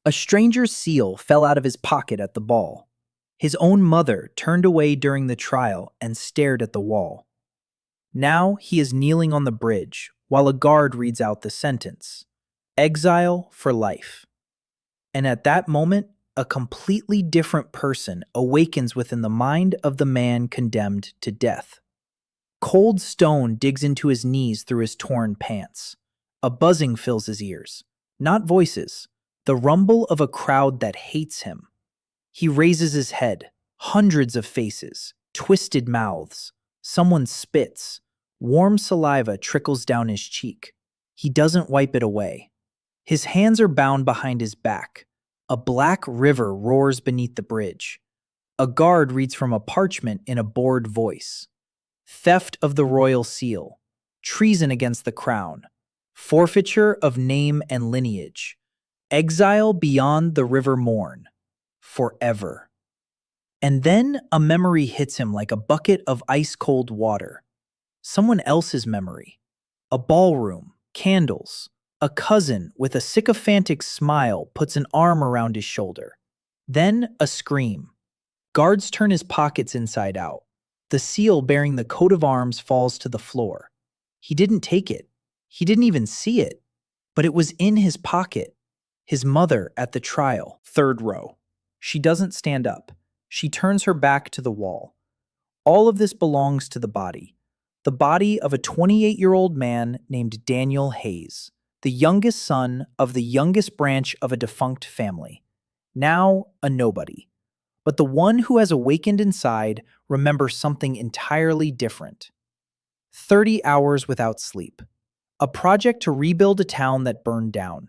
A stranger's seal fell out of his pocket at the ball. His own mother turned away during the trial and stared at the wall. Now he is kneeling on the bridge while a guard reads out the sentence: exile for life. And at that moment, a completely different person awakens within the mind of the man condemned to death. Cold stone digs into his knees through his torn pants. A buzzing fills his ears. Not voices, the rumble of a crowd that hates him. He raises his head. Hundreds of faces, twisted mouths. Someone spits. Warm saliva trickles down his cheek. He doesn't wipe it away. His hands are bound behind his back. A black river roars beneath the bridge. A guard reads from a parchment in a bored voice. Theft of the royal seal. Treason against the crown. Forfeiture of name and lineage. Exile beyond the river Morn. Forever. And then a memory hits him like a bucket of ice-cold water. Someone else's memory. A ballroom, candles. A cousin with a sycophantic smile puts an arm around his shoulder. Then a scream. Guards turn his pockets inside out. The seal bearing the coat of arms falls to the floor. He didn't take it. He didn't even see it. But it was in his pocket. His mother at the trial. Third row. She doesn't stand up. She turns her back to the wall. All of this belongs to the body. The body of a 28-year-old man named Daniel Hayes, the youngest son of the youngest branch of a defunct family. Now a nobody. But the one who has awakened inside remembers something entirely different. 30 hours without sleep. A project to rebuild a town that burned down.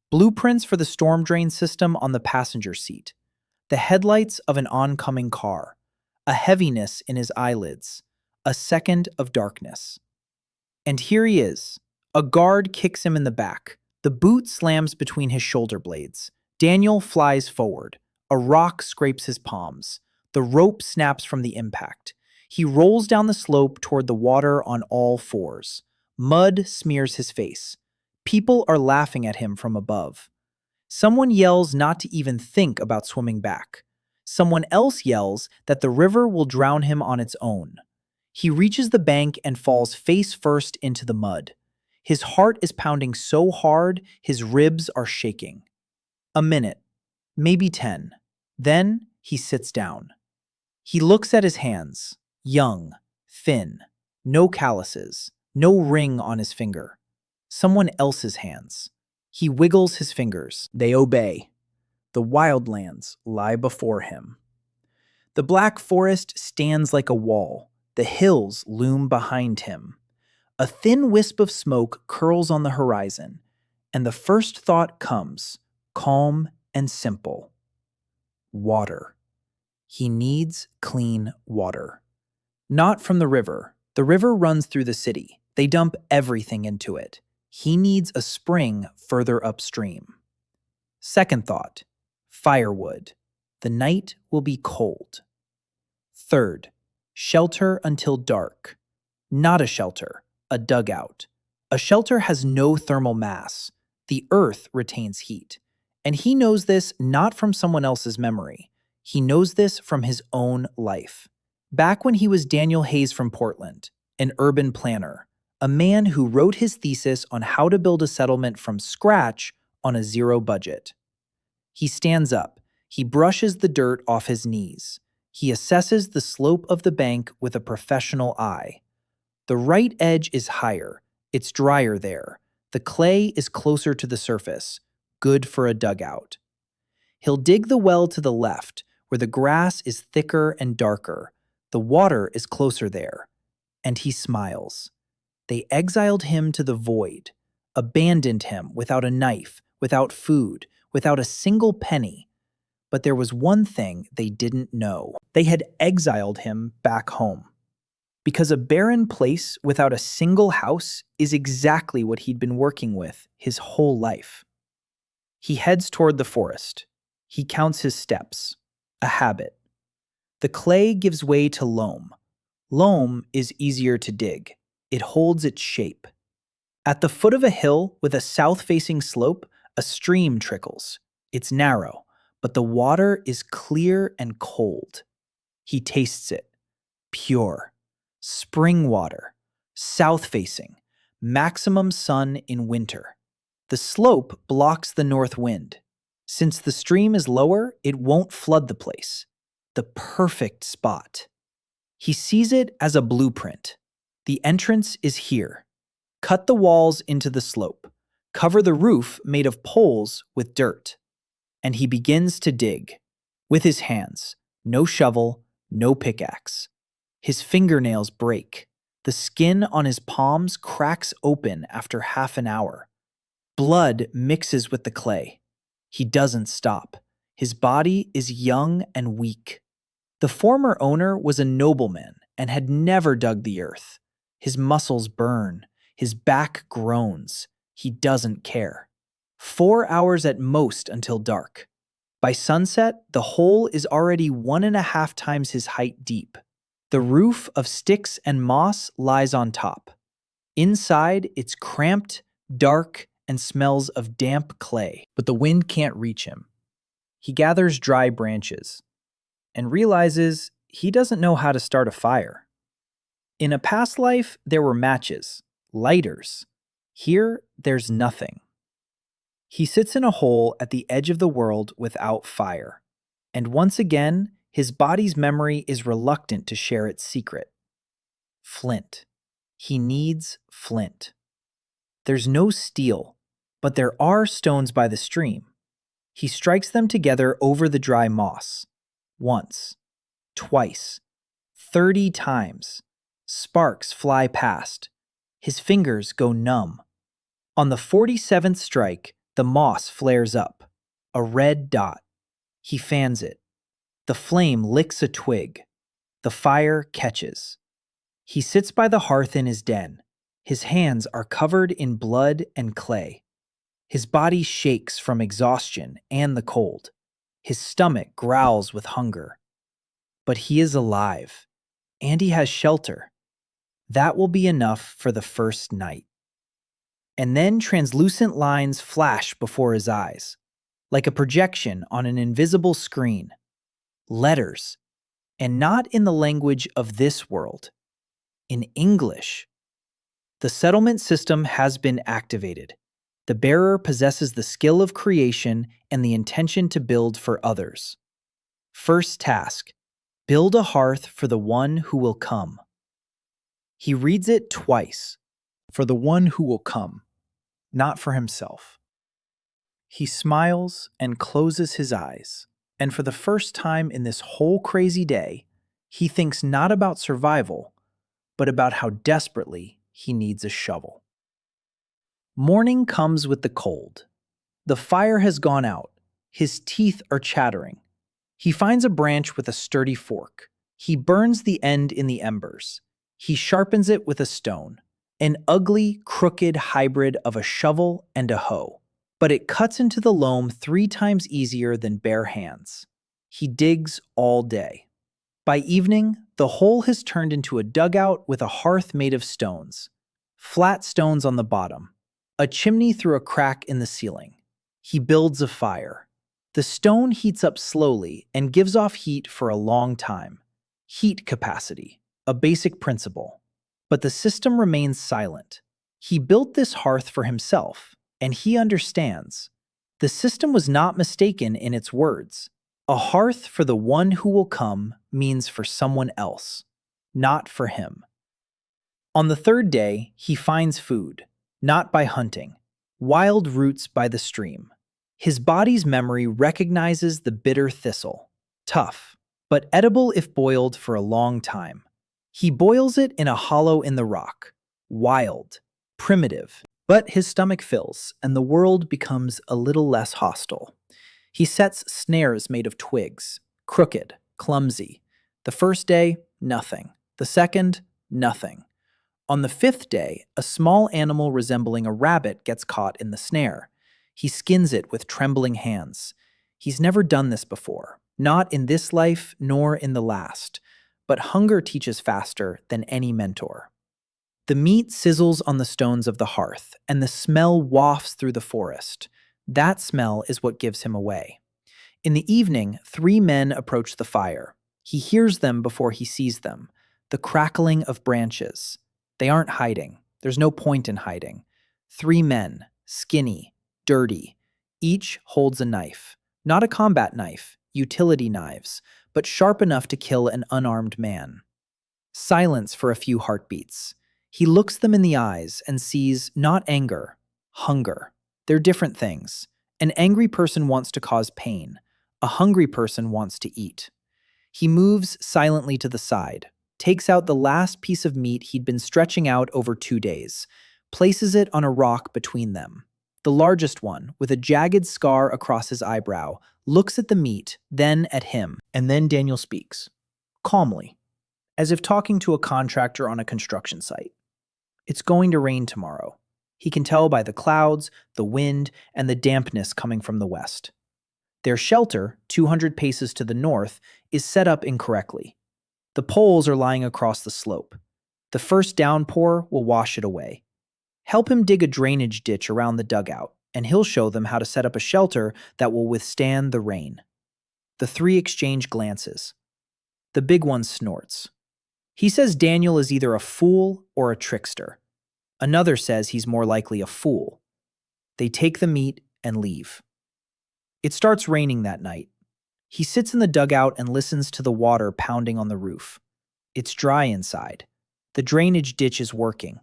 Blueprints for the storm drain system on the passenger seat. The headlights of an oncoming car. A heaviness in his eyelids. A second of darkness. And here he is. A guard kicks him in the back. The boot slams between his shoulder blades. Daniel flies forward. A rock scrapes his palms. The rope snaps from the impact. He rolls down the slope toward the water on all fours. Mud smears his face. People are laughing at him from above. Someone yells not to even think about swimming back. Someone else yells that the river will drown him on its own. He reaches the bank and falls face first into the mud. His heart is pounding so hard, his ribs are shaking. A minute, maybe 10. Then he sits down. He looks at his hands, young, thin, no calluses, no ring on his finger. Someone else's hands. He wiggles his fingers. They obey. The wildlands lie before him. The black forest stands like a wall. The hills loom behind him. A thin wisp of smoke curls on the horizon, and the first thought comes, calm and simple. Water. He needs clean water. Not from the river. The river runs through the city. They dump everything into it. He needs a spring further upstream. Second thought, firewood. The night will be cold. Third, shelter until dark. Not a shelter, a dugout. A shelter has no thermal mass. The earth retains heat. And he knows this not from someone else's memory. He knows this from his own life. Back when he was Daniel Hayes from Portland, an urban planner, a man who wrote his thesis on how to build a settlement from scratch on a zero budget. He stands up. He brushes the dirt off his knees. He assesses the slope of the bank with a professional eye. The right edge is higher. It's drier there. The clay is closer to the surface. Good for a dugout. He'll dig the well to the left, where the grass is thicker and darker. The water is closer there. And he smiles. They exiled him to the void, abandoned him without a knife, without food, without a single penny. But there was one thing they didn't know. They had exiled him back home. Because a barren place without a single house is exactly what he'd been working with his whole life. He heads toward the forest. He counts his steps. A habit. The clay gives way to loam. Loam is easier to dig. It holds its shape. At the foot of a hill with a south-facing slope, a stream trickles. It's narrow, but the water is clear and cold. He tastes it. Pure. Spring water. South-facing. Maximum sun in winter. The slope blocks the north wind. Since the stream is lower, it won't flood the place. The perfect spot. He sees it as a blueprint. The entrance is here. Cut the walls into the slope. Cover the roof made of poles with dirt. And he begins to dig. With his hands. No shovel, no pickaxe. His fingernails break. The skin on his palms cracks open after half an hour. Blood mixes with the clay. He doesn't stop. His body is young and weak. The former owner was a nobleman and had never dug the earth. His muscles burn. His back groans. He doesn't care. 4 hours at most until dark. By sunset, the hole is already 1.5 times his height deep. The roof of sticks and moss lies on top. Inside, it's cramped, dark, and smells of damp clay, but the wind can't reach him. He gathers dry branches and realizes he doesn't know how to start a fire. In a past life, there were matches, lighters. Here, there's nothing. He sits in a hole at the edge of the world without fire, and once again, his body's memory is reluctant to share its secret. Flint. He needs flint. There's no steel, but there are stones by the stream. He strikes them together over the dry moss. Once. Twice. 30 times. Sparks fly past. His fingers go numb. On the 47th strike, the moss flares up. A red dot. He fans it. The flame licks a twig. The fire catches. He sits by the hearth in his den. His hands are covered in blood and clay. His body shakes from exhaustion and the cold. His stomach growls with hunger. But he is alive, and he has shelter. That will be enough for the first night. And then translucent lines flash before his eyes, like a projection on an invisible screen. Letters, and not in the language of this world. In English. The settlement system has been activated. The bearer possesses the skill of creation and the intention to build for others. First task, build a hearth for the one who will come. He reads it twice. For the one who will come, not for himself. He smiles and closes his eyes, and for the first time in this whole crazy day, he thinks not about survival, but about how desperately he needs a shovel. Morning comes with the cold. The fire has gone out. His teeth are chattering. He finds a branch with a sturdy fork. He burns the end in the embers. He sharpens it with a stone, an ugly, crooked hybrid of a shovel and a hoe. But it cuts into the loam 3 times easier than bare hands. He digs all day. By evening, the hole has turned into a dugout with a hearth made of stones. Flat stones on the bottom. A chimney through a crack in the ceiling. He builds a fire. The stone heats up slowly and gives off heat for a long time. Heat capacity, a basic principle. But the system remains silent. He built this hearth for himself, and he understands. The system was not mistaken in its words. A hearth for the one who will come means for someone else, not for him. On the 3rd day, he finds food, not by hunting, wild roots by the stream. His body's memory recognizes the bitter thistle, tough, but edible if boiled for a long time. He boils it in a hollow in the rock, wild, primitive, but his stomach fills and the world becomes a little less hostile. He sets snares made of twigs, crooked, clumsy. The first day, nothing. The second, nothing. On the 5th day, a small animal resembling a rabbit gets caught in the snare. He skins it with trembling hands. He's never done this before, not in this life nor in the last, but hunger teaches faster than any mentor. The meat sizzles on the stones of the hearth, and the smell wafts through the forest. That smell is what gives him away. In the evening, 3 men approach the fire. He hears them before he sees them. The crackling of branches. They aren't hiding. There's no point in hiding. 3 men, skinny, dirty. Each holds a knife. Not a combat knife, utility knives, but sharp enough to kill an unarmed man. Silence for a few heartbeats. He looks them in the eyes and sees not anger, hunger. They're different things. An angry person wants to cause pain. A hungry person wants to eat. He moves silently to the side, takes out the last piece of meat he'd been stretching out over 2 days, places it on a rock between them. The largest one, with a jagged scar across his eyebrow, looks at the meat, then at him, and then Daniel speaks, calmly, as if talking to a contractor on a construction site. It's going to rain tomorrow. He can tell by the clouds, the wind, and the dampness coming from the west. Their shelter, 200 paces to the north, is set up incorrectly. The poles are lying across the slope. The first downpour will wash it away. Help him dig a drainage ditch around the dugout, and he'll show them how to set up a shelter that will withstand the rain. The 3 exchange glances. The big one snorts. He says Daniel is either a fool or a trickster. Another says he's more likely a fool. They take the meat and leave. It starts raining that night. He sits in the dugout and listens to the water pounding on the roof. It's dry inside. The drainage ditch is working.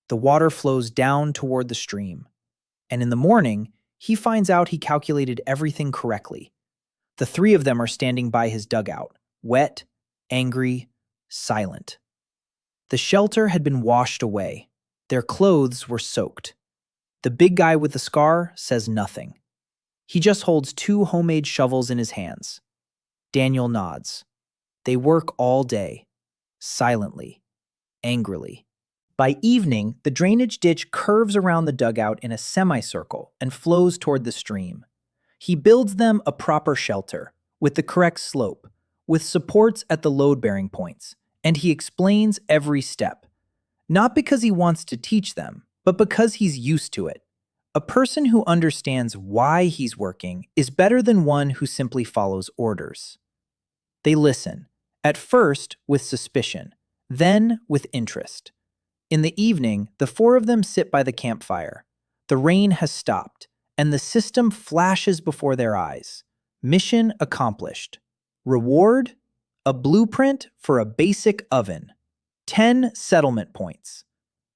The water flows down toward the stream. And in the morning, he finds out he calculated everything correctly. The 3 of them are standing by his dugout, wet, angry, silent. The shelter had been washed away. Their clothes were soaked. The big guy with the scar says nothing. He just holds 2 homemade shovels in his hands. Daniel nods. They work all day, silently, angrily. By evening, the drainage ditch curves around the dugout in a semicircle and flows toward the stream. He builds them a proper shelter, with the correct slope, with supports at the load-bearing points, and he explains every step. Not because he wants to teach them, but because he's used to it. A person who understands why he's working is better than one who simply follows orders. They listen, at first with suspicion, then with interest. In the evening, the 4 of them sit by the campfire. The rain has stopped, and the system flashes before their eyes. Mission accomplished. Reward? A blueprint for a basic oven. 10 settlement points.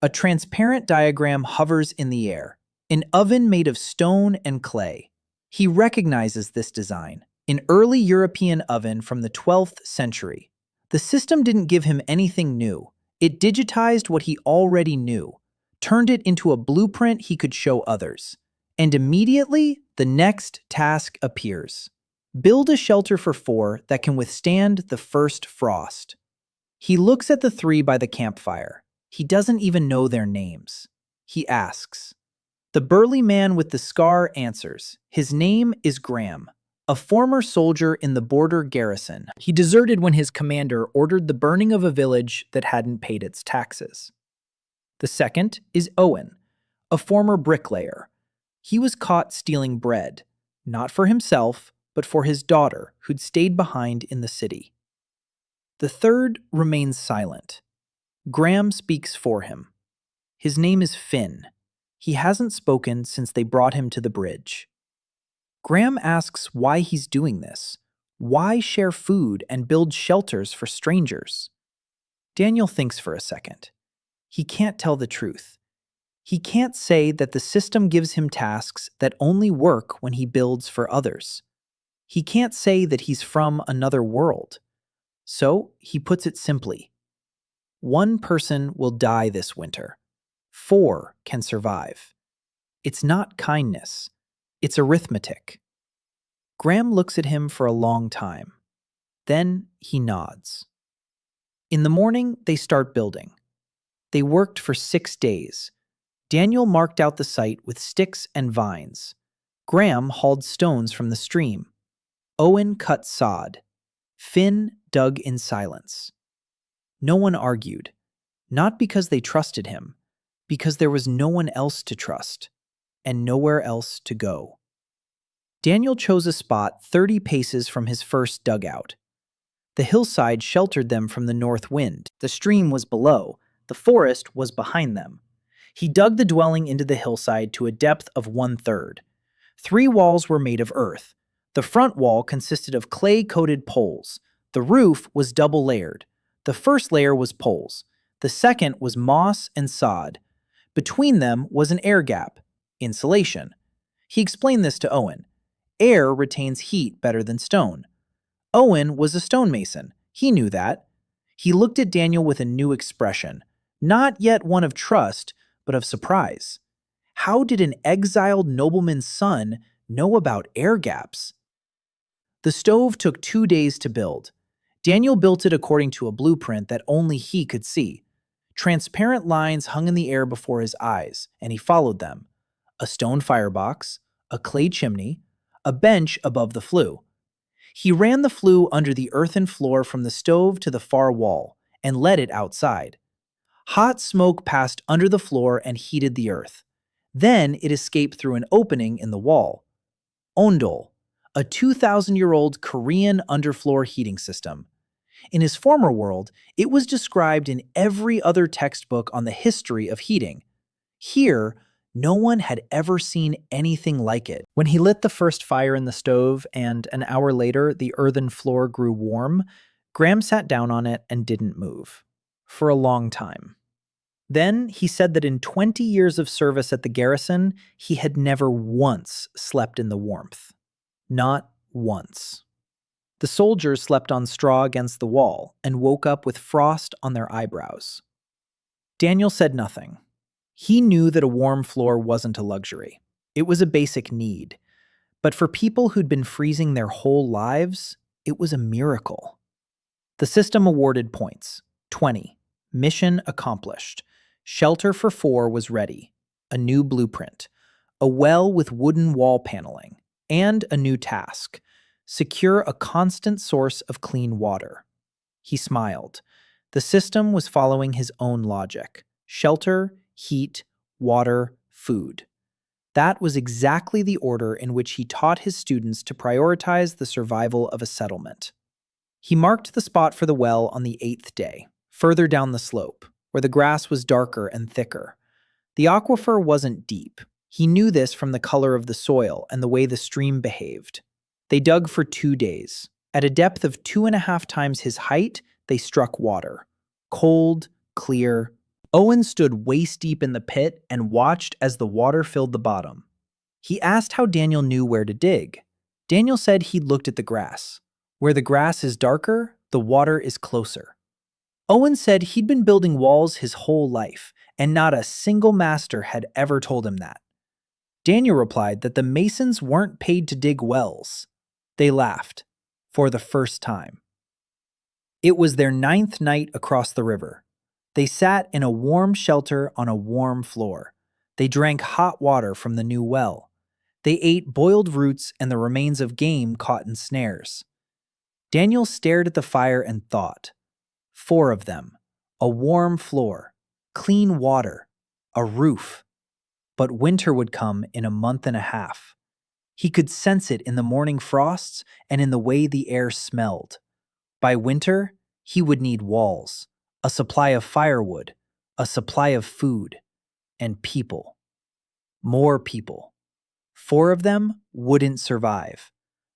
A transparent diagram hovers in the air. An oven made of stone and clay. He recognizes this design. An early European oven from the 12th century. The system didn't give him anything new. It digitized what he already knew, turned it into a blueprint he could show others. And immediately, the next task appears. Build a shelter for 4 that can withstand the first frost. He looks at the 3 by the campfire. He doesn't even know their names. He asks. The burly man with the scar answers. His name is Graham, a former soldier in the border garrison. He deserted when his commander ordered the burning of a village that hadn't paid its taxes. The second is Owen, a former bricklayer. He was caught stealing bread, not for himself, but for his daughter, who'd stayed behind in the city. The third remains silent. Graham speaks for him. His name is Finn. He hasn't spoken since they brought him to the bridge. Graham asks why he's doing this. Why share food and build shelters for strangers? Daniel thinks for a second. He can't tell the truth. He can't say that the system gives him tasks that only work when he builds for others. He can't say that he's from another world. So he puts it simply. 1 person will die this winter. 4 can survive. It's not kindness. It's arithmetic. Graham looks at him for a long time. Then he nods. In the morning, they start building. They worked for 6 days. Daniel marked out the site with sticks and vines. Graham hauled stones from the stream. Owen cut sod. Finn dug in silence. No one argued. Not because they trusted him, because there was no one else to trust, and nowhere else to go. Daniel chose a spot 30 paces from his first dugout. The hillside sheltered them from the north wind. The stream was below. The forest was behind them. He dug the dwelling into the hillside to a depth of 1/3. 3 walls were made of earth. The front wall consisted of clay-coated poles. The roof was double-layered. The first layer was poles. The second was moss and sod. Between them was an air gap, insulation. He explained this to Owen. Air retains heat better than stone. Owen was a stonemason. He knew that. He looked at Daniel with a new expression, not yet one of trust, but of surprise. How did an exiled nobleman's son know about air gaps? The stove took 2 days to build. Daniel built it according to a blueprint that only he could see. Transparent lines hung in the air before his eyes, and he followed them. A stone firebox, a clay chimney, a bench above the flue. He ran the flue under the earthen floor from the stove to the far wall and let it outside. Hot smoke passed under the floor and heated the earth. Then it escaped through an opening in the wall. Ondol, a 2,000-year-old Korean underfloor heating system. In his former world, it was described in every other textbook on the history of heating. Here, no one had ever seen anything like it. When he lit the first fire in the stove and an hour later the earthen floor grew warm, Graham sat down on it and didn't move. For a long time. Then he said that in 20 years of service at the garrison, he had never once slept in the warmth. Not once. The soldiers slept on straw against the wall and woke up with frost on their eyebrows. Daniel said nothing. He knew that a warm floor wasn't a luxury. It was a basic need. But for people who'd been freezing their whole lives, it was a miracle. The system awarded points. 20. Mission accomplished. Shelter for 4 was ready. A new blueprint. A well with wooden wall paneling. And a new task. Secure a constant source of clean water. He smiled. The system was following his own logic. Shelter, heat, water, food. That was exactly the order in which he taught his students to prioritize the survival of a settlement. He marked the spot for the well on the 8th day, further down the slope, where the grass was darker and thicker. The aquifer wasn't deep. He knew this from the color of the soil and the way the stream behaved. They dug for 2 days. At a depth of 2.5 times his height, they struck water. Cold, clear. Owen stood waist-deep in the pit and watched as the water filled the bottom. He asked how Daniel knew where to dig. Daniel said he'd looked at the grass. Where the grass is darker, the water is closer. Owen said he'd been building walls his whole life, and not a single master had ever told him that. Daniel replied that the masons weren't paid to dig wells. They laughed, for the first time. It was their 9th night across the river. They sat in a warm shelter on a warm floor. They drank hot water from the new well. They ate boiled roots and the remains of game caught in snares. Daniel stared at the fire and thought. 4 of them. A warm floor. Clean water. A roof. But winter would come in a month and a half. He could sense it in the morning frosts and in the way the air smelled. By winter, he would need walls. A supply of firewood, a supply of food, and people. More people. 4 of them wouldn't survive.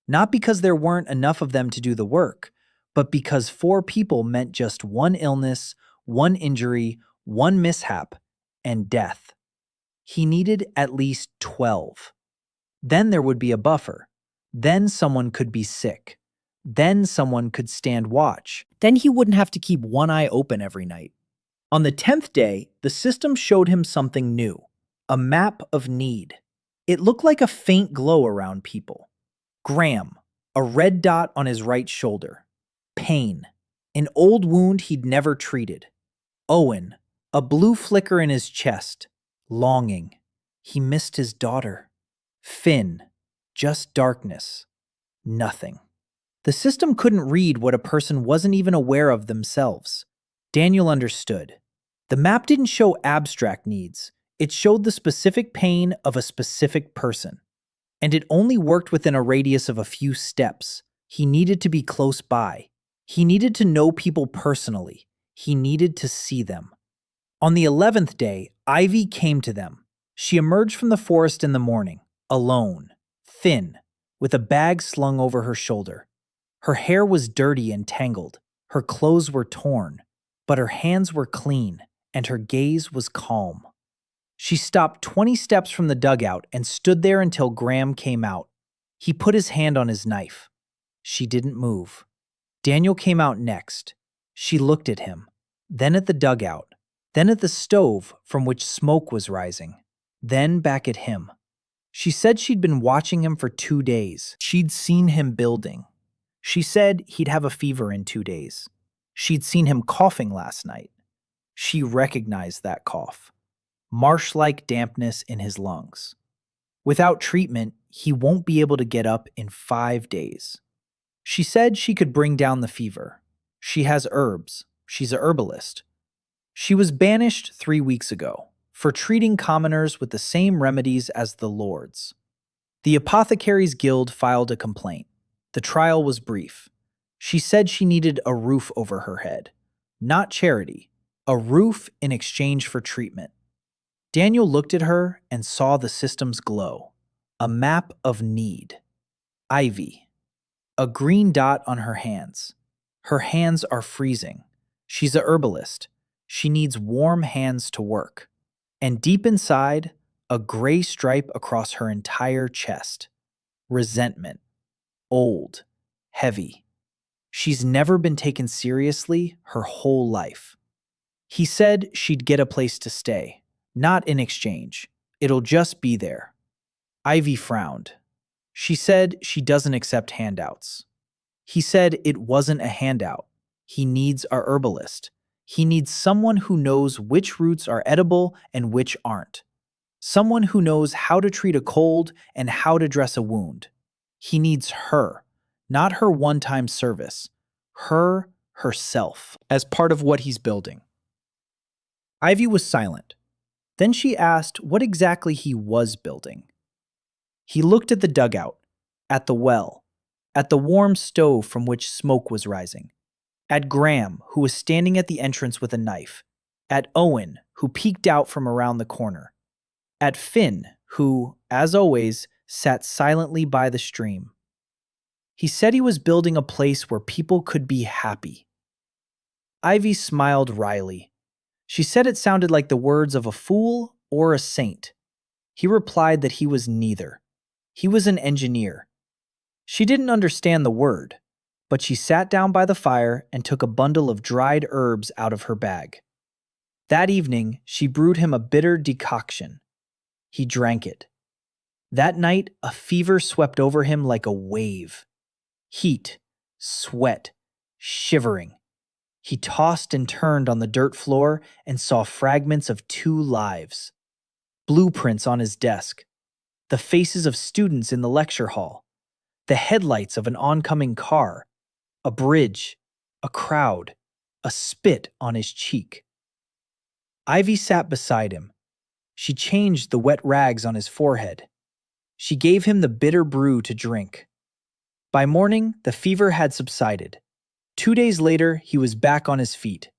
Not because there weren't enough of them to do the work, but because 4 people meant just 1 illness, 1 injury, 1 mishap, and death. He needed at least 12. Then there would be a buffer. Then someone could be sick. Then someone could stand watch. Then he wouldn't have to keep one eye open every night. On the 10th day, the system showed him something new. A map of need. It looked like a faint glow around people. Graham, a red dot on his right shoulder. Pain. An old wound he'd never treated. Owen, a blue flicker in his chest. Longing. He missed his daughter. Finn. Just darkness. Nothing. The system couldn't read what a person wasn't even aware of themselves. Daniel understood. The map didn't show abstract needs. It showed the specific pain of a specific person. And it only worked within a radius of a few steps. He needed to be close by. He needed to know people personally. He needed to see them. On the 11th day, Ivy came to them. She emerged from the forest in the morning, alone, thin, with a bag slung over her shoulder. Her hair was dirty and tangled. Her clothes were torn, but her hands were clean, and her gaze was calm. She stopped 20 steps from the dugout and stood there until Graham came out. He put his hand on his knife. She didn't move. Daniel came out next. She looked at him, then at the dugout, then at the stove from which smoke was rising, then back at him. She said she'd been watching him for 2 days. She'd seen him building. She said he'd have a fever in 2 days. She'd seen him coughing last night. She recognized that cough. Marsh-like dampness in his lungs. Without treatment, he won't be able to get up in 5 days. She said she could bring down the fever. She has herbs. She's a herbalist. She was banished 3 weeks ago for treating commoners with the same remedies as the lords. The Apothecaries Guild filed a complaint. The trial was brief. She said she needed a roof over her head. Not charity. A roof in exchange for treatment. Daniel looked at her and saw the system's glow. A map of need. Ivy. A green dot on her hands. Her hands are freezing. She's a herbalist. She needs warm hands to work. And deep inside, a gray stripe across her entire chest. Resentment. Old. Heavy. She's never been taken seriously her whole life. He said she'd get a place to stay. Not in exchange. It'll just be there. Ivy frowned. She said she doesn't accept handouts. He said it wasn't a handout. He needs a herbalist. He needs someone who knows which roots are edible and which aren't. Someone who knows how to treat a cold and how to dress a wound. He needs her, not her one-time service. Her, herself, as part of what he's building. Ivy was silent. Then she asked what exactly he was building. He looked at the dugout, at the well, at the warm stove from which smoke was rising, at Graham, who was standing at the entrance with a knife, at Owen, who peeked out from around the corner, at Finn, who, as always, sat silently by the stream. He said he was building a place where people could be happy. Ivy smiled wryly. She said it sounded like the words of a fool or a saint. He replied that he was neither. He was an engineer. She didn't understand the word, but she sat down by the fire and took a bundle of dried herbs out of her bag. That evening, she brewed him a bitter decoction. He drank it. That night, a fever swept over him like a wave. Heat, sweat, shivering. He tossed and turned on the dirt floor and saw fragments of 2 lives. Blueprints on his desk. The faces of students in the lecture hall. The headlights of an oncoming car. A bridge. A crowd. A spit on his cheek. Ivy sat beside him. She changed the wet rags on his forehead. She gave him the bitter brew to drink. By morning, the fever had subsided. 2 days later, he was back on his feet.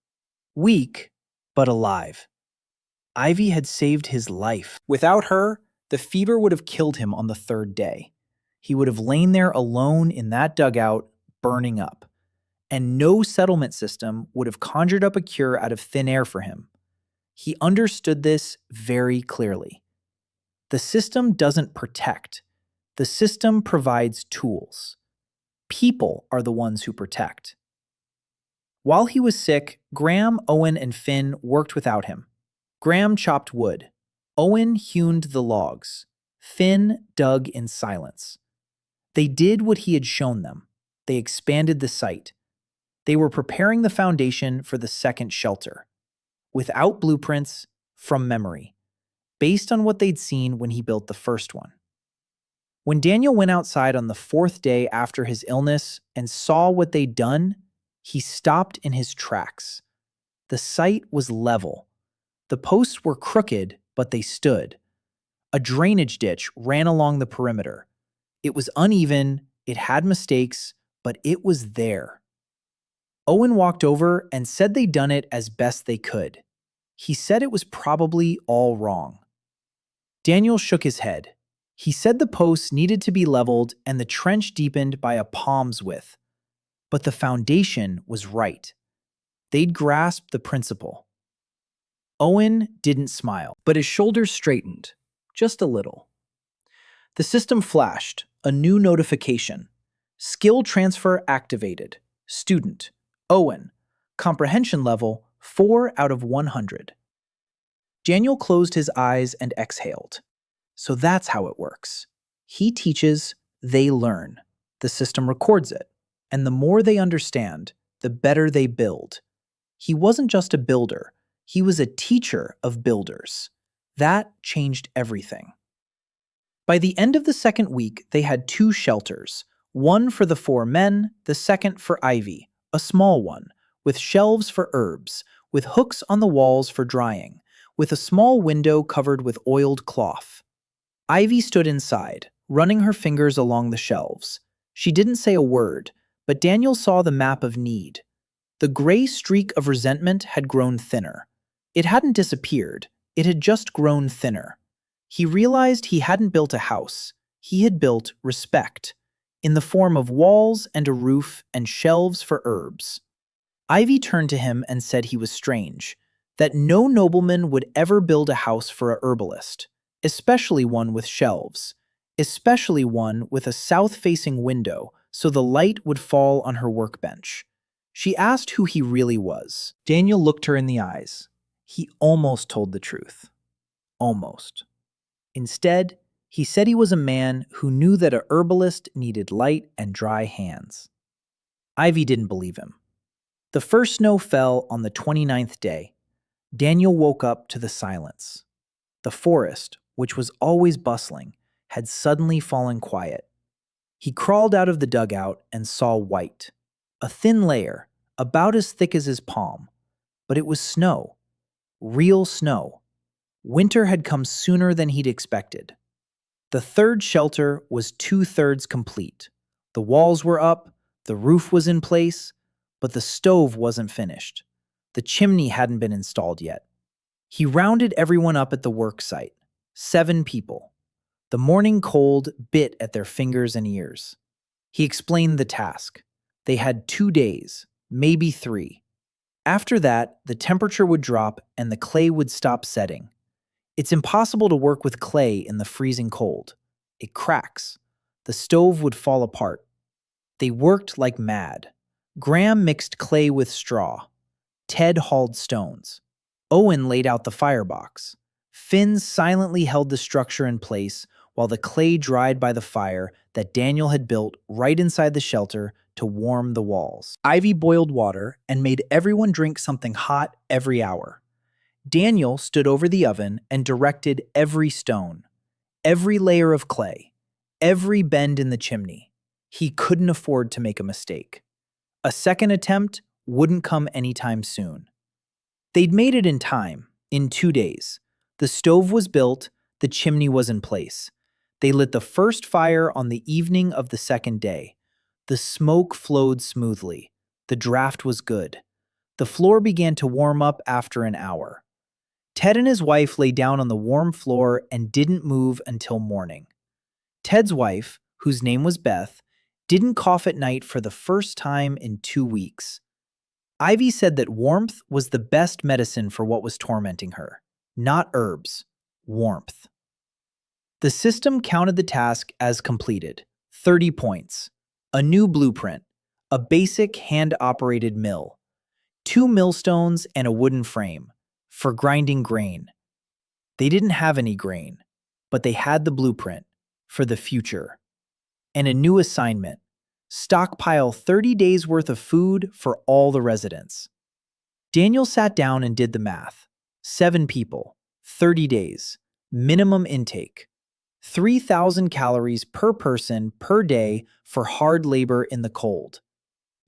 Weak, but alive. Ivy had saved his life. Without her, the fever would have killed him on the 3rd day. He would have lain there alone in that dugout, burning up. And no settlement system would have conjured up a cure out of thin air for him. He understood this very clearly. The system doesn't protect. The system provides tools. People are the ones who protect. While he was sick, Graham, Owen, and Finn worked without him. Graham chopped wood. Owen hewn the logs. Finn dug in silence. They did what he had shown them. They expanded the site. They were preparing the foundation for the second shelter. Without blueprints, from memory, based on what they'd seen when he built the first one. When Daniel went outside on the 4th day after his illness and saw what they'd done, he stopped in his tracks. The site was level. The posts were crooked, but they stood. A drainage ditch ran along the perimeter. It was uneven, it had mistakes, but it was there. Owen walked over and said they'd done it as best they could. He said it was probably all wrong. Daniel shook his head. He said the posts needed to be leveled and the trench deepened by a palm's width. But the foundation was right. They'd grasped the principle. Owen didn't smile, but his shoulders straightened, just a little. The system flashed, a new notification. Skill transfer activated. Student, Owen. Comprehension level, 4 out of 100. Daniel closed his eyes and exhaled. So that's how it works. He teaches, they learn. The system records it. And the more they understand, the better they build. He wasn't just a builder. He was a teacher of builders. That changed everything. By the end of the second week, they had 2 shelters. One for the 4 men, the second for Ivy, a small one, with shelves for herbs, with hooks on the walls for drying, with a small window covered with oiled cloth. Ivy stood inside, running her fingers along the shelves. She didn't say a word, but Daniel saw the map of need. The gray streak of resentment had grown thinner. It hadn't disappeared, it had just grown thinner. He realized he hadn't built a house. He had built respect, in the form of walls and a roof and shelves for herbs. Ivy turned to him and said he was strange, that no nobleman would ever build a house for a herbalist, especially one with shelves, especially one with a south-facing window so the light would fall on her workbench. She asked who he really was. Daniel looked her in the eyes. He almost told the truth. Almost. Instead, he said he was a man who knew that a herbalist needed light and dry hands. Ivy didn't believe him. The first snow fell on the 29th day. Daniel woke up to the silence. The forest, which was always bustling, had suddenly fallen quiet. He crawled out of the dugout and saw white. A thin layer, about as thick as his palm. But it was snow. Real snow. Winter had come sooner than he'd expected. The third shelter was 2/3 complete. The walls were up, the roof was in place, but the stove wasn't finished. The chimney hadn't been installed yet. He rounded everyone up at the work site. 7 people. The morning cold bit at their fingers and ears. He explained the task. They had 2 days, maybe 3. After that, the temperature would drop and the clay would stop setting. It's impossible to work with clay in the freezing cold. It cracks. The stove would fall apart. They worked like mad. Graham mixed clay with straw. Ted hauled stones. Owen laid out the firebox. Finn silently held the structure in place while the clay dried by the fire that Daniel had built right inside the shelter to warm the walls. Ivy boiled water and made everyone drink something hot every hour. Daniel stood over the oven and directed every stone, every layer of clay, every bend in the chimney. He couldn't afford to make a mistake. A second attempt wouldn't come anytime soon. They'd made it in time, in 2 days. The stove was built, the chimney was in place. They lit the first fire on the evening of the second day. The smoke flowed smoothly. The draft was good. The floor began to warm up after an hour. Ted and his wife lay down on the warm floor and didn't move until morning. Ted's wife, whose name was Beth, didn't cough at night for the first time in 2 weeks. Ivy said that warmth was the best medicine for what was tormenting her. Not herbs, warmth. The system counted the task as completed. 30 points. A new blueprint. A basic hand-operated mill. 2 millstones and a wooden frame. For grinding grain. They didn't have any grain, but they had the blueprint for the future. And a new assignment. Stockpile 30 days worth of food for all the residents. Daniel sat down and did the math. 7 people, 30 days, minimum intake. 3,000 calories per person per day for hard labor in the cold.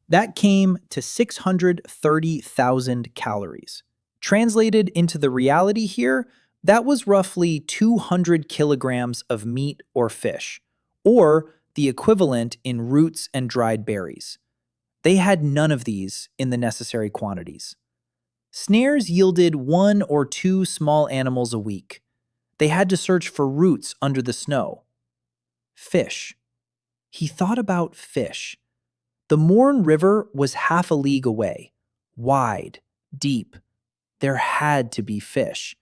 That came to 630,000 calories. Translated into the reality here, that was roughly 200 kilograms of meat or fish, or the equivalent in roots and dried berries. They had none of these in the necessary quantities. Snares yielded 1 or 2 small animals a week. They had to search for roots under the snow. Fish. He thought about fish. The Morn River was half a league away, wide, deep. There had to be fish.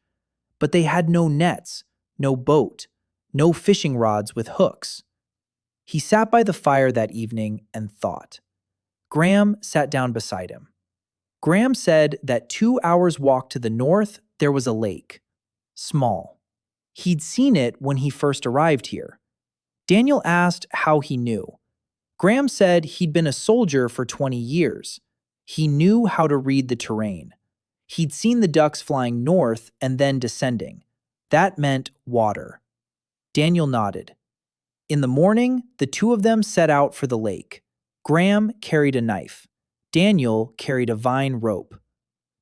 But they had no nets, no boat, no fishing rods with hooks. He sat by the fire that evening and thought. Graham sat down beside him. Graham said that 2 hours' walk to the north, there was a lake. Small. He'd seen it when he first arrived here. Daniel asked how he knew. Graham said he'd been a soldier for 20 years. He knew how to read the terrain. He'd seen the ducks flying north and then descending. That meant water. Daniel nodded. In the morning, the two of them set out for the lake. Graham carried a knife. Daniel carried a vine rope.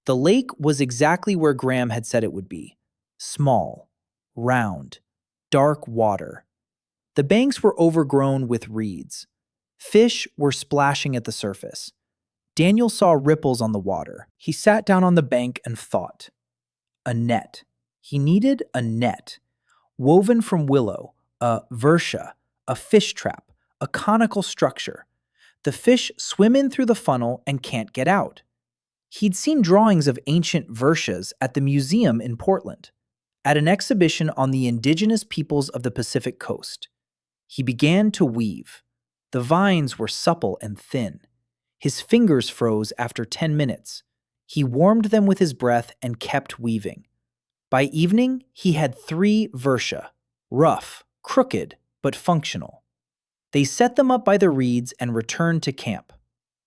The lake was exactly where Graham had said it would be. Small, round, dark water. The banks were overgrown with reeds. Fish were splashing at the surface. Daniel saw ripples on the water. He sat down on the bank and thought. A net. He needed a net. Woven from willow, a versha, a fish trap, a conical structure. The fish swim in through the funnel and can't get out. He'd seen drawings of ancient vershas at the museum in Portland, at an exhibition on the indigenous peoples of the Pacific coast. He began to weave. The vines were supple and thin. His fingers froze after 10 minutes. He warmed them with his breath and kept weaving. By evening, he had 3 versha, rough, crooked, but functional. They set them up by the reeds and returned to camp.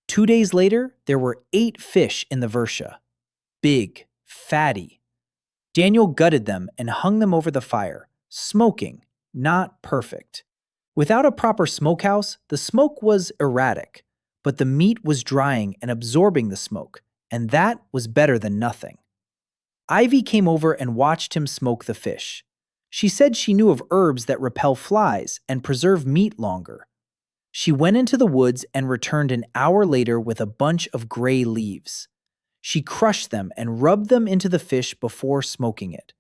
2 days later, there were 8 fish in the versha. Big, fatty. Daniel gutted them and hung them over the fire, smoking, not perfect. Without a proper smokehouse, the smoke was erratic, but the meat was drying and absorbing the smoke, and that was better than nothing. Ivy came over and watched him smoke the fish. She said she knew of herbs that repel flies and preserve meat longer. She went into the woods and returned an hour later with a bunch of gray leaves. She crushed them and rubbed them into the fish before smoking it.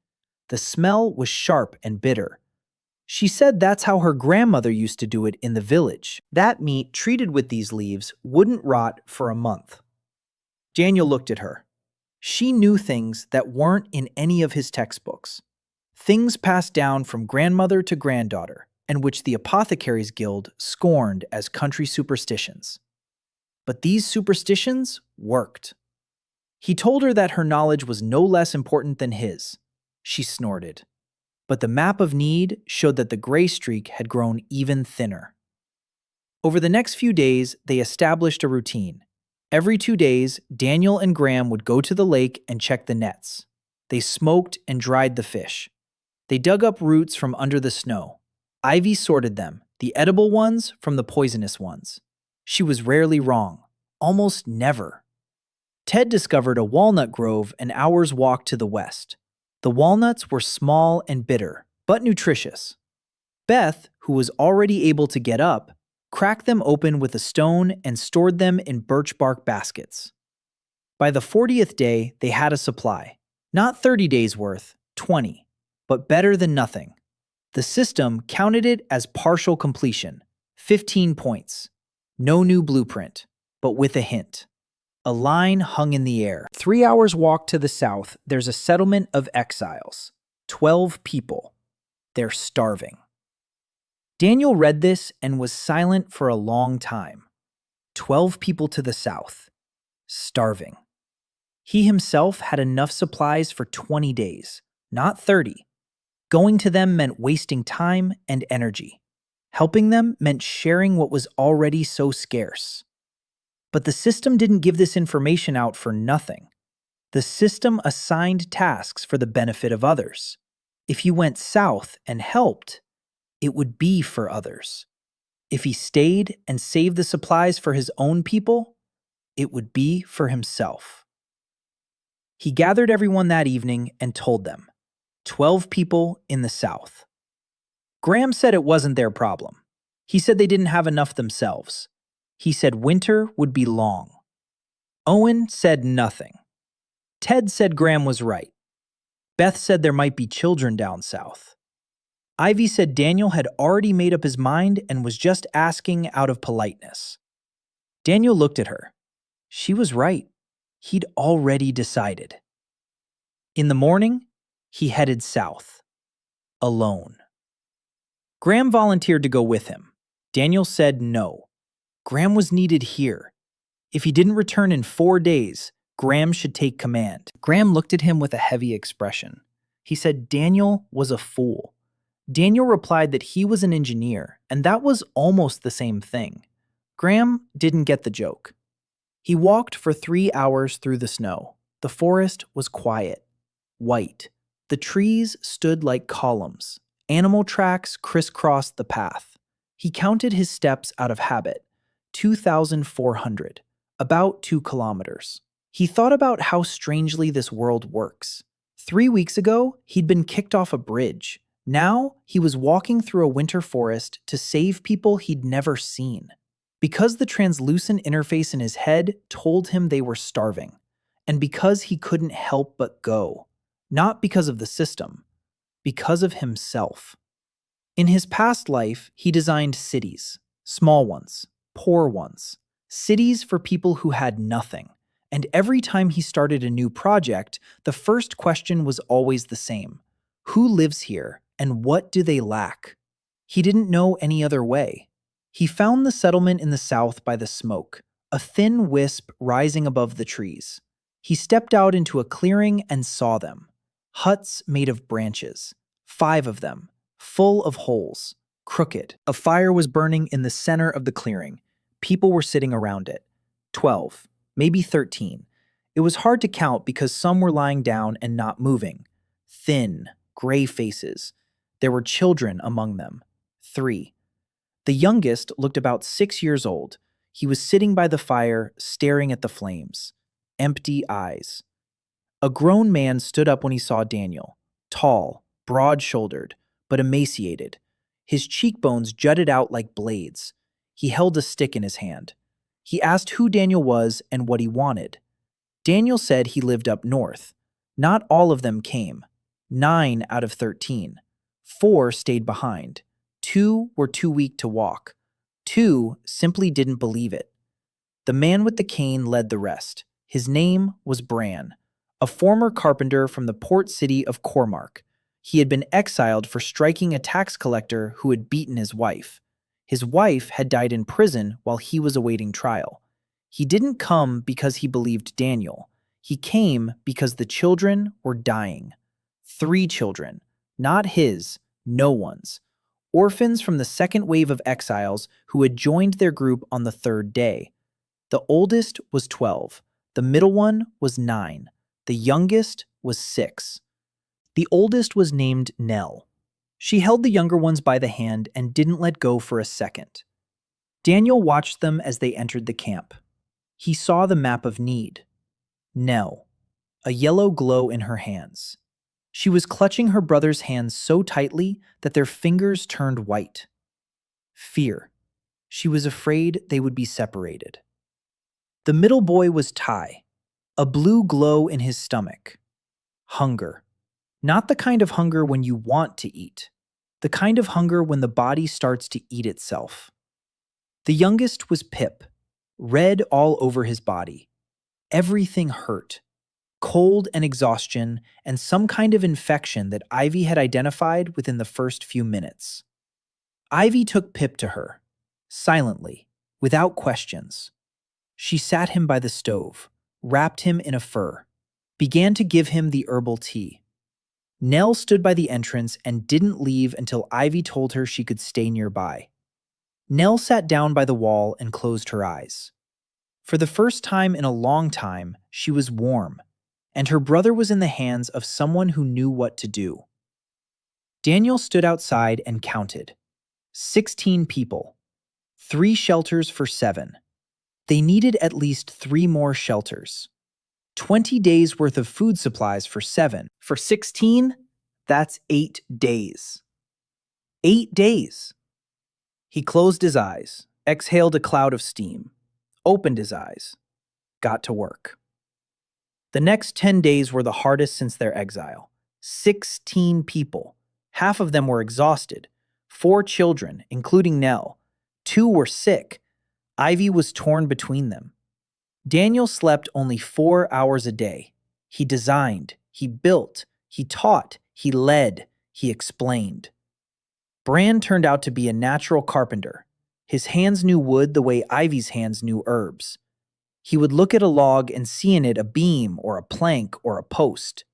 The smell was sharp and bitter. She said that's how her grandmother used to do it in the village. That meat treated with these leaves wouldn't rot for a month. Daniel looked at her. She knew things that weren't in any of his textbooks. Things passed down from grandmother to granddaughter, and which the Apothecaries Guild scorned as country superstitions. But these superstitions worked. He told her that her knowledge was no less important than his. She snorted. But the map of need showed that the gray streak had grown even thinner. Over the next few days, they established a routine. Every 2 days, Daniel and Graham would go to the lake and check the nets. They smoked and dried the fish. They dug up roots from under the snow. Ivy sorted them, the edible ones from the poisonous ones. She was rarely wrong, almost never. Ted discovered a walnut grove an hour's walk to the west. The walnuts were small and bitter, but nutritious. Beth, who was already able to get up, cracked them open with a stone and stored them in birch bark baskets. By the 40th day, they had a supply. Not 30 days worth, 20, but better than nothing. The system counted it as partial completion, 15 points. No new blueprint, but with a hint. A line hung in the air. 3 hours' walk to the south, there's a settlement of exiles. 12 people. They're starving. Daniel read this and was silent for a long time. 12 people to the south. Starving. He himself had enough supplies for 20 days, not 30. Going to them meant wasting time and energy. Helping them meant sharing what was already so scarce. But the system didn't give this information out for nothing. The system assigned tasks for the benefit of others. If he went south and helped, it would be for others. If he stayed and saved the supplies for his own people, it would be for himself. He gathered everyone that evening and told them, 12 people in the south. Graham said it wasn't their problem. He said they didn't have enough themselves. He said winter would be long. Owen said nothing. Ted said Graham was right. Beth said there might be children down south. Ivy said Daniel had already made up his mind and was just asking out of politeness. Daniel looked at her. She was right. He'd already decided. In the morning, he headed south. Alone. Graham volunteered to go with him. Daniel said no. Graham was needed here. If he didn't return in 4 days, Graham should take command. Graham looked at him with a heavy expression. He said Daniel was a fool. Daniel replied that he was an engineer, and that was almost the same thing. Graham didn't get the joke. He walked for 3 hours through the snow. The forest was quiet, white. The trees stood like columns. Animal tracks crisscrossed the path. He counted his steps out of habit. 2,400. About 2 kilometers. He thought about how strangely this world works. 3 weeks ago, he'd been kicked off a bridge. Now, he was walking through a winter forest to save people he'd never seen. Because the translucent interface in his head told him they were starving. And because he couldn't help but go. Not because of the system. Because of himself. In his past life, he designed cities. Small ones. Poor ones. Cities for people who had nothing. And every time he started a new project, the first question was always the same. Who lives here, and what do they lack? He didn't know any other way. He found the settlement in the south by the smoke, a thin wisp rising above the trees. He stepped out into a clearing and saw them. Huts made of branches. 5 of them, full of holes, crooked. A fire was burning in the center of the clearing. People were sitting around it. 12. Maybe 13. It was hard to count because some were lying down and not moving. Thin, gray faces. There were children among them. 3. The youngest looked about 6 years old. He was sitting by the fire, staring at the flames. Empty eyes. A grown man stood up when he saw Daniel. Tall, broad-shouldered, but emaciated. His cheekbones jutted out like blades. He held a stick in his hand. He asked who Daniel was and what he wanted. Daniel said he lived up north. Not all of them came. 9 out of 13. 4 stayed behind. 2 were too weak to walk. 2 simply didn't believe it. The man with the cane led the rest. His name was Bran, a former carpenter from the port city of Cormark. He had been exiled for striking a tax collector who had beaten his wife. His wife had died in prison while he was awaiting trial. He didn't come because he believed Daniel. He came because the children were dying. 3 children. Not his, no one's. Orphans from the second wave of exiles who had joined their group on the 3rd day. The oldest was 12. The middle one was 9. The youngest was 6. The oldest was named Nell. She held the younger ones by the hand and didn't let go for a second. Daniel watched them as they entered the camp. He saw the map of need. Nell, a yellow glow in her hands. She was clutching her brother's hands so tightly that their fingers turned white. Fear. She was afraid they would be separated. The middle boy was Ty, a blue glow in his stomach. Hunger. Not the kind of hunger when you want to eat. The kind of hunger when the body starts to eat itself. The youngest was Pip, red all over his body. Everything hurt. Cold and exhaustion, and some kind of infection that Ivy had identified within the first few minutes. Ivy took Pip to her, silently, without questions. She sat him by the stove, wrapped him in a fur, began to give him the herbal tea. Nell stood by the entrance and didn't leave until Ivy told her she could stay nearby. Nell sat down by the wall and closed her eyes. For the first time in a long time, she was warm, and her brother was in the hands of someone who knew what to do. Daniel stood outside and counted. 16 people. 3 shelters for 7. They needed at least 3 more shelters. 20 days worth of food supplies for 7. For 16, that's 8 days. 8 days. He closed his eyes, exhaled a cloud of steam, opened his eyes, got to work. The next 10 days were the hardest since their exile. 16 people. Half of them were exhausted. 4 children, including Nell. 2 were sick. Ivy was torn between them. Daniel slept only 4 hours a day. He designed, he built, he taught, he led, he explained. Bran turned out to be a natural carpenter. His hands knew wood the way Ivy's hands knew herbs. He would look at a log and see in it a beam or a plank or a post.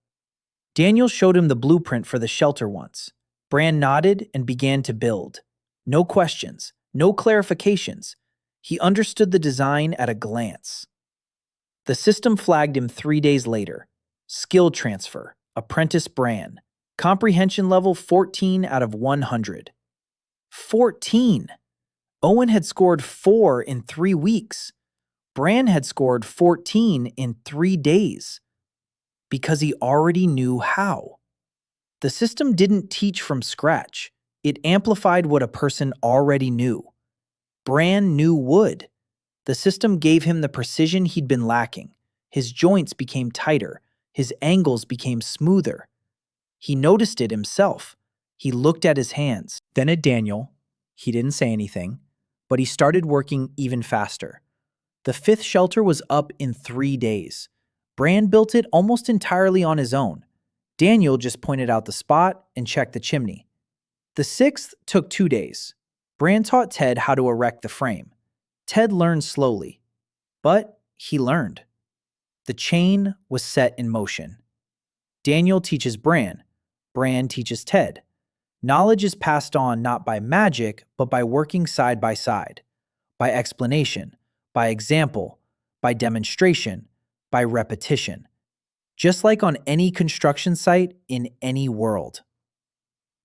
Daniel showed him the blueprint for the shelter once. Bran nodded and began to build. No questions, no clarifications. He understood the design at a glance. The system flagged him 3 days later. Skill transfer, apprentice Bran. Comprehension level 14 out of 100. 14! Owen had scored 4 in 3 weeks. Bran had scored 14 in 3 days. Because he already knew how. The system didn't teach from scratch. It amplified what a person already knew. Bran knew wood. The system gave him the precision he'd been lacking. His joints became tighter. His angles became smoother. He noticed it himself. He looked at his hands, then at Daniel. He didn't say anything, but he started working even faster. The 5th shelter was up in 3 days. Bran built it almost entirely on his own. Daniel just pointed out the spot and checked the chimney. The 6th took 2 days. Bran taught Ted how to erect the frame. Ted learned slowly, but he learned. The chain was set in motion. Daniel teaches Bran. Bran teaches Ted. Knowledge is passed on not by magic, but by working side by side, by explanation, by example, by demonstration, by repetition. Just like on any construction site in any world.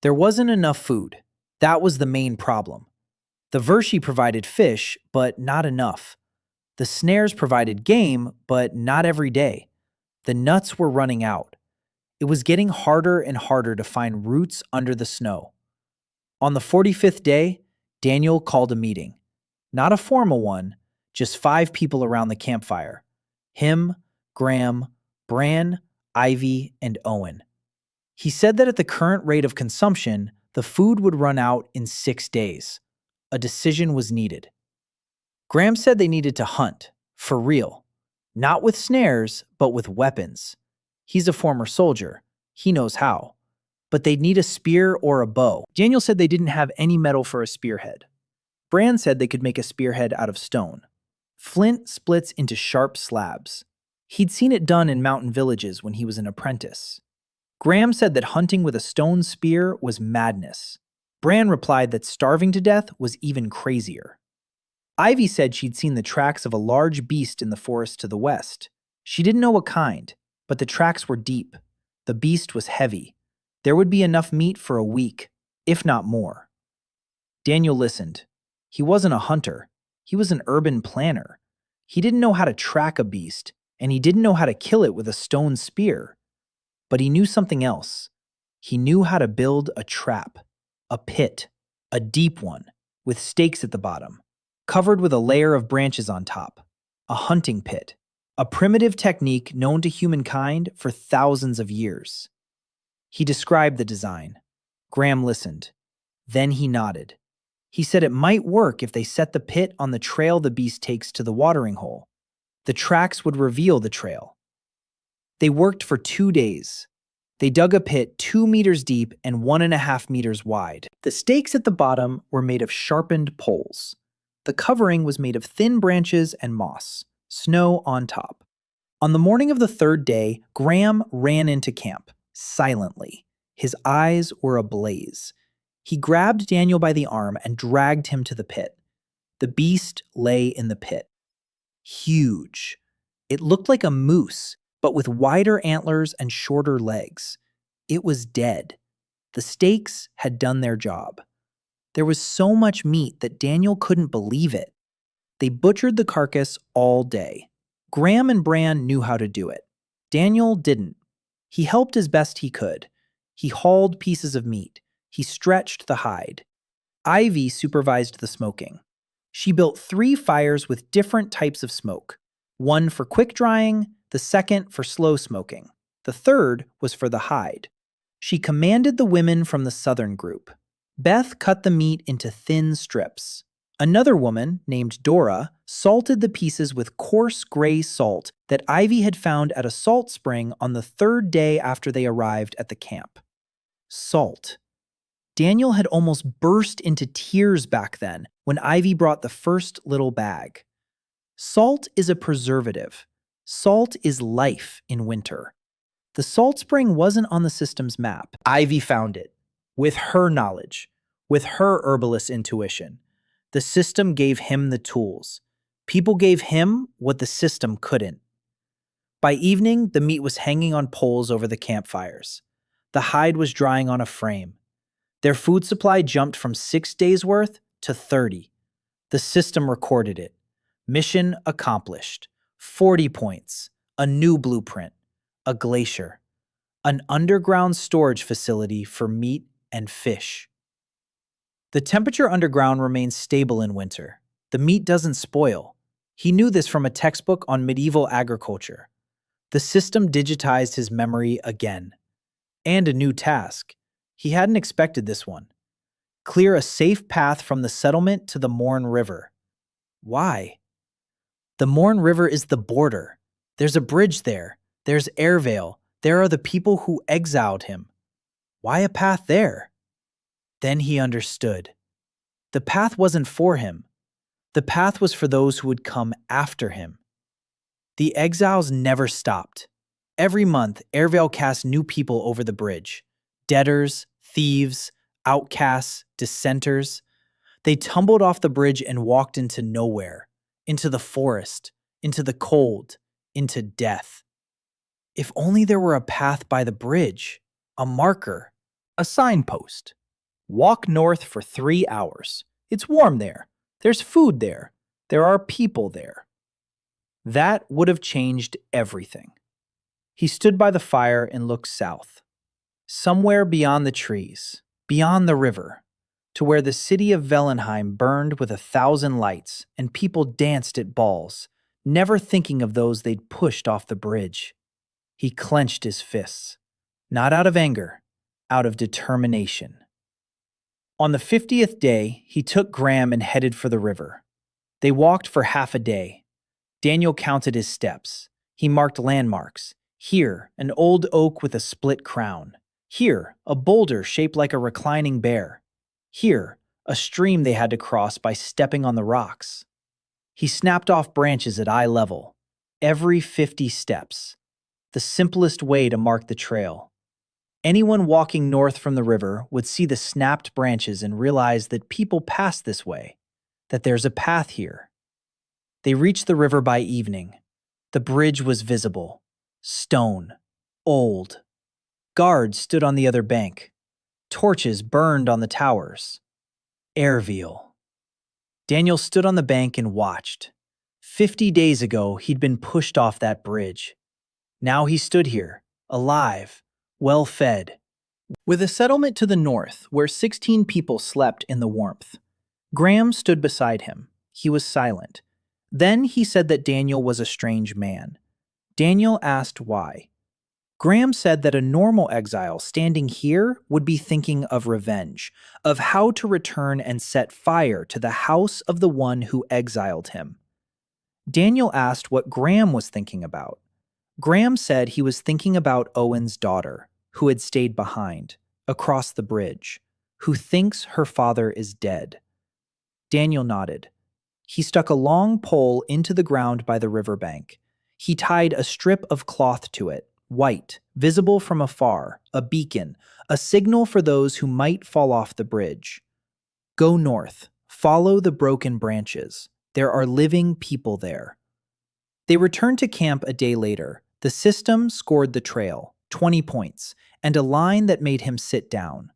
There wasn't enough food. That was the main problem. The Vershi provided fish, but not enough. The snares provided game, but not every day. The nuts were running out. It was getting harder and harder to find roots under the snow. On the 45th day, Daniel called a meeting. Not a formal one, just 5 people around the campfire. Him, Graham, Bran, Ivy, and Owen. He said that at the current rate of consumption, the food would run out in 6 days. A decision was needed. Graham said they needed to hunt, for real. Not with snares, but with weapons. He's a former soldier. He knows how. But they'd need a spear or a bow. Daniel said they didn't have any metal for a spearhead. Bran said they could make a spearhead out of stone. Flint splits into sharp slabs. He'd seen it done in mountain villages when he was an apprentice. Graham said that hunting with a stone spear was madness. Bran replied that starving to death was even crazier. Ivy said she'd seen the tracks of a large beast in the forest to the west. She didn't know what kind, but the tracks were deep. The beast was heavy. There would be enough meat for a week, if not more. Daniel listened. He wasn't a hunter. He was an urban planner. He didn't know how to track a beast, and he didn't know how to kill it with a stone spear. But he knew something else. He knew how to build a trap, a pit, a deep one, with stakes at the bottom, covered with a layer of branches on top, a hunting pit, a primitive technique known to humankind for thousands of years. He described the design. Graham listened. Then he nodded. He said it might work if they set the pit on the trail the beast takes to the watering hole. The tracks would reveal the trail. They worked for 2 days. They dug a pit 2 meters deep and 1.5 meters wide. The stakes at the bottom were made of sharpened poles. The covering was made of thin branches and moss, snow on top. On the morning of the 3rd day, Graham ran into camp, silently. His eyes were ablaze. He grabbed Daniel by the arm and dragged him to the pit. The beast lay in the pit. Huge. It looked like a moose, but with wider antlers and shorter legs. It was dead. The stakes had done their job. There was so much meat that Daniel couldn't believe it. They butchered the carcass all day. Graham and Bran knew how to do it. Daniel didn't. He helped as best he could. He hauled pieces of meat. He stretched the hide. Ivy supervised the smoking. She built 3 fires with different types of smoke. One for quick drying, the second for slow smoking. The third was for the hide. She commanded the women from the southern group. Beth cut the meat into thin strips. Another woman, named Dora, salted the pieces with coarse gray salt that Ivy had found at a salt spring on the 3rd day after they arrived at the camp. Salt. Daniel had almost burst into tears back then when Ivy brought the first little bag. Salt is a preservative. Salt is life in winter. The salt spring wasn't on the system's map. Ivy found it. With her knowledge, with her herbalist intuition. The system gave him the tools. People gave him what the system couldn't. By evening, the meat was hanging on poles over the campfires. The hide was drying on a frame. Their food supply jumped from 6 days' worth to 30. The system recorded it. Mission accomplished. 40 points. A new blueprint. A glacier. An underground storage facility for meat and fish. The temperature underground remains stable in winter. The meat doesn't spoil. He knew this from a textbook on medieval agriculture. The system digitized his memory again. And a new task. He hadn't expected this one. Clear a safe path from the settlement to the Morn River. Why? The Morn River is the border. There's a bridge there. There's Airvale. There are the people who exiled him. Why a path there? Then he understood. The path wasn't for him. The path was for those who would come after him. The exiles never stopped. Every month, Airvale cast new people over the bridge. Debtors, thieves, outcasts, dissenters. They tumbled off the bridge and walked into nowhere, into the forest, into the cold, into death. If only there were a path by the bridge, a marker, a signpost. Walk north for 3 hours. It's warm there. There's food there. There are people there. That would have changed everything. He stood by the fire and looked south. Somewhere beyond the trees, beyond the river, to where the city of Vellenheim burned with 1,000 lights and people danced at balls, never thinking of those they'd pushed off the bridge. He clenched his fists, not out of anger, out of determination. On the 50th day, he took Graham and headed for the river. They walked for half a day. Daniel counted his steps. He marked landmarks. Here, an old oak with a split crown. Here, a boulder shaped like a reclining bear. Here, a stream they had to cross by stepping on the rocks. He snapped off branches at eye level. Every 50 steps. The simplest way to mark the trail. Anyone walking north from the river would see the snapped branches and realize that people pass this way, that there's a path here. They reached the river by evening. The bridge was visible. Stone. Old. Guards stood on the other bank. Torches burned on the towers. Airvale. Daniel stood on the bank and watched. 50 days ago, he'd been pushed off that bridge. Now he stood here, alive, well-fed, with a settlement to the north where 16 people slept in the warmth. Graham stood beside him. He was silent. Then he said that Daniel was a strange man. Daniel asked why. Graham said that a normal exile standing here would be thinking of revenge, of how to return and set fire to the house of the one who exiled him. Daniel asked what Graham was thinking about. Graham said he was thinking about Owen's daughter, who had stayed behind, across the bridge, who thinks her father is dead. Daniel nodded. He stuck a long pole into the ground by the riverbank. He tied a strip of cloth to it, white, visible from afar, a beacon, a signal for those who might fall off the bridge. Go north, follow the broken branches. There are living people there. They returned to camp a day later. The system scored the trail, 20 points, and a line that made him sit down.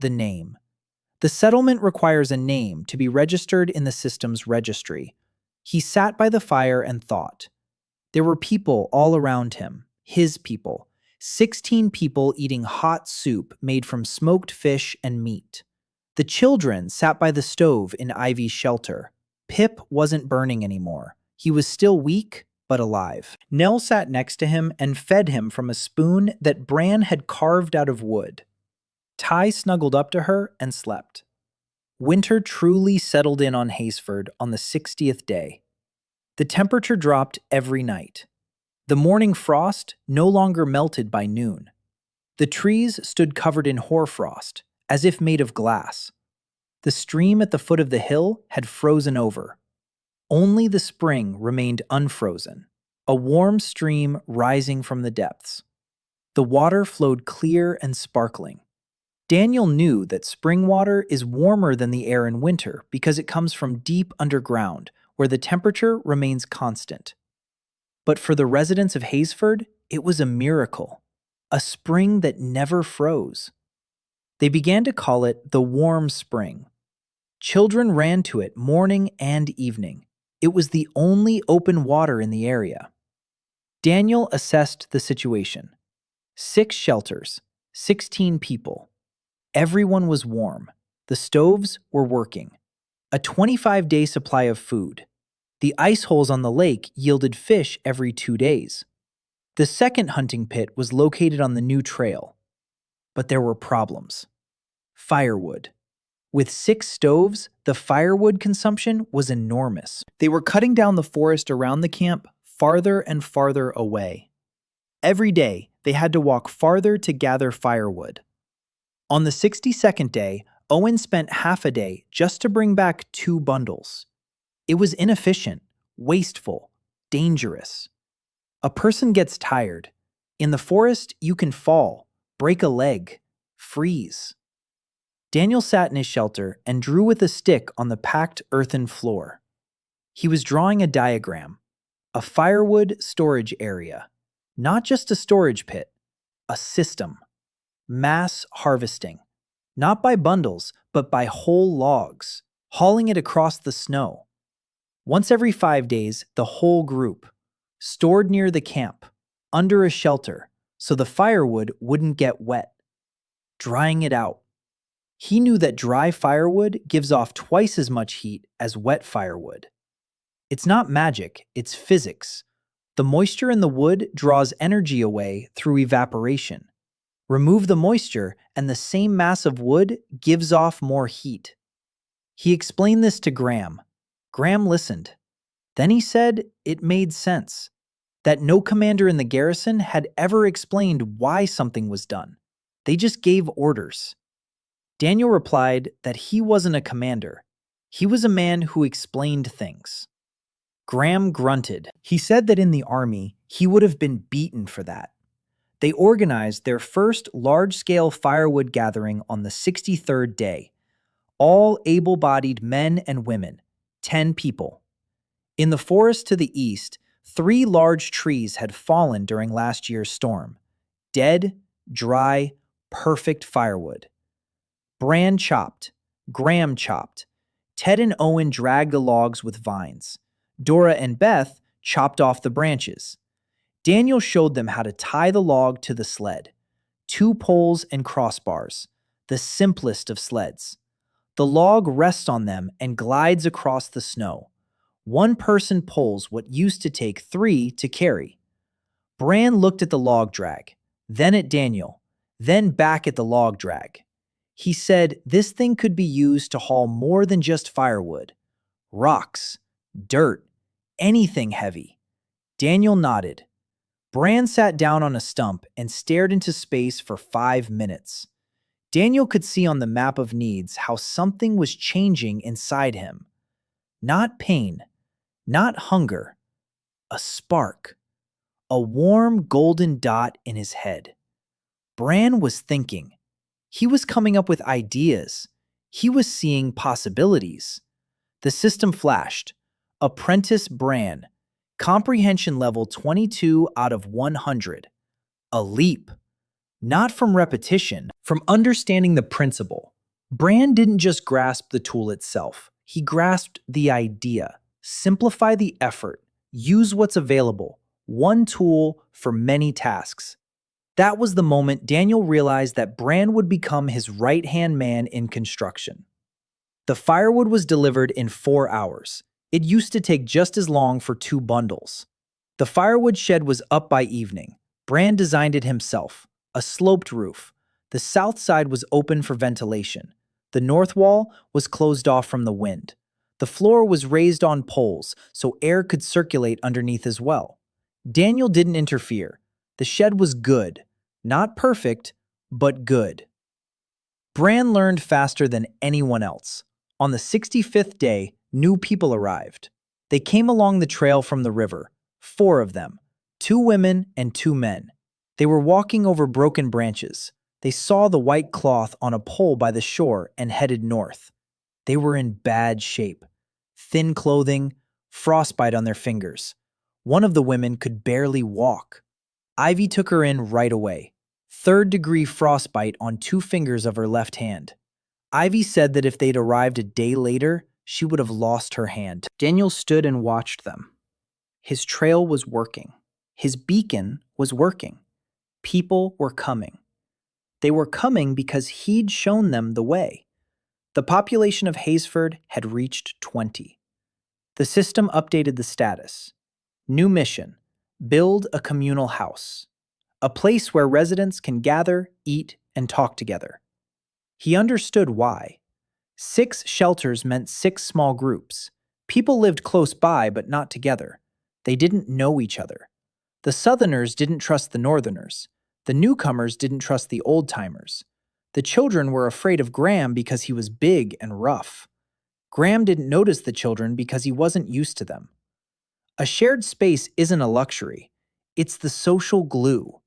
The name. The settlement requires a name to be registered in the system's registry. He sat by the fire and thought. There were people all around him, his people, 16 people eating hot soup made from smoked fish and meat. The children sat by the stove in Ivy's shelter. Pip wasn't burning anymore. He was still weak, but alive. Nell sat next to him and fed him from a spoon that Bran had carved out of wood. Ty snuggled up to her and slept. Winter truly settled in on Haysford on the 60th day. The temperature dropped every night. The morning frost no longer melted by noon. The trees stood covered in hoarfrost, as if made of glass. The stream at the foot of the hill had frozen over. Only the spring remained unfrozen, a warm stream rising from the depths. The water flowed clear and sparkling. Daniel knew that spring water is warmer than the air in winter because it comes from deep underground, where the temperature remains constant. But for the residents of Haysford, it was a miracle, a spring that never froze. They began to call it the warm spring. Children ran to it morning and evening. It was the only open water in the area. Daniel assessed the situation. 6 shelters, 16 people. Everyone was warm. The stoves were working. A 25-day supply of food. The ice holes on the lake yielded fish every 2 days. The second hunting pit was located on the new trail. But there were problems. Firewood. With 6 stoves, the firewood consumption was enormous. They were cutting down the forest around the camp farther and farther away. Every day, they had to walk farther to gather firewood. On the 62nd day, Owen spent half a day just to bring back 2 bundles. It was inefficient, wasteful, dangerous. A person gets tired. In the forest, you can fall, break a leg, freeze. Daniel sat in his shelter and drew with a stick on the packed earthen floor. He was drawing a diagram, a firewood storage area, not just a storage pit, a system. Mass harvesting, not by bundles, but by whole logs, hauling it across the snow. Once every 5 days, the whole group, stored near the camp, under a shelter, so the firewood wouldn't get wet. Drying it out. He knew that dry firewood gives off twice as much heat as wet firewood. It's not magic, it's physics. The moisture in the wood draws energy away through evaporation. Remove the moisture, and the same mass of wood gives off more heat. He explained this to Graham. Graham listened. Then he said it made sense, that no commander in the garrison had ever explained why something was done. They just gave orders. Daniel replied that he wasn't a commander. He was a man who explained things. Graham grunted. He said that in the army, he would have been beaten for that. They organized their first large-scale firewood gathering on the 63rd day. All able-bodied men and women, 10 people. In the forest to the east, 3 large trees had fallen during last year's storm. Dead, dry, perfect firewood. Bran chopped. Graham chopped. Ted and Owen dragged the logs with vines. Dora and Beth chopped off the branches. Daniel showed them how to tie the log to the sled. 2 poles and crossbars, the simplest of sleds. The log rests on them and glides across the snow. 1 person pulls what used to take 3 to carry. Bran looked at the log drag, then at Daniel, then back at the log drag. He said this thing could be used to haul more than just firewood. Rocks, dirt, anything heavy. Daniel nodded. Bran sat down on a stump and stared into space for 5 minutes. Daniel could see on the map of needs how something was changing inside him. Not pain, not hunger, a spark, a warm golden dot in his head. Bran was thinking. He was coming up with ideas. He was seeing possibilities. The system flashed. Apprentice Bran. Comprehension level 22 out of 100. A leap. Not from repetition, from understanding the principle. Bran didn't just grasp the tool itself. He grasped the idea. Simplify the effort. Use what's available. One tool for many tasks. That was the moment Daniel realized that Bran would become his right-hand man in construction. The firewood was delivered in 4 hours. It used to take just as long for 2 bundles. The firewood shed was up by evening. Bran designed it himself, a sloped roof. The south side was open for ventilation. The north wall was closed off from the wind. The floor was raised on poles so air could circulate underneath as well. Daniel didn't interfere. The shed was good. Not perfect, but good. Bran learned faster than anyone else. On the 65th day, new people arrived. They came along the trail from the river, 4 of them, 2 women and 2 men. They were walking over broken branches. They saw the white cloth on a pole by the shore and headed north. They were in bad shape. Thin clothing, frostbite on their fingers. One of the women could barely walk. Ivy took her in right away. 3rd-degree frostbite on 2 fingers of her left hand. Ivy said that if they'd arrived a day later, she would have lost her hand. Daniel stood and watched them. His trail was working. His beacon was working. People were coming. They were coming because he'd shown them the way. The population of Haysford had reached 20. The system updated the status. New mission: build a communal house. A place where residents can gather, eat, and talk together. He understood why. 6 shelters meant 6 small groups. People lived close by but not together. They didn't know each other. The Southerners didn't trust the Northerners. The newcomers didn't trust the old-timers. The children were afraid of Graham because he was big and rough. Graham didn't notice the children because he wasn't used to them. A shared space isn't a luxury. It's the social glue.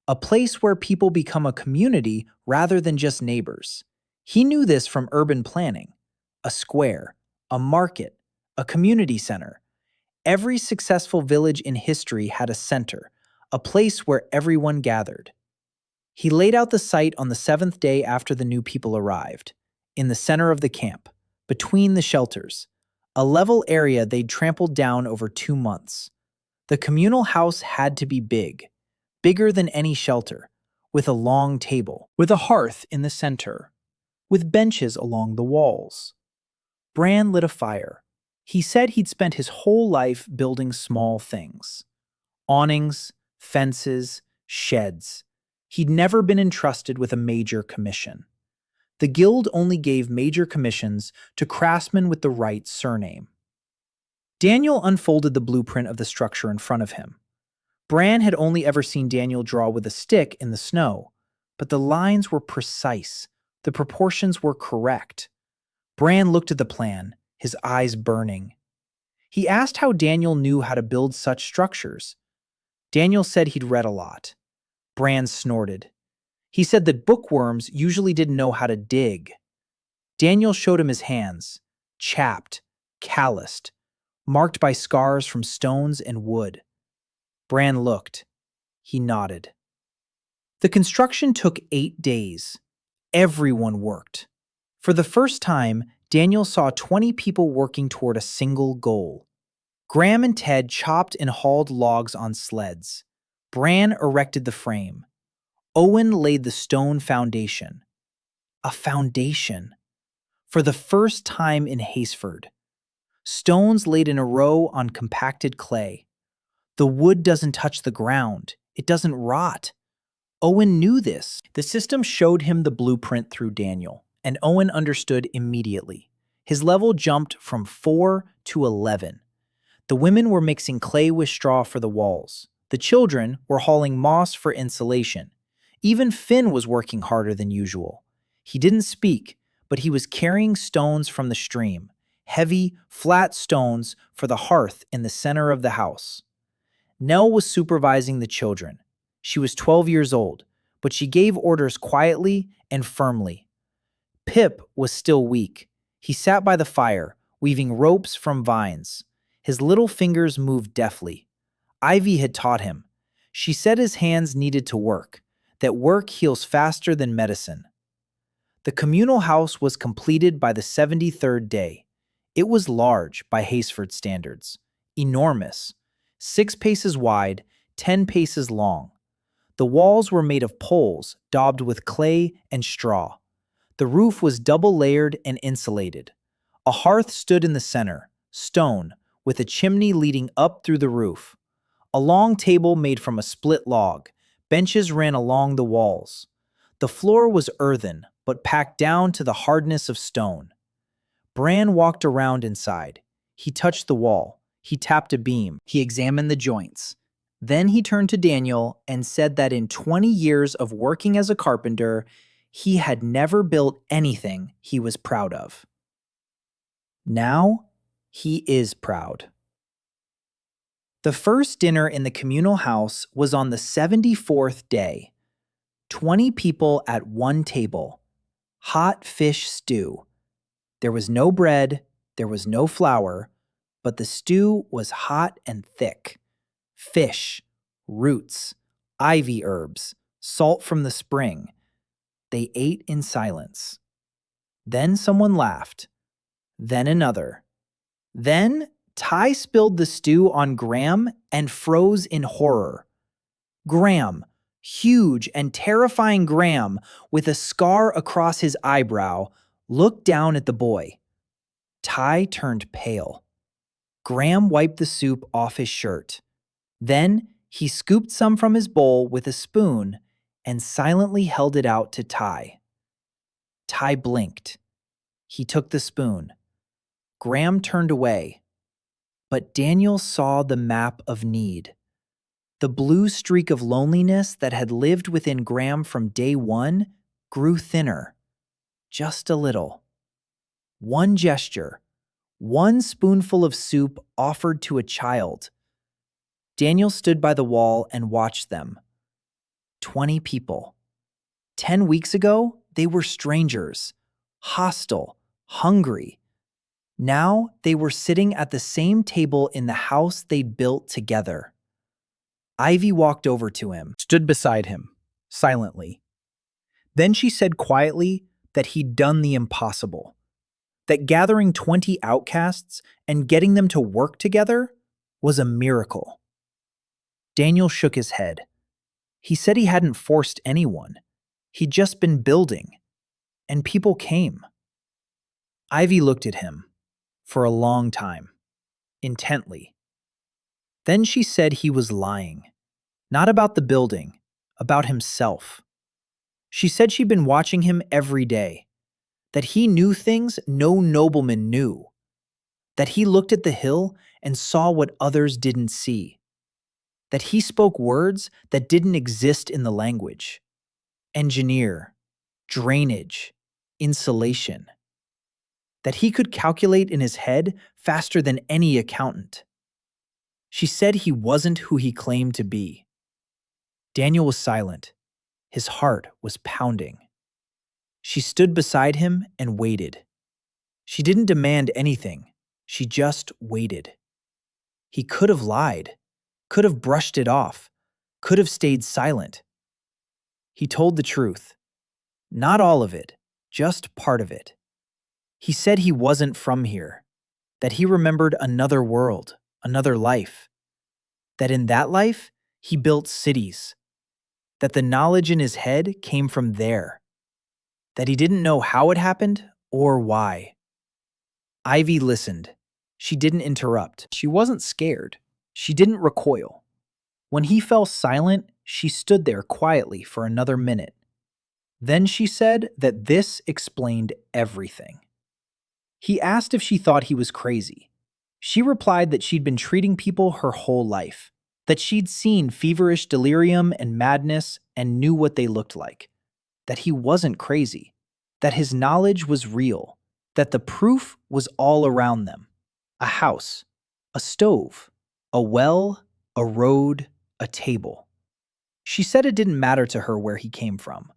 A place where people become a community rather than just neighbors. He knew this from urban planning. A square, a market, a community center. Every successful village in history had a center, a place where everyone gathered. He laid out the site on the 7th day after the new people arrived, in the center of the camp, between the shelters, a level area they'd trampled down over 2 months. The communal house had to be big, bigger than any shelter, with a long table, with a hearth in the center, with benches along the walls. Bran lit a fire. He said he'd spent his whole life building small things. Awnings, fences, sheds. He'd never been entrusted with a major commission. The guild only gave major commissions to craftsmen with the right surname. Daniel unfolded the blueprint of the structure in front of him. Bran had only ever seen Daniel draw with a stick in the snow, but the lines were precise. The proportions were correct. Bran looked at the plan, his eyes burning. He asked how Daniel knew how to build such structures. Daniel said he'd read a lot. Bran snorted. He said that bookworms usually didn't know how to dig. Daniel showed him his hands, chapped, calloused, marked by scars from stones and wood. Bran looked. He nodded. The construction took 8 days. Everyone worked. For the first time, Daniel saw 20 people working toward a single goal. Graham and Ted chopped and hauled logs on sleds. Bran erected the frame. Owen laid the stone foundation. A foundation. For the first time in Haysford. Stones laid in a row on compacted clay. The wood doesn't touch the ground. It doesn't rot. Owen knew this. The system showed him the blueprint through Daniel, and Owen understood immediately. His level jumped from 4 to 11. The women were mixing clay with straw for the walls. The children were hauling moss for insulation. Even Finn was working harder than usual. He didn't speak, but he was carrying stones from the stream, heavy, flat stones for the hearth in the center of the house. Nell was supervising the children. She was 12 years old, but she gave orders quietly and firmly. Pip was still weak. He sat by the fire, weaving ropes from vines. His little fingers moved deftly. Ivy had taught him. She said his hands needed to work, that work heals faster than medicine. The communal house was completed by the 73rd day. It was large by Haysford standards. Enormous. 6 paces wide, 10 paces long. The walls were made of poles, daubed with clay and straw. The roof was double-layered and insulated. A hearth stood in the center, stone, with a chimney leading up through the roof. A long table made from a split log. Benches ran along the walls. The floor was earthen, but packed down to the hardness of stone. Bran walked around inside. He touched the wall. He tapped a beam. He examined the joints. Then he turned to Daniel and said that in 20 years of working as a carpenter, he had never built anything he was proud of. Now, he is proud. The first dinner in the communal house was on the 74th day. 20 people at one table. Hot fish stew. There was no bread, there was no flour, but the stew was hot and thick. Fish, roots, ivy herbs, salt from the spring. They ate in silence. Then someone laughed. Then another. Then Ty spilled the stew on Graham and froze in horror. Graham, huge and terrifying Graham, with a scar across his eyebrow, looked down at the boy. Ty turned pale. Graham wiped the soup off his shirt. Then he scooped some from his bowl with a spoon and silently held it out to Ty. Ty blinked. He took the spoon. Graham turned away. But Daniel saw the map of need. The blue streak of loneliness that had lived within Graham from day one grew thinner. Just a little. One gesture. One spoonful of soup offered to a child. Daniel stood by the wall and watched them. 20 people. 10 weeks ago, they were strangers, hostile, hungry. Now they were sitting at the same table in the house they'd built together. Ivy walked over to him, stood beside him, silently. Then she said quietly that he'd done the impossible, that gathering 20 outcasts and getting them to work together was a miracle. Daniel shook his head. He said he hadn't forced anyone. He'd just been building, and people came. Ivy looked at him for a long time, intently. Then she said he was lying, not about the building, about himself. She said she'd been watching him every day, that he knew things no nobleman knew, that he looked at the hill and saw what others didn't see, that he spoke words that didn't exist in the language. Engineer, drainage, insulation. That he could calculate in his head faster than any accountant. She said he wasn't who he claimed to be. Daniel was silent. His heart was pounding. She stood beside him and waited. She didn't demand anything. She just waited. He could have lied, could have brushed it off, could have stayed silent. He told the truth. Not all of it, just part of it. He said he wasn't from here, that he remembered another world, another life, that in that life he built cities, that the knowledge in his head came from there, that he didn't know how it happened or why. Ivy listened. She didn't interrupt. She wasn't scared. She didn't recoil. When he fell silent, she stood there quietly for another minute. Then she said that this explained everything. He asked if she thought he was crazy. She replied that she'd been treating people her whole life, that she'd seen feverish delirium and madness and knew what they looked like, that he wasn't crazy, that his knowledge was real, that the proof was all around them. A house, a stove, a well, a road, a table. She said it didn't matter to her where he came from.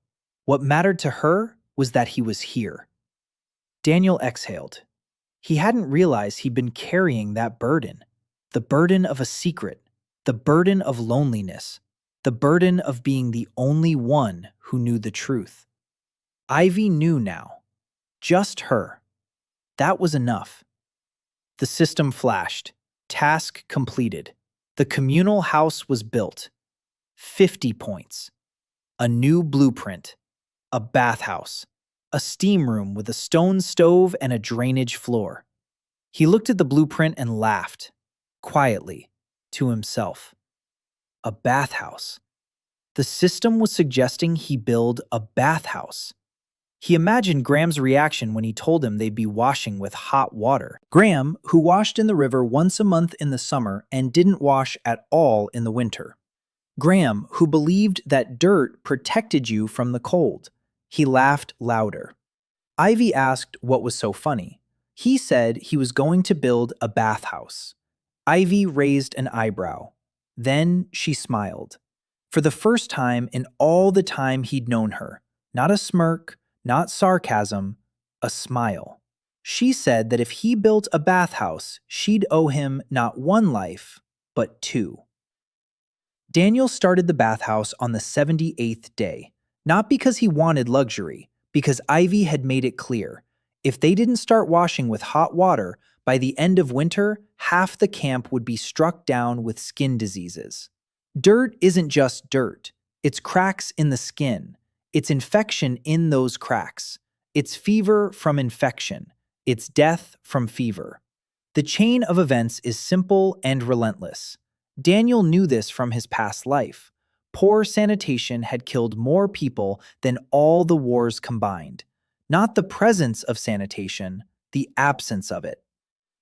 What mattered to her was that he was here. Daniel exhaled. He hadn't realized he'd been carrying that burden. The burden of a secret. The burden of loneliness. The burden of being the only one who knew the truth. Ivy knew now. Just her. That was enough. The system flashed. Task completed. The communal house was built. 50 points. A new blueprint. A bathhouse. A steam room with a stone stove and a drainage floor. He looked at the blueprint and laughed, quietly, to himself. A bathhouse. The system was suggesting he build a bathhouse. He imagined Graham's reaction when he told him they'd be washing with hot water. Graham, who washed in the river once a month in the summer and didn't wash at all in the winter. Graham, who believed that dirt protected you from the cold. He laughed louder. Ivy asked what was so funny. He said he was going to build a bathhouse. Ivy raised an eyebrow. Then she smiled. For the first time in all the time he'd known her, not a smirk, not sarcasm, a smile. She said that if he built a bathhouse, she'd owe him not one life, but two. Daniel started the bathhouse on the 78th day, not because he wanted luxury, because Ivy had made it clear. If they didn't start washing with hot water, by the end of winter, half the camp would be struck down with skin diseases. Dirt isn't just dirt. It's cracks in the skin. It's infection in those cracks. It's fever from infection. It's death from fever. The chain of events is simple and relentless. Daniel knew this from his past life. Poor sanitation had killed more people than all the wars combined. Not the presence of sanitation, the absence of it.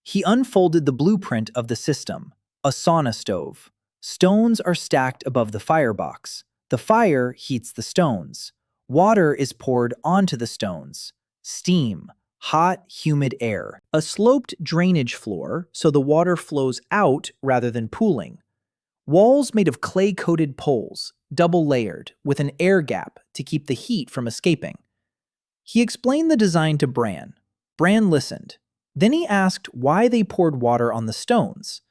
He unfolded the blueprint of the system, a sauna stove. Stones are stacked above the firebox. The fire heats the stones. Water is poured onto the stones. Steam, hot, humid air. A sloped drainage floor so the water flows out rather than pooling. Walls made of clay-coated poles, double-layered, with an air gap to keep the heat from escaping. He explained the design to Bran. Bran listened. Then he asked why they poured water on the stones.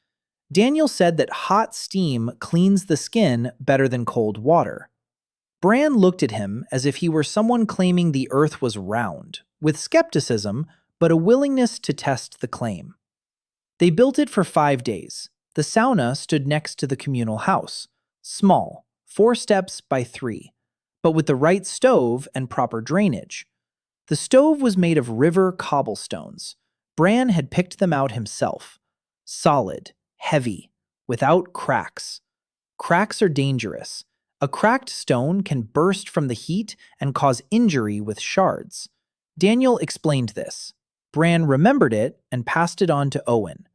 Daniel said that hot steam cleans the skin better than cold water. Bran looked at him as if he were someone claiming the earth was round, with skepticism, but a willingness to test the claim. They built it for 5 days. The sauna stood next to the communal house, small, 4 steps by 3, but with the right stove and proper drainage. The stove was made of river cobblestones. Bran had picked them out himself. Solid, heavy, without cracks. Cracks are dangerous. A cracked stone can burst from the heat and cause injury with shards. Daniel explained this. Bran remembered it and passed it on to Owen.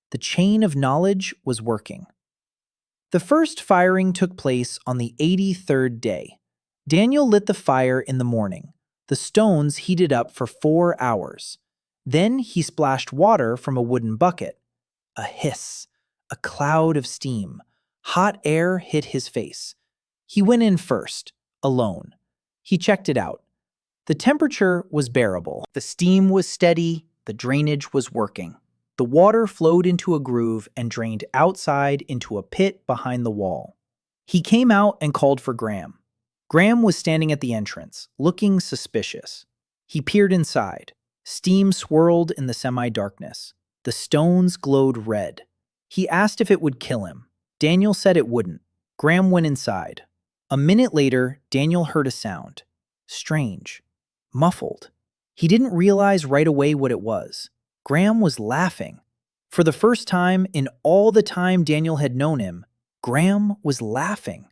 The chain of knowledge was working. The first firing took place on the 83rd day. Daniel lit the fire in the morning. The stones heated up for 4 hours. Then he splashed water from a wooden bucket. A hiss, a cloud of steam. Hot air hit his face. He went in first, alone. He checked it out. The temperature was bearable. The steam was steady. The drainage was working. The water flowed into a groove and drained outside into a pit behind the wall. He came out and called for Graham. Graham was standing at the entrance, looking suspicious. He peered inside. Steam swirled in the semi-darkness. The stones glowed red. He asked if it would kill him. Daniel said it wouldn't. Graham went inside. A minute later, Daniel heard a sound. Strange. Muffled. He didn't realize right away what it was. Graham was laughing. For the first time in all the time Daniel had known him, Graham was laughing.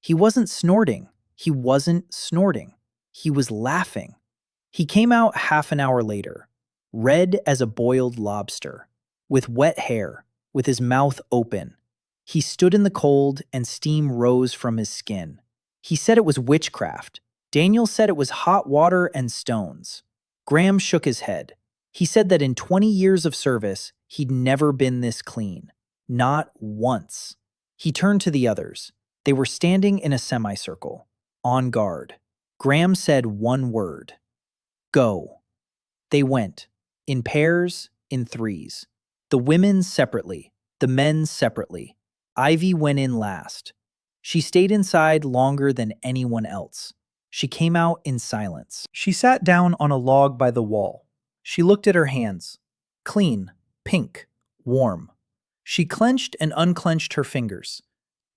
He wasn't snorting. He wasn't snorting. He was laughing. He came out half an hour later, red as a boiled lobster, with wet hair, with his mouth open. He stood in the cold and steam rose from his skin. He said it was witchcraft. Daniel said it was hot water and stones. Graham shook his head. He said that in 20 years of service, he'd never been this clean. Not once. He turned to the others. They were standing in a semicircle, on guard. Graham said one word. Go. They went, in pairs, in threes. The women separately, the men separately. Ivy went in last. She stayed inside longer than anyone else. She came out in silence. She sat down on a log by the wall. She looked at her hands. Clean, pink, warm. She clenched and unclenched her fingers.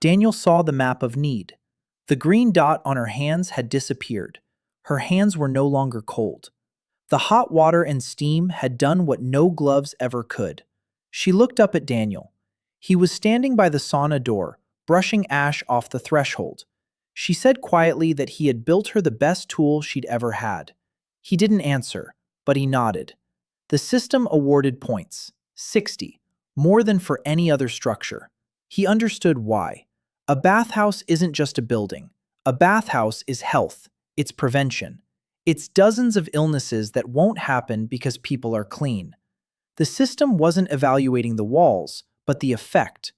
Daniel saw the map of need. The green dot on her hands had disappeared. Her hands were no longer cold. The hot water and steam had done what no gloves ever could. She looked up at Daniel. He was standing by the sauna door, brushing ash off the threshold. She said quietly that he had built her the best tool she'd ever had. He didn't answer, but he nodded. The system awarded points, 60, more than for any other structure. He understood why. A bathhouse isn't just a building. A bathhouse is health. It's prevention. It's dozens of illnesses that won't happen because people are clean. The system wasn't evaluating the walls, but the effect.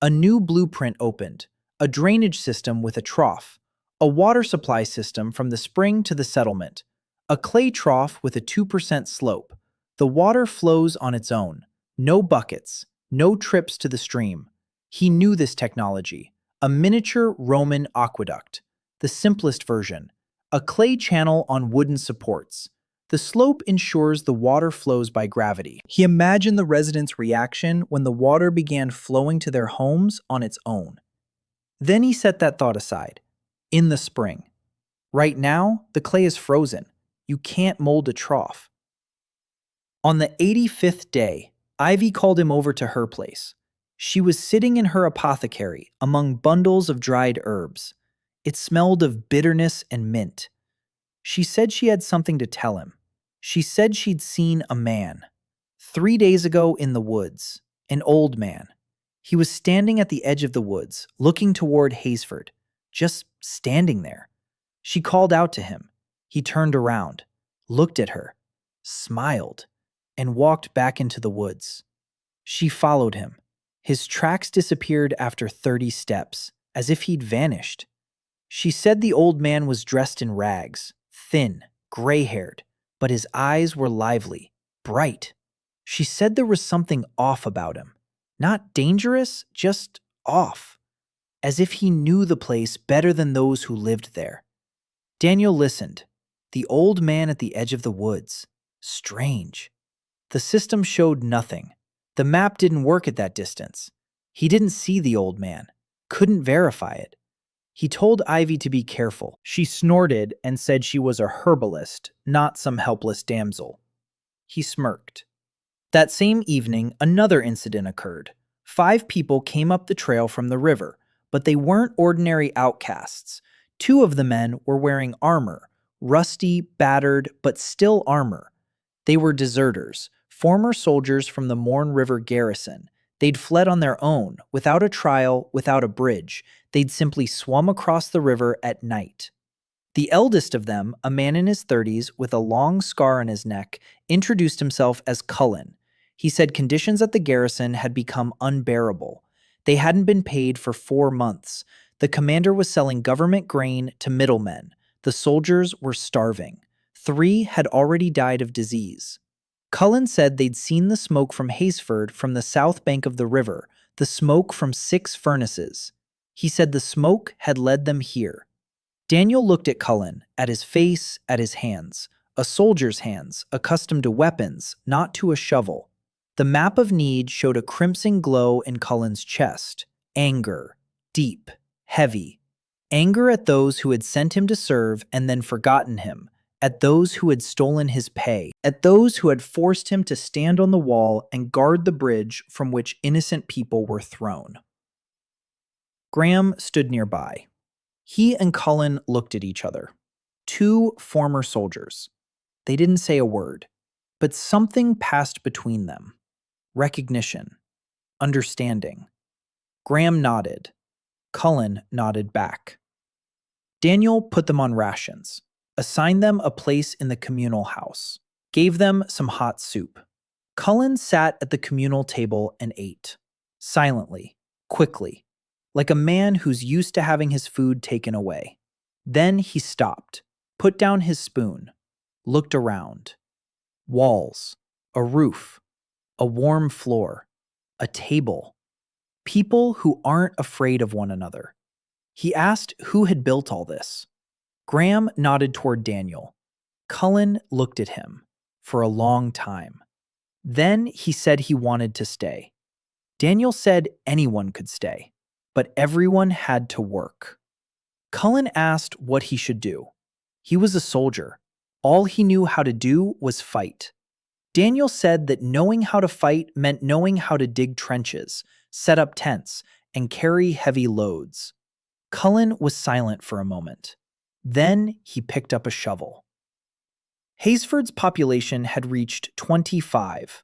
A new blueprint opened, a drainage system with a trough, a water supply system from the spring to the settlement, a clay trough with a 2% slope. The water flows on its own. No buckets, no trips to the stream. He knew this technology, a miniature Roman aqueduct, the simplest version, a clay channel on wooden supports. The slope ensures the water flows by gravity. He imagined the residents' reaction when the water began flowing to their homes on its own. Then he set that thought aside. In the spring. Right now, the clay is frozen. You can't mold a trough. On the 85th day, Ivy called him over to her place. She was sitting in her apothecary among bundles of dried herbs. It smelled of bitterness and mint. She said she had something to tell him. She said she'd seen a man. 3 days ago in the woods, an old man. He was standing at the edge of the woods, looking toward Haysford, just standing there. She called out to him. He turned around, looked at her, smiled, and walked back into the woods. She followed him. His tracks disappeared after 30 steps, as if he'd vanished. She said the old man was dressed in rags, thin, gray-haired, but his eyes were lively, bright. She said there was something off about him. Not dangerous, just off. As if he knew the place better than those who lived there. Daniel listened. The old man at the edge of the woods. Strange. The system showed nothing. The map didn't work at that distance. He didn't see the old man. Couldn't verify it. He told Ivy to be careful. She snorted and said she was a herbalist, not some helpless damsel. He smirked. That same evening, another incident occurred. 5 people came up the trail from the river, but they weren't ordinary outcasts. 2 of the men were wearing armor, rusty, battered, but still armor. They were deserters, former soldiers from the Morn River garrison. They'd fled on their own, without a trial, without a bridge. They'd simply swum across the river at night. The eldest of them, a man in his 30s with a long scar on his neck, introduced himself as Cullen. He said conditions at the garrison had become unbearable. They hadn't been paid for 4 months. The commander was selling government grain to middlemen. The soldiers were starving. 3 had already died of disease. Cullen said they'd seen the smoke from Haysford from the south bank of the river, the smoke from 6 furnaces. He said the smoke had led them here. Daniel looked at Cullen, at his face, at his hands. A soldier's hands, accustomed to weapons, not to a shovel. The map of need showed a crimson glow in Cullen's chest. Anger. Deep. Heavy. Anger at those who had sent him to serve and then forgotten him. At those who had stolen his pay. At those who had forced him to stand on the wall and guard the bridge from which innocent people were thrown. Graham stood nearby. He and Cullen looked at each other. 2 former soldiers. They didn't say a word, but something passed between them. Recognition. Understanding. Graham nodded. Cullen nodded back. Daniel put them on rations, assigned them a place in the communal house, gave them some hot soup. Cullen sat at the communal table and ate. Silently, quickly, like a man who's used to having his food taken away. Then he stopped, put down his spoon, looked around. Walls, a roof, a warm floor, a table. People who aren't afraid of one another. He asked who had built all this. Graham nodded toward Daniel. Cullen looked at him for a long time. Then he said he wanted to stay. Daniel said anyone could stay. but everyone had to work. Cullen asked what he should do. He was a soldier. All he knew how to do was fight. Daniel said that knowing how to fight meant knowing how to dig trenches, set up tents, and carry heavy loads. Cullen was silent for a moment. Then he picked up a shovel. Haysford's population had reached 25.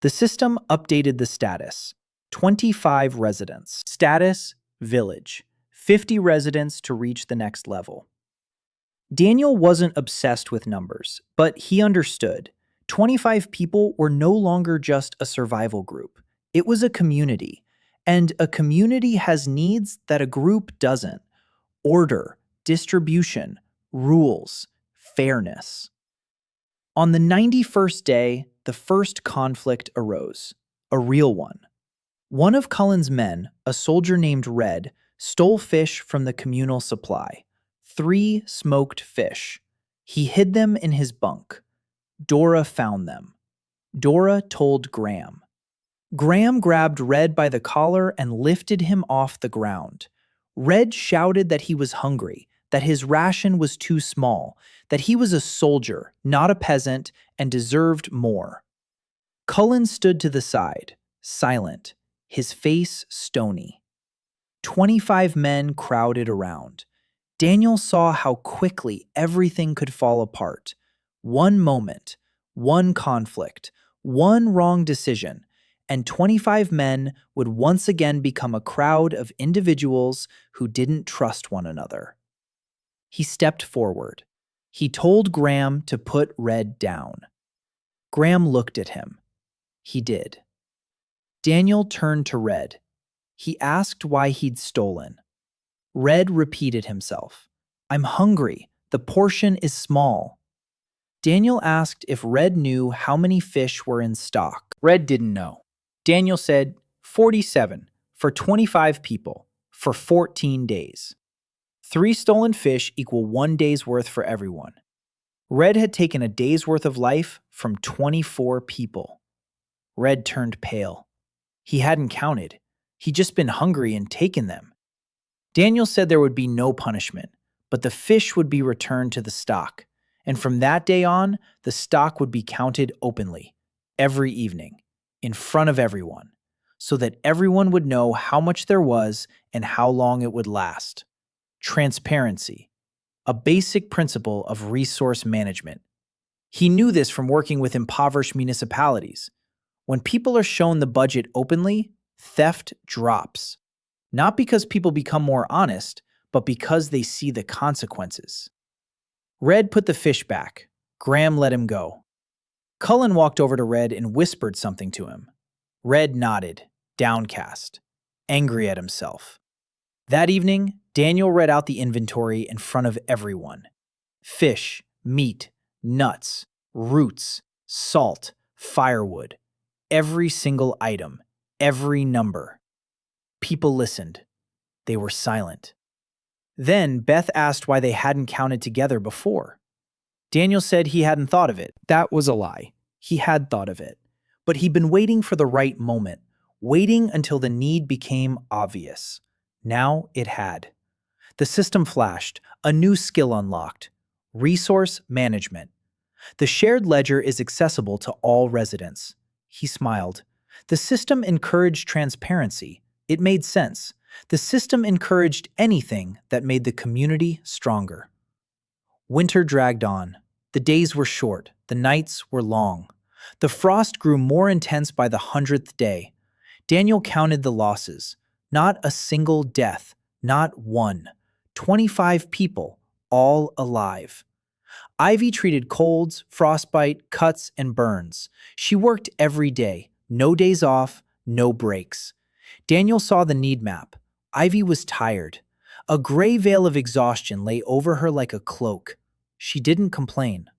The system updated the status. 25 residents. Status, village. 50 residents to reach the next level. Daniel wasn't obsessed with numbers, but he understood. 25 people were no longer just a survival group. It was a community. And a community has needs that a group doesn't. Order, distribution, rules, fairness. On the 91st day, the first conflict arose. A real one. One of Cullen's men, a soldier named Red, stole fish from the communal supply. 3 smoked fish. He hid them in his bunk. Dora found them. Dora told Graham. Graham grabbed Red by the collar and lifted him off the ground. Red shouted that he was hungry, that his ration was too small, that he was a soldier, not a peasant, and deserved more. Cullen stood to the side, silent, his face stony. 25 men crowded around. Daniel saw how quickly everything could fall apart. One moment, one conflict, one wrong decision, and 25 men would once again become a crowd of individuals who didn't trust one another. He stepped forward. He told Graham to put Red down. Graham looked at him. He did. Daniel turned to Red. He asked why he'd stolen. Red repeated himself. I'm hungry. The portion is small. Daniel asked if Red knew how many fish were in stock. Red didn't know. Daniel said 47 for 25 people for 14 days. 3 stolen fish equal 1 day's worth for everyone. Red had taken a day's worth of life from 24 people. Red turned pale. He hadn't counted. He'd just been hungry and taken them. Daniel said there would be no punishment, but the fish would be returned to the stock, and from that day on, the stock would be counted openly, every evening, in front of everyone, so that everyone would know how much there was and how long it would last. Transparency, a basic principle of resource management. He knew this from working with impoverished municipalities. When people are shown the budget openly, theft drops. Not because people become more honest, but because they see the consequences. Red put the fish back. Graham let him go. Cullen walked over to Red and whispered something to him. Red nodded, downcast, angry at himself. That evening, Daniel read out the inventory in front of everyone. Fish, meat, nuts, roots, salt, firewood. Every single item, every number. People listened. They were silent. Then Beth asked why they hadn't counted together before. Daniel said he hadn't thought of it. That was a lie. He had thought of it. But he'd been waiting for the right moment, waiting until the need became obvious. Now it had. The system flashed, a new skill unlocked. Resource management. The shared ledger is accessible to all residents. He smiled. The system encouraged transparency. It made sense. The system encouraged anything that made the community stronger. Winter dragged on. The days were short. The nights were long. The frost grew more intense by the 100th day. Daniel counted the losses. Not a single death. Not one. 25 people, all alive. Ivy treated colds, frostbite, cuts, and burns. She worked every day. No days off, no breaks. Daniel saw the need map. Ivy was tired. A gray veil of exhaustion lay over her like a cloak. She didn't complain.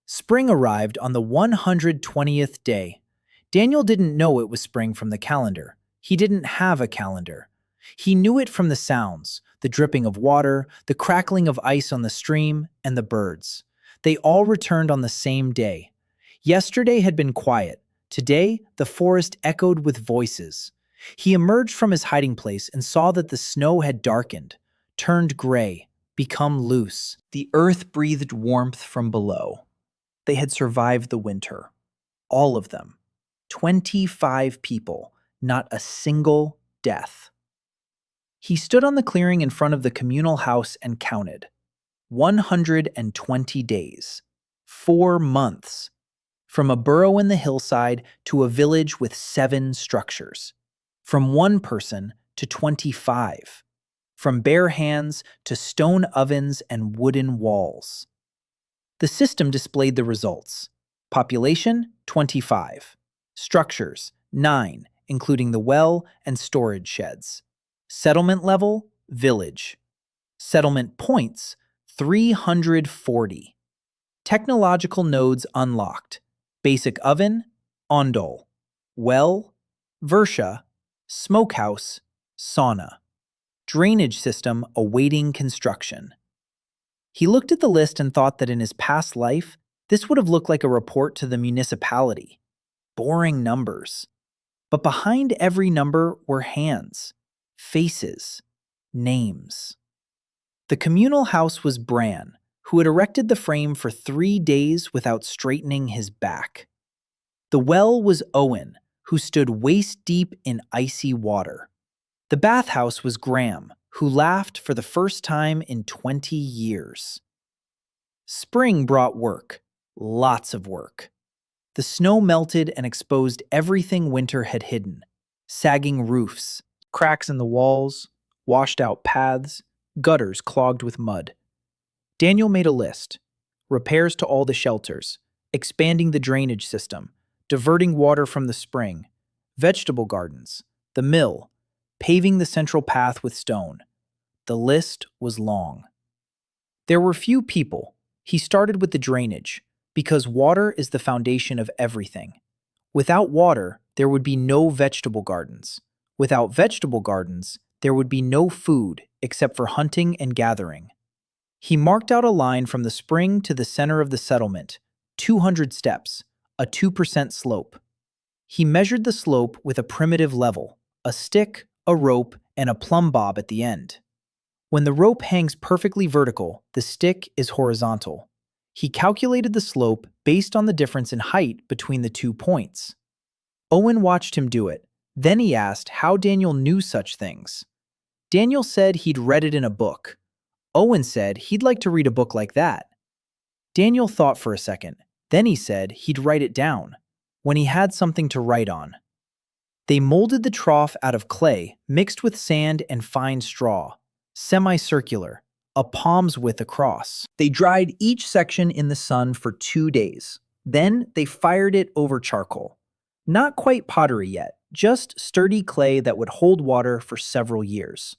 Spring arrived on the 120th day. Daniel didn't know it was spring from the calendar. He didn't have a calendar. He knew it from the sounds, the dripping of water, the crackling of ice on the stream, and the birds. They all returned on the same day. Yesterday had been quiet. Today, the forest echoed with voices. He emerged from his hiding place and saw that the snow had darkened, turned gray, become loose. The earth breathed warmth from below. They had survived the winter. All of them. 25 people, not a single death. He stood on the clearing in front of the communal house and counted. 120 days. 4 months. From a burrow in the hillside to a village with 7 structures. From 1 person to 25. From bare hands to stone ovens and wooden walls. The system displayed the results. Population, 25. Structures, 9, including the well and storage sheds. Settlement level, village. Settlement points, 340. Technological nodes unlocked. Basic oven, ondol. Well, versha, smokehouse, sauna. Drainage system awaiting construction. He looked at the list and thought that in his past life, this would have looked like a report to the municipality. Boring numbers. But behind every number were hands, faces, names. The communal house was Bran, who had erected the frame for 3 days without straightening his back. The well was Owen, who stood waist-deep in icy water. The bathhouse was Graham, who laughed for the first time in 20 years. Spring brought work, lots of work. The snow melted and exposed everything winter had hidden. Sagging roofs, cracks in the walls, washed-out paths, gutters clogged with mud. Daniel made a list. Repairs to all the shelters, expanding the drainage system, diverting water from the spring, vegetable gardens, the mill, paving the central path with stone. The list was long. There were few people. He started with the drainage, because water is the foundation of everything. Without water, there would be no vegetable gardens. Without vegetable gardens, there would be no food except for hunting and gathering. He marked out a line from the spring to the center of the settlement, 200 steps, a 2% slope. He measured the slope with a primitive level, a stick, a rope, and a plumb bob at the end. When the rope hangs perfectly vertical, the stick is horizontal. He calculated the slope based on the difference in height between the 2 points. Owen watched him do it. Then he asked how Daniel knew such things. Daniel said he'd read it in a book. Owen said he'd like to read a book like that. Daniel thought for a second. Then he said he'd write it down, when he had something to write on. They molded the trough out of clay mixed with sand and fine straw, semicircular, a palm's width across. They dried each section in the sun for 2 days. Then they fired it over charcoal. Not quite pottery yet, just sturdy clay that would hold water for several years.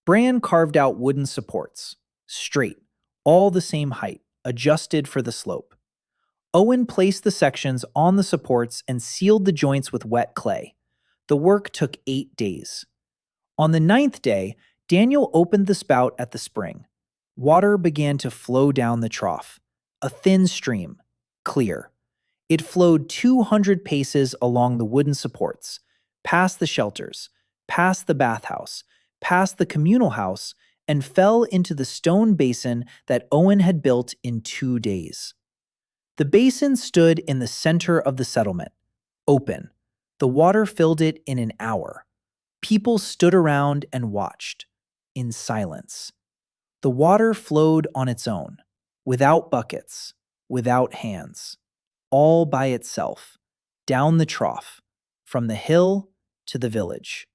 Bran carved out wooden supports, straight, all the same height, adjusted for the slope. Owen placed the sections on the supports and sealed the joints with wet clay. The work took 8 days. On the 9th day, Daniel opened the spout at the spring. Water began to flow down the trough. A thin stream, clear. It flowed 200 paces along the wooden supports, past the shelters, past the bathhouse, past the communal house, and fell into the stone basin that Owen had built in 2 days. The basin stood in the center of the settlement, open. The water filled it in an hour. People stood around and watched, in silence. The water flowed on its own, without buckets, without hands, all by itself, down the trough, from the hill to the village.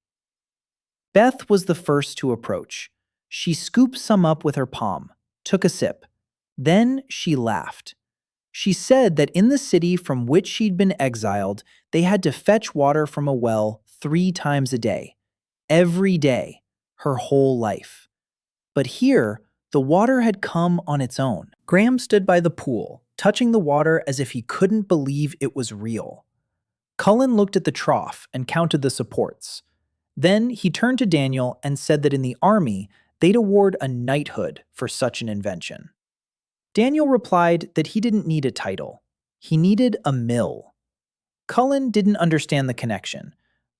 Beth was the first to approach. She scooped some up with her palm, took a sip. Then she laughed. She said that in the city from which she'd been exiled, they had to fetch water from a well 3 times a day. Every day, her whole life. But here, the water had come on its own. Graham stood by the pool, touching the water as if he couldn't believe it was real. Cullen looked at the trough and counted the supports. Then he turned to Daniel and said that in the army, they'd award a knighthood for such an invention. Daniel replied that he didn't need a title. He needed a mill. Cullen didn't understand the connection,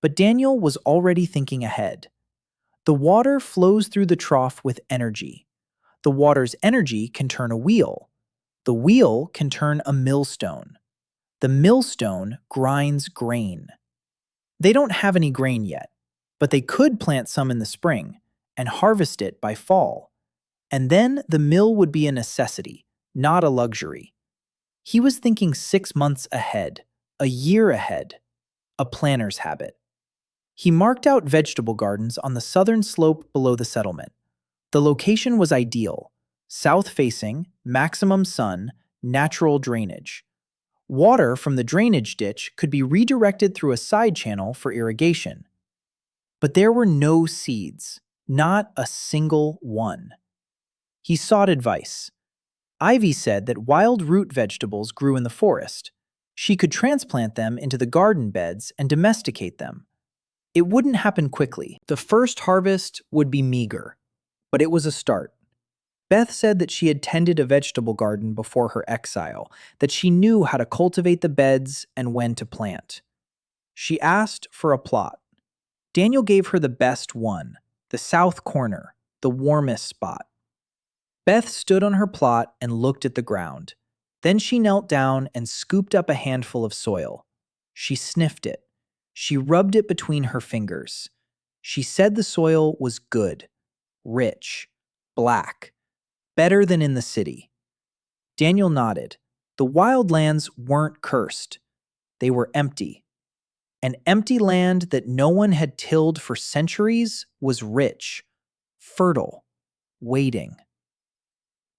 But Daniel was already thinking ahead. The water flows through the trough with energy. The water's energy can turn a wheel. The wheel can turn a millstone. The millstone grinds grain. They don't have any grain yet, but they could plant some in the spring and harvest it by fall. And then the mill would be a necessity, not a luxury. He was thinking 6 months ahead, a year ahead, a planner's habit. He marked out vegetable gardens on the southern slope below the settlement. The location was ideal: south-facing, maximum sun, natural drainage. Water from the drainage ditch could be redirected through a side channel for irrigation. But there were no seeds, not a single one. He sought advice. Ivy said that wild root vegetables grew in the forest. She could transplant them into the garden beds and domesticate them. It wouldn't happen quickly. The first harvest would be meager, but it was a start. Beth said that she had tended a vegetable garden before her exile, that she knew how to cultivate the beds and when to plant. She asked for a plot. Daniel gave her the best one, the south corner, the warmest spot. Beth stood on her plot and looked at the ground. Then she knelt down and scooped up a handful of soil. She sniffed it. She rubbed it between her fingers. She said the soil was good, rich, black, better than in the city. Daniel nodded. The wildlands weren't cursed. They were empty. An empty land that no one had tilled for centuries was rich, fertile, waiting.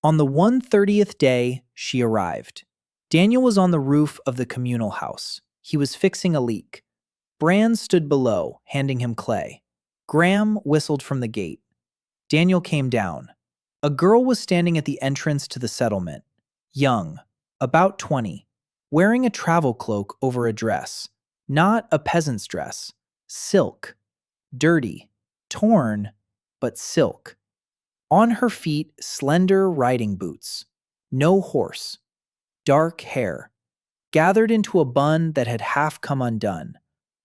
On the 130th day, she arrived. Daniel was on the roof of the communal house. He was fixing a leak. Bran stood below, handing him clay. Graham whistled from the gate. Daniel came down. A girl was standing at the entrance to the settlement. Young, about 20, wearing a travel cloak over a dress. Not a peasant's dress. Silk. Dirty. Torn, but silk. On her feet, slender riding boots. No horse. Dark hair. Gathered into a bun that had half come undone.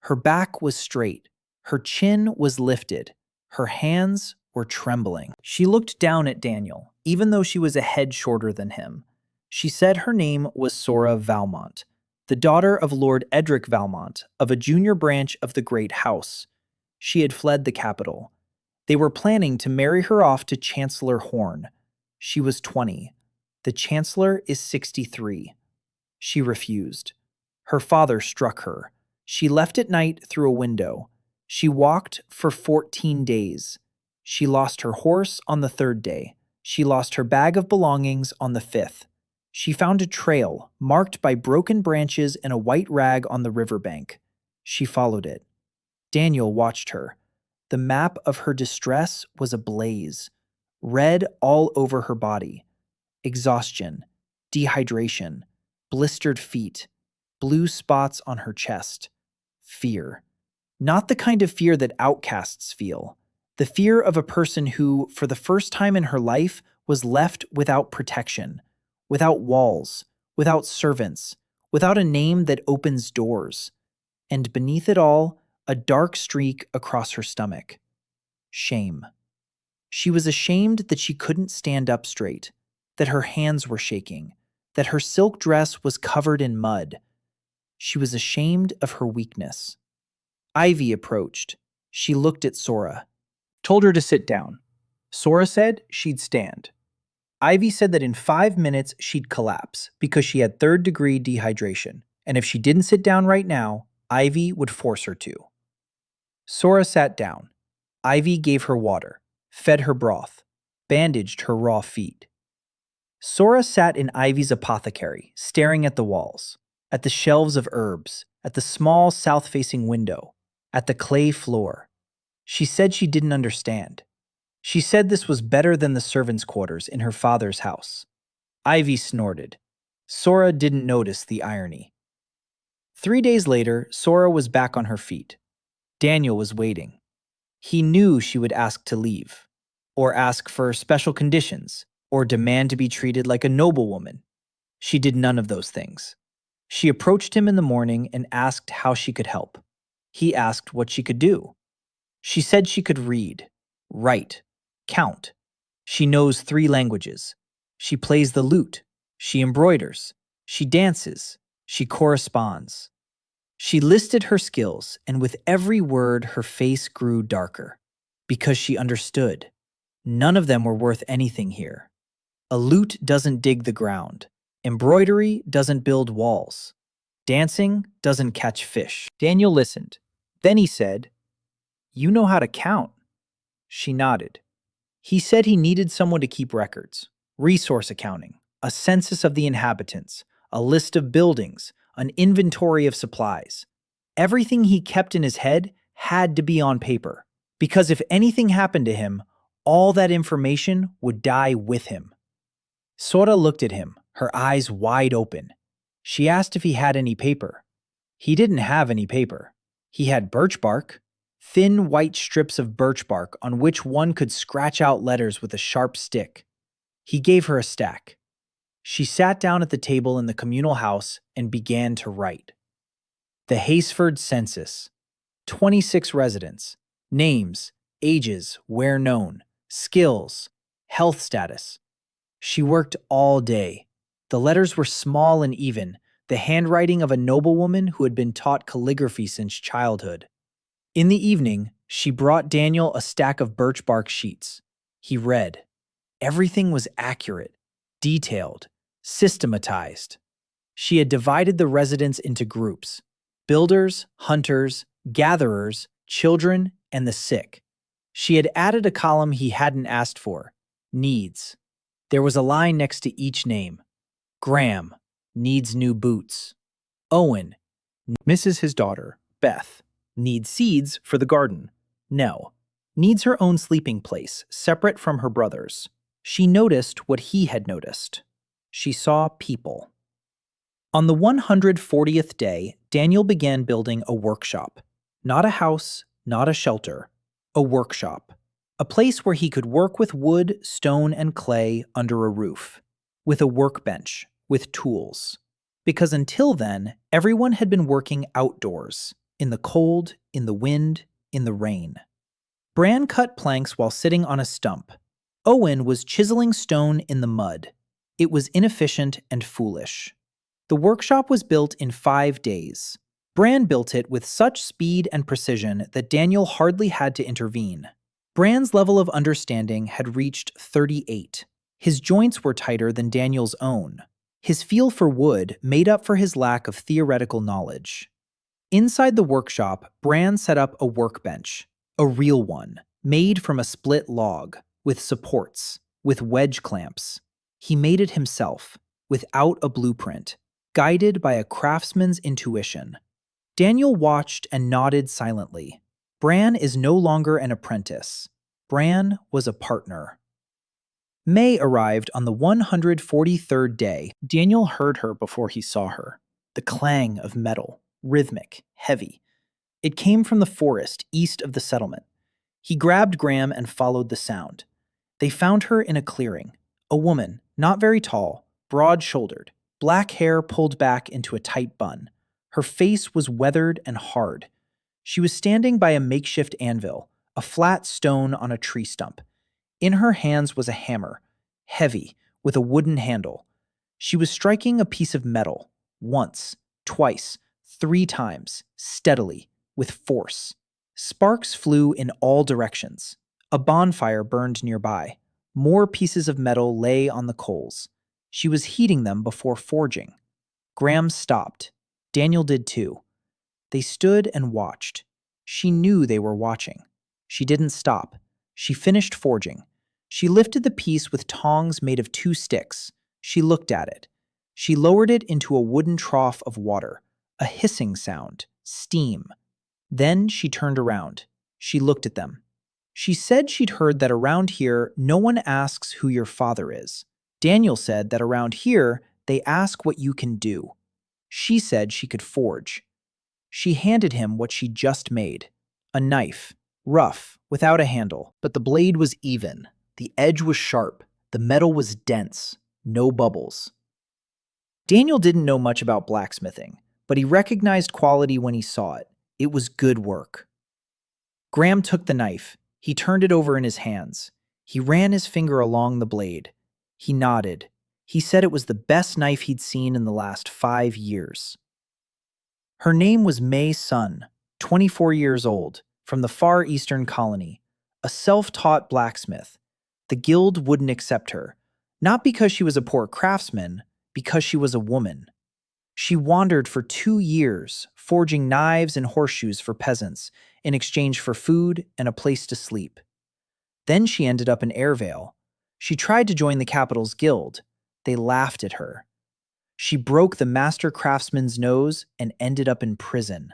Her back was straight. Her chin was lifted. Her hands were trembling. She looked down at Daniel, even though she was a head shorter than him. She said her name was Sora Valmont, the daughter of Lord Edric Valmont, of a junior branch of the Great House. She had fled the capital. They were planning to marry her off to Chancellor Horn. She was 20. The Chancellor is 63. She refused. Her father struck her. She left at night through a window. She walked for 14 days. She lost her horse on the 3rd day. She lost her bag of belongings on the 5th. She found a trail marked by broken branches and a white rag on the riverbank. She followed it. Daniel watched her. The map of her distress was ablaze, red all over her body. Exhaustion, dehydration, blistered feet, blue spots on her chest. Fear. Not the kind of fear that outcasts feel. The fear of a person who, for the first time in her life, was left without protection, without walls, without servants, without a name that opens doors. And beneath it all, a dark streak across her stomach. Shame. She was ashamed that she couldn't stand up straight, that her hands were shaking, that her silk dress was covered in mud. She was ashamed of her weakness. Ivy approached. She looked at Sora. Told her to sit down. Sora said she'd stand. Ivy said that in 5 minutes she'd collapse because she had 3rd-degree dehydration, and if she didn't sit down right now, Ivy would force her to. Sora sat down. Ivy gave her water, fed her broth, bandaged her raw feet. Sora sat in Ivy's apothecary, staring at the walls, at the shelves of herbs, at the small south-facing window, at the clay floor. She said she didn't understand. She said this was better than the servants' quarters in her father's house. Ivy snorted. Sora didn't notice the irony. 3 days later, Sora was back on her feet. Daniel was waiting. He knew she would ask to leave, or ask for special conditions, or demand to be treated like a noblewoman. She did none of those things. She approached him in the morning and asked how she could help. He asked what she could do. She said she could read, write, count. She knows 3 languages. She plays the lute. She embroiders. She dances. She corresponds. She listed her skills, and with every word, her face grew darker. Because she understood. None of them were worth anything here. A lute doesn't dig the ground. Embroidery doesn't build walls. Dancing doesn't catch fish. Daniel listened. Then he said, "You know how to count." She nodded. He said he needed someone to keep records, resource accounting, a census of the inhabitants, a list of buildings, an inventory of supplies. Everything he kept in his head had to be on paper, because if anything happened to him, all that information would die with him. Sora looked at him, her eyes wide open. She asked if he had any paper. He didn't have any paper. He had birch bark, thin white strips of birch bark on which one could scratch out letters with a sharp stick. He gave her a stack. She sat down at the table in the communal house and began to write. The Hasford Census. 26 residents. Names, ages, where known, skills, health status. She worked all day. The letters were small and even, the handwriting of a noblewoman who had been taught calligraphy since childhood. In the evening, she brought Daniel a stack of birch bark sheets. He read. Everything was accurate, detailed, systematized. She had divided the residents into groups: builders, hunters, gatherers, children, and the sick. She had added a column he hadn't asked for: needs. There was a line next to each name. Graham needs new boots. Owen misses his daughter, Beth, needs seeds for the garden. Nell needs her own sleeping place, separate from her brothers. She noticed what he had noticed. She saw people. On the 140th day, Daniel began building a workshop. Not a house, not a shelter. A workshop. A place where he could work with wood, stone, and clay under a roof. With a workbench, with tools. Because until then, everyone had been working outdoors, in the cold, in the wind, in the rain. Bran cut planks while sitting on a stump. Owen was chiseling stone in the mud. It was inefficient and foolish. The workshop was built in 5 days. Bran built it with such speed and precision that Daniel hardly had to intervene. Bran's level of understanding had reached 38. His joints were tighter than Daniel's own. His feel for wood made up for his lack of theoretical knowledge. Inside the workshop, Bran set up a workbench, a real one, made from a split log, with supports, with wedge clamps. He made it himself, without a blueprint, guided by a craftsman's intuition. Daniel watched and nodded silently. Bran is no longer an apprentice. Bran was a partner. May arrived on the 143rd day. Daniel heard her before he saw her. The clang of metal, rhythmic, heavy. It came from the forest east of the settlement. He grabbed Graham and followed the sound. They found her in a clearing. A woman, not very tall, broad-shouldered, black hair pulled back into a tight bun. Her face was weathered and hard. She was standing by a makeshift anvil, a flat stone on a tree stump. In her hands was a hammer, heavy, with a wooden handle. She was striking a piece of metal, once, twice, 3 times, steadily, with force. Sparks flew in all directions. A bonfire burned nearby. More pieces of metal lay on the coals. She was heating them before forging. Graham stopped. Daniel did too. They stood and watched. She knew they were watching. She didn't stop. She finished forging. She lifted the piece with tongs made of 2 sticks. She looked at it. She lowered it into a wooden trough of water. A hissing sound. Steam. Then she turned around. She looked at them. She said she'd heard that around here, no one asks who your father is. Daniel said that around here, they ask what you can do. She said she could forge. She handed him what she just made. A knife. Rough, without a handle. But the blade was even. The edge was sharp. The metal was dense. No bubbles. Daniel didn't know much about blacksmithing, but he recognized quality when he saw it. It was good work. Graham took the knife. He turned it over in his hands. He ran his finger along the blade. He nodded. He said it was the best knife he'd seen in the last 5 years. Her name was May Sun, 24 years old, from the Far Eastern colony, a self-taught blacksmith. The guild wouldn't accept her, not because she was a poor craftsman, because she was a woman. She wandered for 2 years, forging knives and horseshoes for peasants in exchange for food and a place to sleep. Then she ended up in Airvale. She tried to join the capital's guild. They laughed at her. She broke the master craftsman's nose and ended up in prison.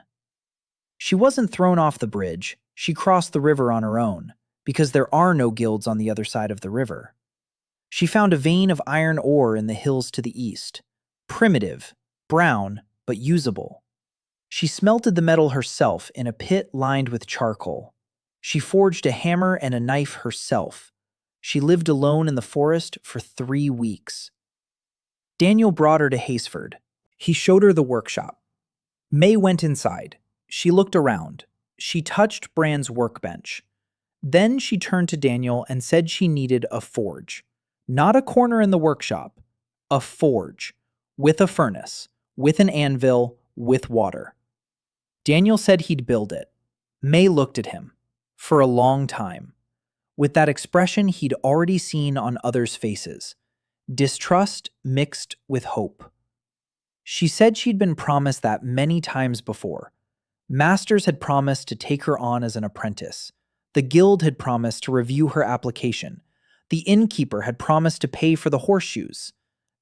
She wasn't thrown off the bridge. She crossed the river on her own, because there are no guilds on the other side of the river. She found a vein of iron ore in the hills to the east. Primitive, brown, but usable. She smelted the metal herself in a pit lined with charcoal. She forged a hammer and a knife herself. She lived alone in the forest for 3 weeks. Daniel brought her to Hasford. He showed her the workshop. May went inside. She looked around. She touched Bran's workbench. Then she turned to Daniel and said she needed a forge. Not a corner in the workshop. A forge. With a furnace. With an anvil. With water. Daniel said he'd build it. May looked at him. For a long time. With that expression he'd already seen on others' faces. Distrust mixed with hope. She said she'd been promised that many times before. Masters had promised to take her on as an apprentice. The guild had promised to review her application. The innkeeper had promised to pay for the horseshoes.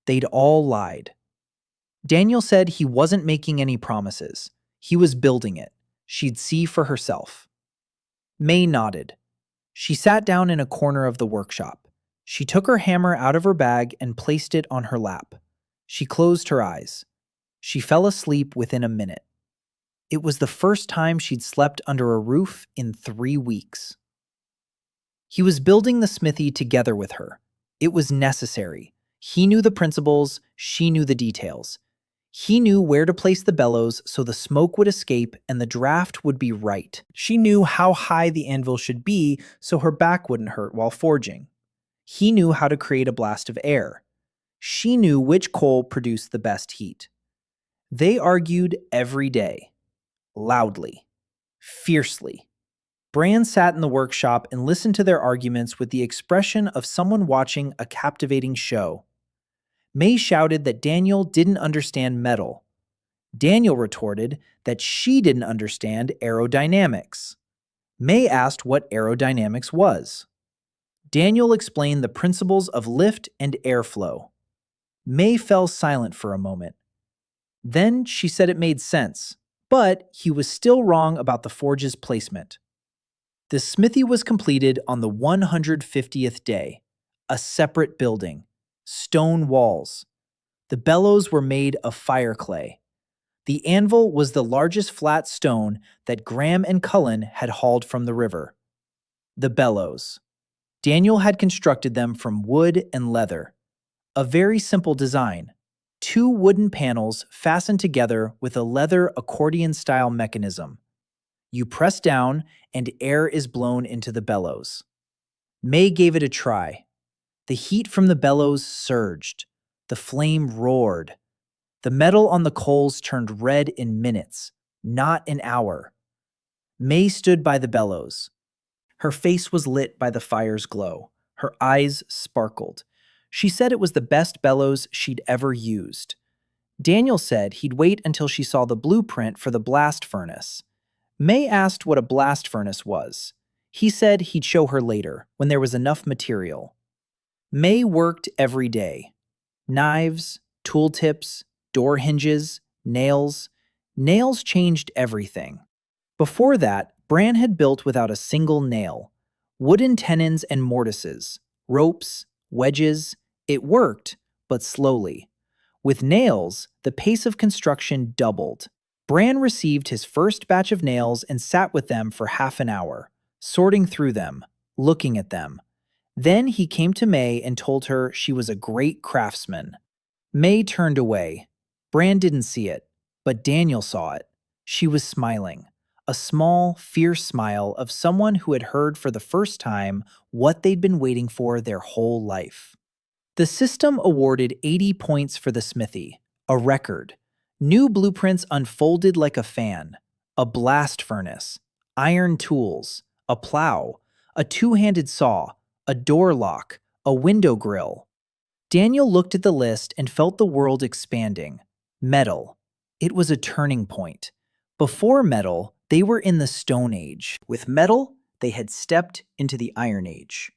They'd all lied. Daniel said he wasn't making any promises. He was building it. She'd see for herself. May nodded. She sat down in a corner of the workshop. She took her hammer out of her bag and placed it on her lap. She closed her eyes. She fell asleep within a minute. It was the first time she'd slept under a roof in 3 weeks. He was building the smithy together with her. It was necessary. He knew the principles, she knew the details. He knew where to place the bellows so the smoke would escape and the draft would be right. She knew how high the anvil should be so her back wouldn't hurt while forging. He knew how to create a blast of air. She knew which coal produced the best heat. They argued every day. Loudly. Fiercely. Bran sat in the workshop and listened to their arguments with the expression of someone watching a captivating show. May shouted that Daniel didn't understand metal. Daniel retorted that she didn't understand aerodynamics. May asked what aerodynamics was. Daniel explained the principles of lift and airflow. May fell silent for a moment. Then she said it made sense, but he was still wrong about the forge's placement. The smithy was completed on the 150th day, a separate building, stone walls. The bellows were made of fire clay. The anvil was the largest flat stone that Graham and Cullen had hauled from the river. The bellows. Daniel had constructed them from wood and leather. A very simple design. 2 wooden panels fastened together with a leather accordion-style mechanism. You press down and air is blown into the bellows. May gave it a try. The heat from the bellows surged. The flame roared. The metal on the coals turned red in minutes, not an hour. May stood by the bellows. Her face was lit by the fire's glow. Her eyes sparkled. She said it was the best bellows she'd ever used. Daniel said he'd wait until she saw the blueprint for the blast furnace. May asked what a blast furnace was. He said he'd show her later, when there was enough material. May worked every day. Knives, tooltips, door hinges, nails. Nails changed everything. Before that, Bran had built without a single nail. Wooden tenons and mortises, ropes, wedges. It worked, but slowly. With nails, the pace of construction doubled. Bran received his first batch of nails and sat with them for half an hour, sorting through them, looking at them. Then he came to May and told her she was a great craftsman. May turned away. Bran didn't see it, but Daniel saw it. She was smiling. a small, fierce smile of someone who had heard for the first time what they'd been waiting for their whole life. The system awarded 80 points for the smithy, a record. New blueprints unfolded like a fan, a blast furnace, iron tools, a plow, a two-handed saw, a door lock, a window grill. Daniel looked at the list and felt the world expanding. Metal. It was a turning point. Before metal, they were in the Stone Age. With metal, they had stepped into the Iron Age.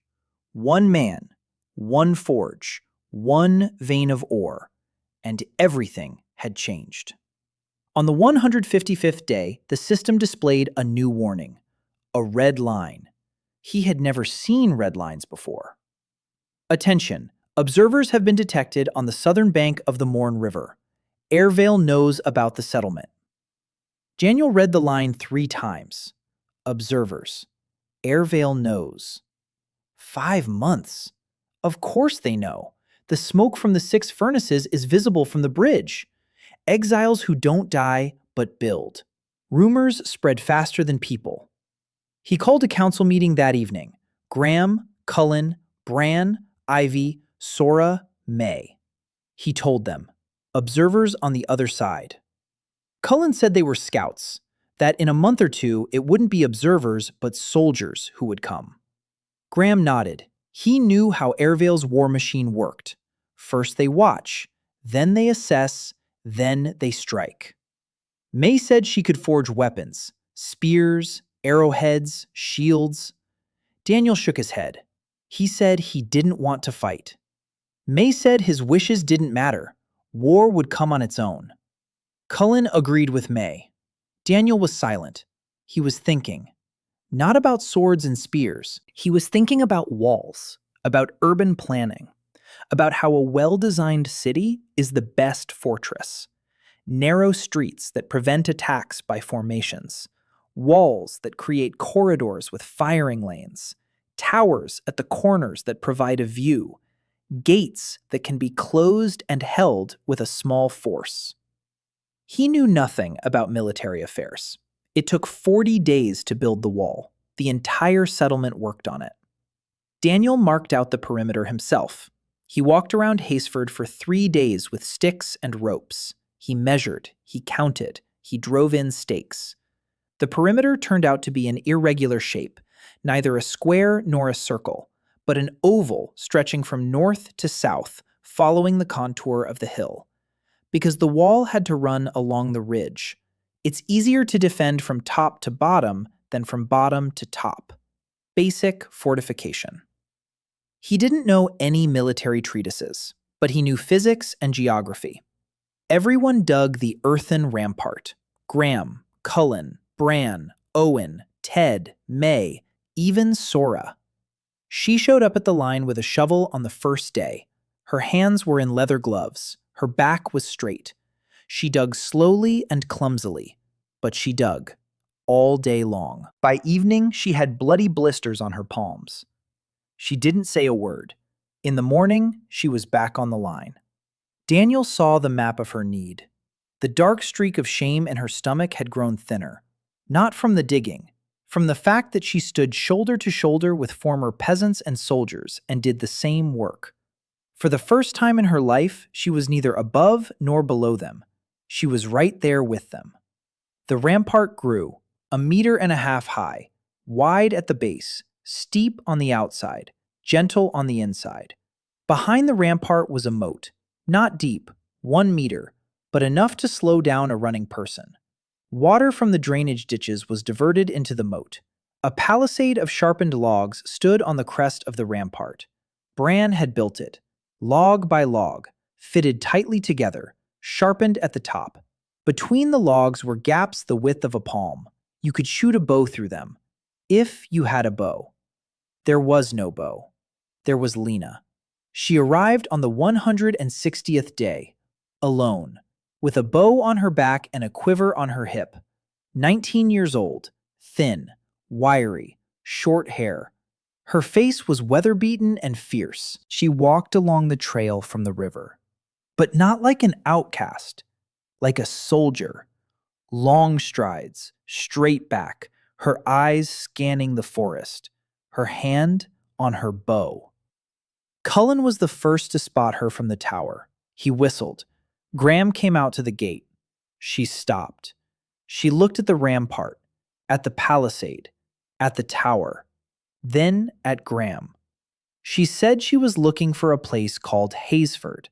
One man, one forge, one vein of ore, and everything had changed. On the 155th day, the system displayed a new warning, a red line. He had never seen red lines before. Attention, observers have been detected on the southern bank of the Morn River. Airvale knows about the settlement. Daniel read the line 3 times. Observers. Airvale knows. 5 months. Of course they know. The smoke from the 6 furnaces is visible from the bridge. Exiles who don't die, but build. Rumors spread faster than people. He called a council meeting that evening. Graham, Cullen, Bran, Ivy, Sora, May. He told them, observers on the other side. Cullen said they were scouts, that in a month or 2 it wouldn't be observers but soldiers who would come. Graham nodded. He knew how Airvale's war machine worked. First they watch, then they assess, then they strike. May said she could forge weapons, spears, arrowheads, shields. Daniel shook his head. He said he didn't want to fight. May said his wishes didn't matter. War would come on its own. Cullen agreed with May. Daniel was silent. He was thinking. Not about swords and spears. He was thinking about walls, about urban planning, about how a well-designed city is the best fortress. Narrow streets that prevent attacks by formations. Walls that create corridors with firing lanes. Towers at the corners that provide a view. Gates that can be closed and held with a small force. He knew nothing about military affairs. It took 40 days to build the wall. The entire settlement worked on it. Daniel marked out the perimeter himself. He walked around Hasford for 3 days with sticks and ropes. He measured, he counted, he drove in stakes. The perimeter turned out to be an irregular shape, neither a square nor a circle, but an oval stretching from north to south, following the contour of the hill. Because the wall had to run along the ridge, it's easier to defend from top to bottom than from bottom to top. Basic fortification. He didn't know any military treatises, but he knew physics and geography. Everyone dug the earthen rampart. Graham, Cullen, Bran, Owen, Ted, May, even Sora. She showed up at the line with a shovel on the first day. Her hands were in leather gloves. Her back was straight. She dug slowly and clumsily, but she dug all day long. By evening, she had bloody blisters on her palms. She didn't say a word. In the morning, she was back on the line. Daniel saw the map of her need. The dark streak of shame in her stomach had grown thinner. Not from the digging, from the fact that she stood shoulder to shoulder with former peasants and soldiers and did the same work. For the first time in her life, she was neither above nor below them. She was right there with them. The rampart grew, 1.5 meters high, wide at the base, steep on the outside, gentle on the inside. Behind the rampart was a moat, not deep, 1 meter, but enough to slow down a running person. Water from the drainage ditches was diverted into the moat. A palisade of sharpened logs stood on the crest of the rampart. Bran had built it, log by log, fitted tightly together, sharpened at the top. Between the logs were gaps the width of a palm. You could shoot a bow through them, if you had a bow. There was no bow. There was Lena. She arrived on the 160th day, alone, with a bow on her back and a quiver on her hip. 19 years old, thin, wiry, short hair. Her face was weather-beaten and fierce. She walked along the trail from the river, but not like an outcast, like a soldier. Long strides, straight back, her eyes scanning the forest, her hand on her bow. Cullen was the first to spot her from the tower. He whistled. Graham came out to the gate. She stopped. She looked at the rampart, at the palisade, at the tower, then at Graham. She said she was looking for a place called Haysford.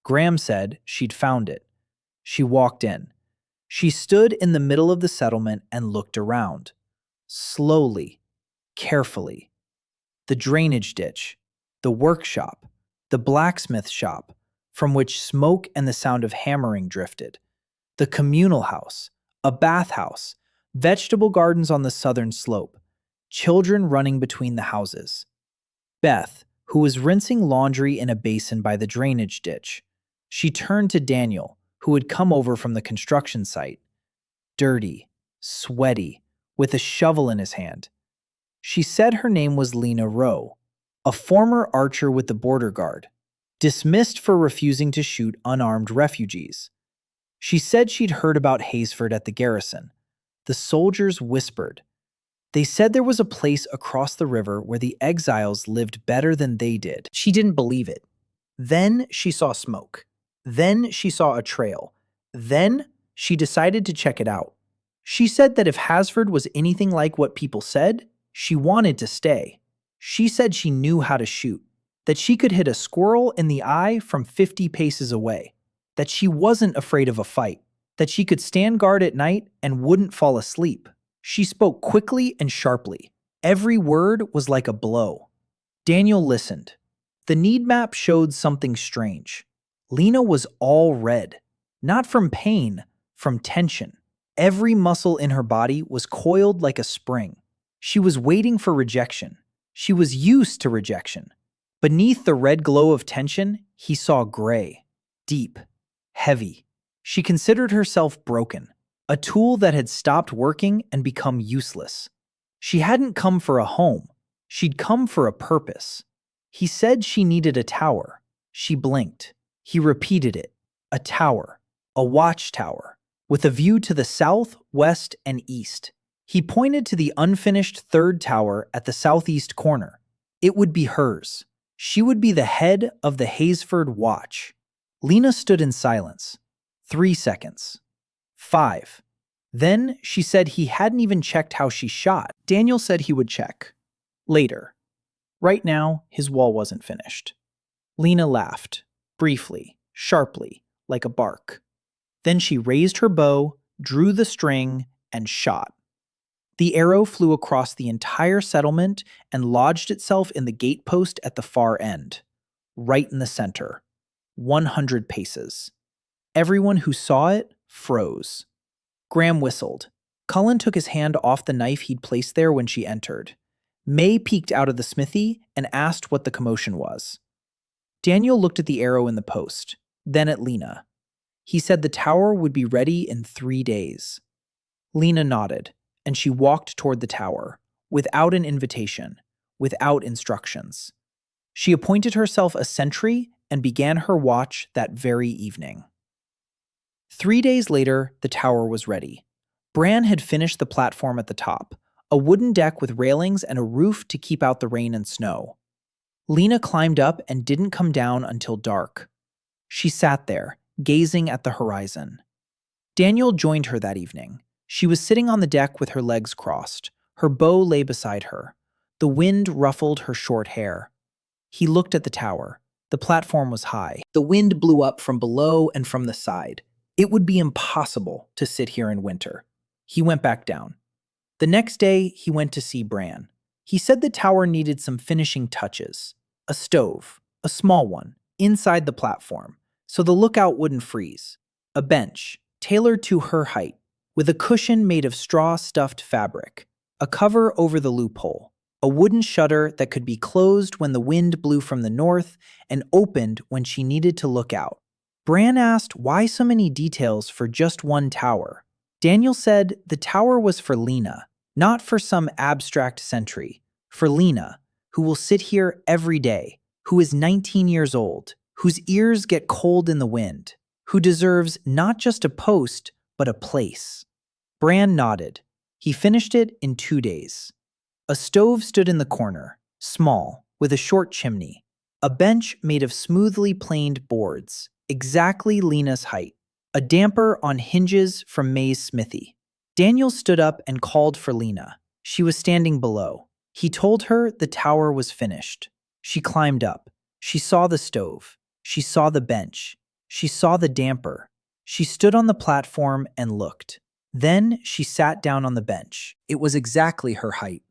Graham said she'd found it. She walked in. She stood in the middle of the settlement and looked around. Slowly, carefully. The drainage ditch, the workshop, the blacksmith shop, from which smoke and the sound of hammering drifted, the communal house, a bathhouse, vegetable gardens on the southern slope, children running between the houses. Beth, who was rinsing laundry in a basin by the drainage ditch. She turned to Daniel, who had come over from the construction site. Dirty, sweaty, with a shovel in his hand. She said her name was Lena Rowe, a former archer with the border guard, dismissed for refusing to shoot unarmed refugees. She said she'd heard about Haysford at the garrison. The soldiers whispered. They said there was a place across the river where the exiles lived better than they did. She didn't believe it. Then she saw smoke. Then she saw a trail. Then she decided to check it out. She said that if Hasford was anything like what people said, she wanted to stay. She said she knew how to shoot, that she could hit a squirrel in the eye from 50 paces away, that she wasn't afraid of a fight, that she could stand guard at night and wouldn't fall asleep. She spoke quickly and sharply. Every word was like a blow. Daniel listened. The need map showed something strange. Lena was all red, not from pain, from tension. Every muscle in her body was coiled like a spring. She was waiting for rejection. She was used to rejection. Beneath the red glow of tension, he saw gray, deep, heavy. She considered herself broken, a tool that had stopped working and become useless. She hadn't come for a home. She'd come for a purpose. He said she needed a tower. She blinked. He repeated it. A tower. A watchtower. With a view to the south, west, and east. He pointed to the unfinished third tower at the southeast corner. It would be hers. She would be the head of the Haysford Watch. Lena stood in silence. 3 seconds. 5. Then she said he hadn't even checked how she shot. Daniel said he would check. Later. Right now, his wall wasn't finished. Lena laughed, briefly, sharply, like a bark. Then she raised her bow, drew the string, and shot. The arrow flew across the entire settlement and lodged itself in the gatepost at the far end, right in the center, 100 paces. Everyone who saw it froze. Graham whistled. Cullen took his hand off the knife he'd placed there when she entered. May peeked out of the smithy and asked what the commotion was. Daniel looked at the arrow in the post, then at Lena. He said the tower would be ready in 3 days. Lena nodded, and she walked toward the tower, without an invitation, without instructions. She appointed herself a sentry and began her watch that very evening. 3 days later, the tower was ready. Bran had finished the platform at the top, a wooden deck with railings and a roof to keep out the rain and snow. Lena climbed up and didn't come down until dark. She sat there, gazing at the horizon. Daniel joined her that evening. She was sitting on the deck with her legs crossed. Her bow lay beside her. The wind ruffled her short hair. He looked at the tower. The platform was high. The wind blew up from below and from the side. It would be impossible to sit here in winter. He went back down. The next day, he went to see Bran. He said the tower needed some finishing touches. A stove, a small one, inside the platform, so the lookout wouldn't freeze. A bench, tailored to her height, with a cushion made of straw-stuffed fabric. A cover over the loophole. A wooden shutter that could be closed when the wind blew from the north and opened when she needed to look out. Bran asked why so many details for just one tower. Daniel said the tower was for Lena, not for some abstract sentry. For Lena, who will sit here every day, who is 19 years old, whose ears get cold in the wind, who deserves not just a post, but a place. Bran nodded. He finished it in 2 days. A stove stood in the corner, small, with a short chimney. A bench made of smoothly planed boards, exactly Lena's height. A damper on hinges from May's smithy. Daniel stood up and called for Lena. She was standing below. He told her the tower was finished. She climbed up. She saw the stove. She saw the bench. She saw the damper. She stood on the platform and looked. Then she sat down on the bench. It was exactly her height.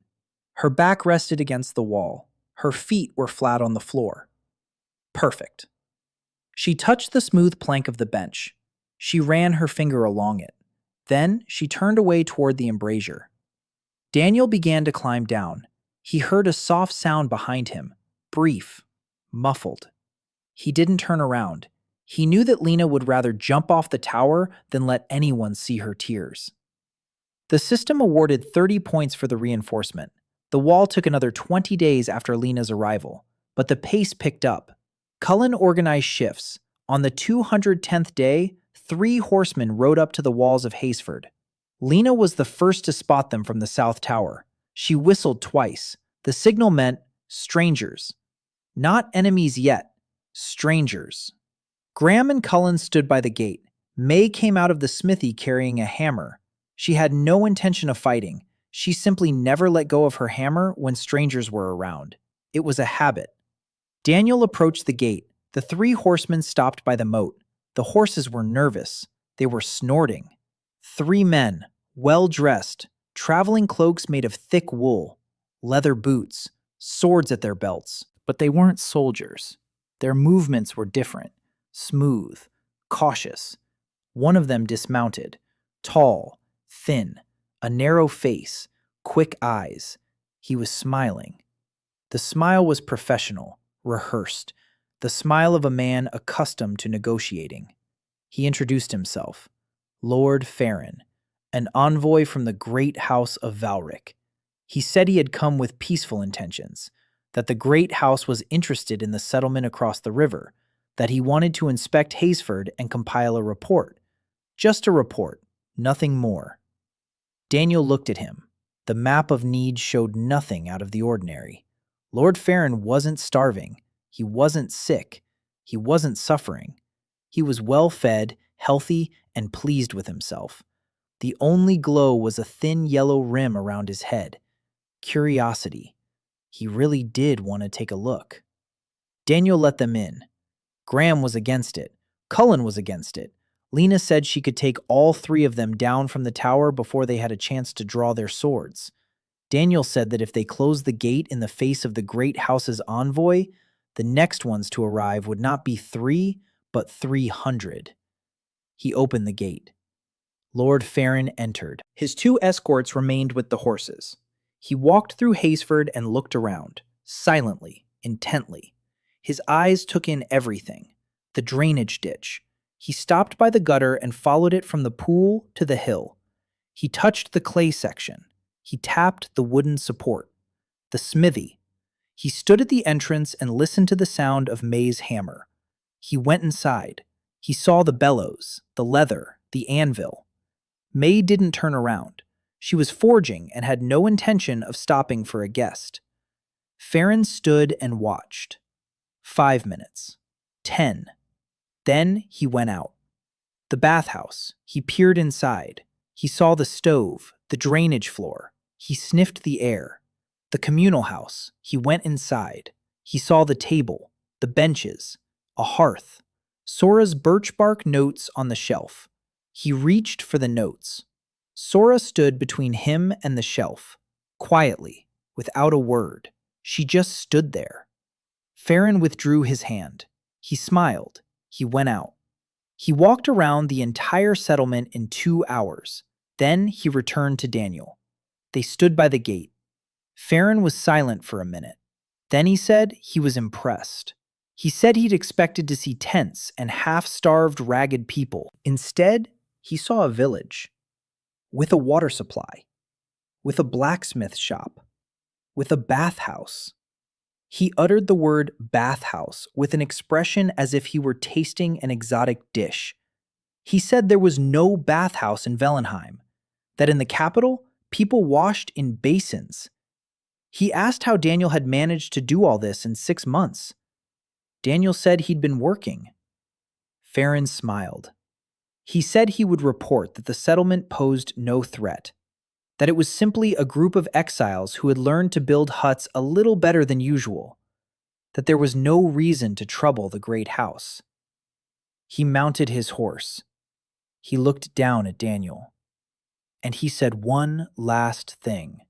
Her back rested against the wall. Her feet were flat on the floor. Perfect. She touched the smooth plank of the bench. She ran her finger along it. Then she turned away toward the embrasure. Daniel began to climb down. He heard a soft sound behind him, brief, muffled. He didn't turn around. He knew that Lena would rather jump off the tower than let anyone see her tears. The system awarded 30 points for the reinforcement. The wall took another 20 days after Lena's arrival, but the pace picked up. Cullen organized shifts. On the 210th day, 3 horsemen rode up to the walls of Haysford. Lena was the first to spot them from the south tower. She whistled twice. The signal meant strangers. Not enemies yet. Strangers. Graham and Cullen stood by the gate. May came out of the smithy carrying a hammer. She had no intention of fighting. She simply never let go of her hammer when strangers were around. It was a habit. Daniel approached the gate. The 3 horsemen stopped by the moat. The horses were nervous. They were snorting. 3 men, well-dressed, traveling cloaks made of thick wool, leather boots, swords at their belts. But they weren't soldiers. Their movements were different, smooth, cautious. One of them dismounted, tall, thin, a narrow face, quick eyes. He was smiling. The smile was professional, rehearsed, the smile of a man accustomed to negotiating. He introduced himself. Lord Farron, an envoy from the great house of Valric. He said he had come with peaceful intentions, that the great house was interested in the settlement across the river, that he wanted to inspect Haysford and compile a report. Just a report, nothing more. Daniel looked at him. The map of need showed nothing out of the ordinary. Lord Farron wasn't starving. He wasn't sick. He wasn't suffering. He was well-fed, healthy, and pleased with himself. The only glow was a thin yellow rim around his head. Curiosity. He really did want to take a look. Daniel let them in. Graham was against it. Cullen was against it. Lena said she could take all 3 of them down from the tower before they had a chance to draw their swords. Daniel said that if they closed the gate in the face of the great house's envoy, the next ones to arrive would not be 3, but 300. He opened the gate. Lord Farron entered. His 2 escorts remained with the horses. He walked through Haysford and looked around, silently, intently. His eyes took in everything. The drainage ditch. He stopped by the gutter and followed it from the pool to the hill. He touched the clay section. He tapped the wooden support. The smithy. He stood at the entrance and listened to the sound of May's hammer. He went inside. He saw the bellows, the leather, the anvil. May didn't turn around. She was forging and had no intention of stopping for a guest. Farron stood and watched. 5 minutes. 10. Then he went out. The bathhouse. He peered inside. He saw the stove, the drainage floor. He sniffed the air. The communal house. He went inside. He saw the table, the benches, a hearth. Sora's birch bark notes on the shelf. He reached for the notes. Sora stood between him and the shelf, quietly, without a word. She just stood there. Farron withdrew his hand. He smiled. He went out. He walked around the entire settlement in 2 hours. Then he returned to Daniel. They stood by the gate. Farron was silent for a minute. Then he said he was impressed. He said he'd expected to see tents and half-starved, ragged people. Instead, he saw a village. With a water supply. With a blacksmith shop. With a bathhouse. He uttered the word bathhouse with an expression as if he were tasting an exotic dish. He said there was no bathhouse in Vellenheim, that in the capital, People washed in basins. He asked how Daniel had managed to do all this in 6 months. Daniel said he'd been working. Farron smiled. He said he would report that the settlement posed no threat, that it was simply a group of exiles who had learned to build huts a little better than usual, that there was no reason to trouble the great house. He mounted his horse. He looked down at Daniel, and he said one last thing.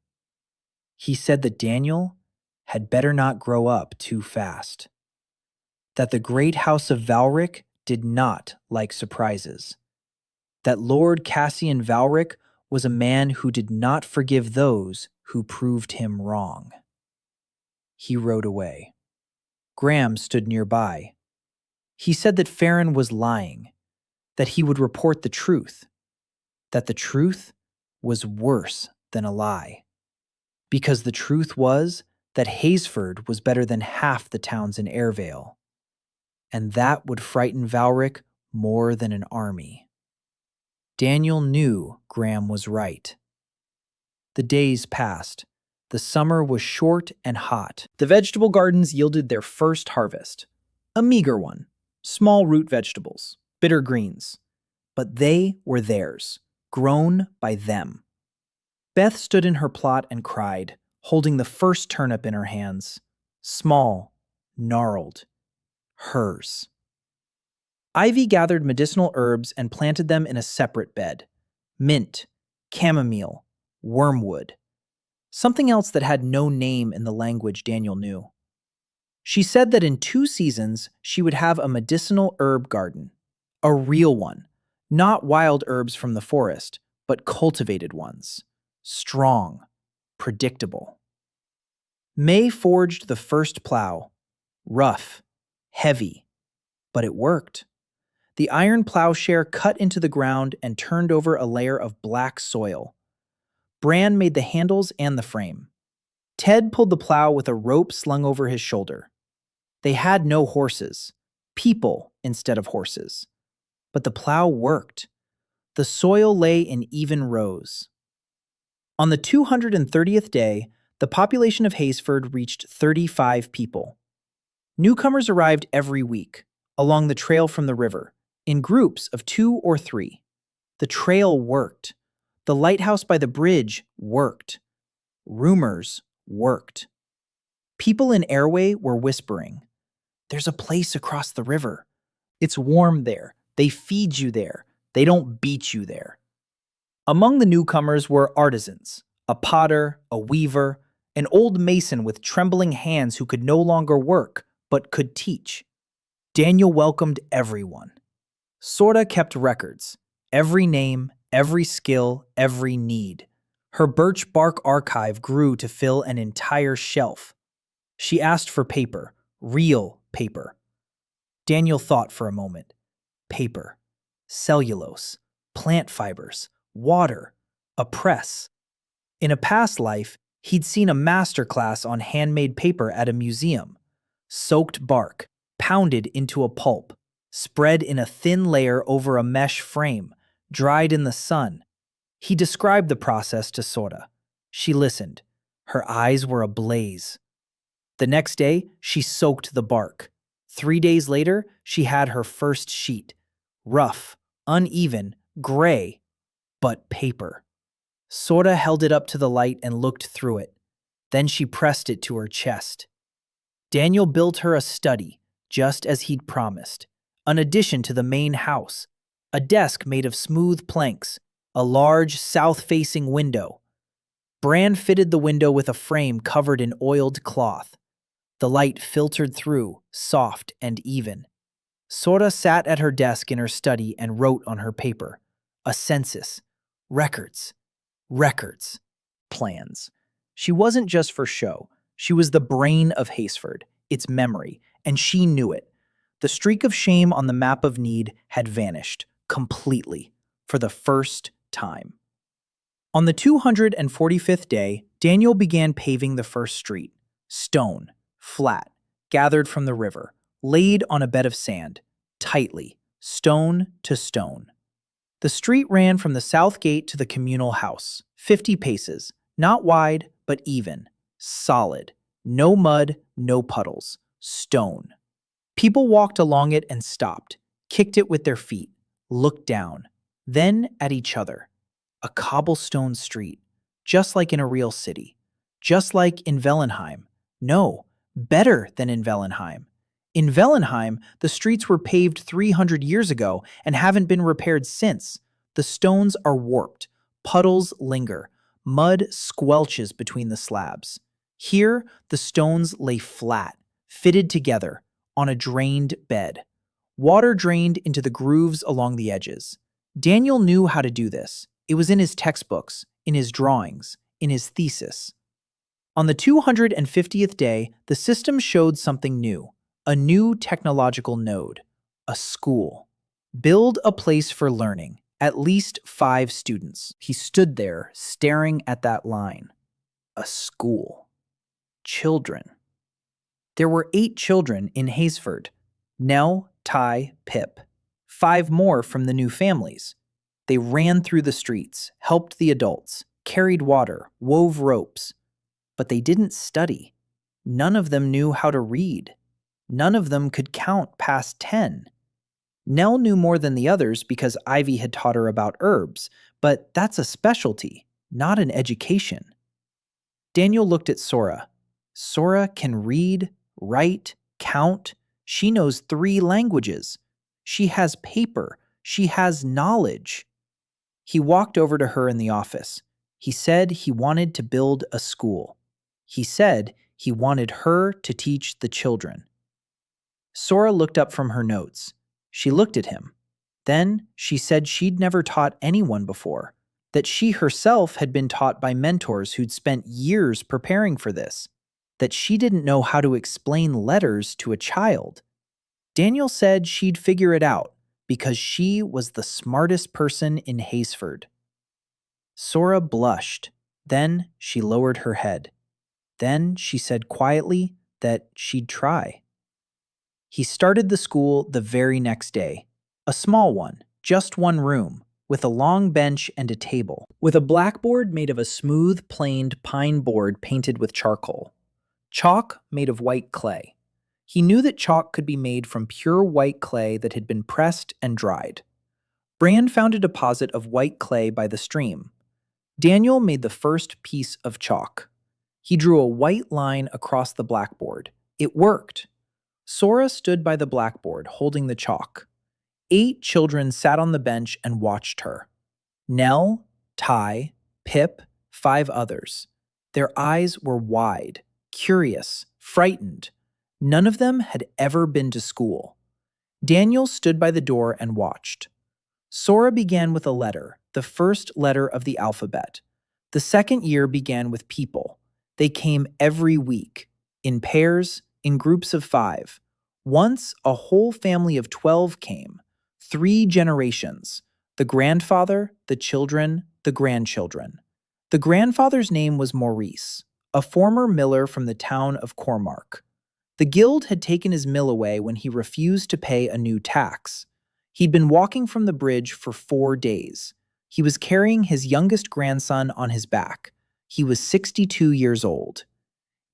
He said that Daniel had better not grow up too fast, that the great house of Valric did not like surprises, that Lord Cassian Valric was a man who did not forgive those who proved him wrong. He rode away. Graham stood nearby. He said that Farron was lying, that he would report the truth, that the truth was worse than a lie, because the truth was that Haysford was better than half the towns in Airvale, and that would frighten Valric more than an army. Daniel knew Graham was right. The days passed. The summer was short and hot. The vegetable gardens yielded their first harvest. A meager one. Small root vegetables, bitter greens. But they were theirs, grown by them. Beth stood in her plot and cried, holding the first turnip in her hands. Small, gnarled. Hers. Ivy gathered medicinal herbs and planted them in a separate bed. Mint, chamomile, wormwood. Something else that had no name in the language Daniel knew. She said that in 2 seasons she would have a medicinal herb garden. A real one. Not wild herbs from the forest, but cultivated ones. Strong. Predictable. May forged the first plow. Rough. Heavy. But it worked. The iron plowshare cut into the ground and turned over a layer of black soil. Bran made the handles and the frame. Ted pulled the plow with a rope slung over his shoulder. They had no horses. People instead of horses. But the plow worked. The soil lay in even rows. On the 230th day, the population of Haysford reached 35 people. Newcomers arrived every week, along the trail from the river, in groups of 2 or 3. The trail worked. The lighthouse by the bridge worked. Rumors worked. People in Airway were whispering, "There's a place across the river. It's warm there. They feed you there. They don't beat you there." Among the newcomers were artisans, a potter, a weaver, an old mason with trembling hands who could no longer work, but could teach. Daniel welcomed everyone. Sorta kept records. Every name, every skill, every need. Her birch bark archive grew to fill an entire shelf. She asked for paper, real paper. Daniel thought for a moment. Paper, cellulose, plant fibers, water, a press. In a past life, he'd seen a master class on handmade paper at a museum. Soaked bark, pounded into a pulp, spread in a thin layer over a mesh frame, dried in the sun. He described the process to Sora. She listened. Her eyes were ablaze. The next day, she soaked the bark. 3 days later, she had her first sheet. Rough, uneven, gray, but paper. Sora held it up to the light and looked through it. Then she pressed it to her chest. Daniel built her a study, just as he'd promised. An addition to the main house. A desk made of smooth planks. A large south-facing window. Bran fitted the window with a frame covered in oiled cloth. The light filtered through, soft and even. Sora sat at her desk in her study and wrote on her paper. A census. Records. Records. Plans. She wasn't just for show. She was the brain of Haysford, its memory, and she knew it. The streak of shame on the map of need had vanished, completely, for the first time. On the 245th day, Daniel began paving the first street. Stone, flat, gathered from the river, laid on a bed of sand, tightly, stone to stone. The street ran from the south gate to the communal house, 50 paces, not wide, but even. Solid. No mud, no puddles. Stone. People walked along it and stopped, kicked it with their feet, looked down, then at each other. A cobblestone street, just like in a real city. Just like in Vellenheim. No, better than in Vellenheim. In Vellenheim, the streets were paved 300 years ago and haven't been repaired since. The stones are warped, puddles linger, mud squelches between the slabs. Here, the stones lay flat, fitted together, on a drained bed. Water drained into the grooves along the edges. Daniel knew how to do this. It was in his textbooks, in his drawings, in his thesis. On the 250th day, the system showed something new, a new technological node, a school. Build a place for learning, at least 5 students. He stood there, staring at that line. A school. Children. There were 8 children in Haysford. Nell, Ty, Pip. 5 more from the new families. They ran through the streets, helped the adults, carried water, wove ropes. But they didn't study. None of them knew how to read. None of them could count past 10. Nell knew more than the others because Ivy had taught her about herbs, but that's a specialty, not an education. Daniel looked at Sora. Sora can read, write, count. She knows 3 languages. She has paper. She has knowledge. He walked over to her in the office. He said he wanted to build a school. He said he wanted her to teach the children. Sora looked up from her notes. She looked at him. Then she said she'd never taught anyone before, that she herself had been taught by mentors who'd spent years preparing for this, that she didn't know how to explain letters to a child. Daniel said she'd figure it out because she was the smartest person in Haysford. Sora blushed. Then she lowered her head. Then she said quietly that she'd try. He started the school the very next day. A small one, just 1 room, with a long bench and a table, with a blackboard made of a smooth, planed pine board painted with charcoal. Chalk made of white clay. He knew that chalk could be made from pure white clay that had been pressed and dried. Brand found a deposit of white clay by the stream. Daniel made the first piece of chalk. He drew a white line across the blackboard. It worked. Sora stood by the blackboard, holding the chalk. 8 children sat on the bench and watched her. Nell, Ty, Pip, 5 others. Their eyes were wide, curious, frightened. None of them had ever been to school. Daniel stood by the door and watched. Sora began with a letter, the first letter of the alphabet. The second year began with people. They came every week, in pairs, in groups of 5. Once, a whole family of 12 came. 3 generations. The grandfather, the children, the grandchildren. The grandfather's name was Maurice, a former miller from the town of Cormark. The guild had taken his mill away when he refused to pay a new tax. He'd been walking from the bridge for 4 days. He was carrying his youngest grandson on his back. He was 62 years old.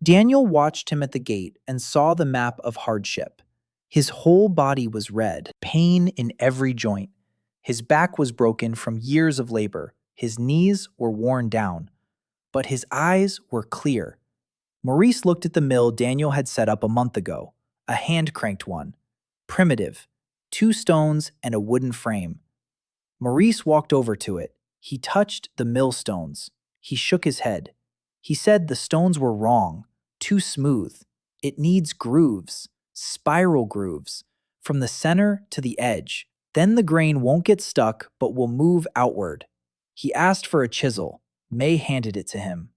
Daniel watched him at the gate and saw the map of hardship. His whole body was red, pain in every joint. His back was broken from years of labor. His knees were worn down. But his eyes were clear. Maurice looked at the mill Daniel had set up a month ago, a hand-cranked one. Primitive, 2 stones and a wooden frame. Maurice walked over to it. He touched the millstones. He shook his head. He said the stones were wrong, too smooth. It needs grooves, spiral grooves, from the center to the edge. Then the grain won't get stuck but will move outward. He asked for a chisel. May handed it to him.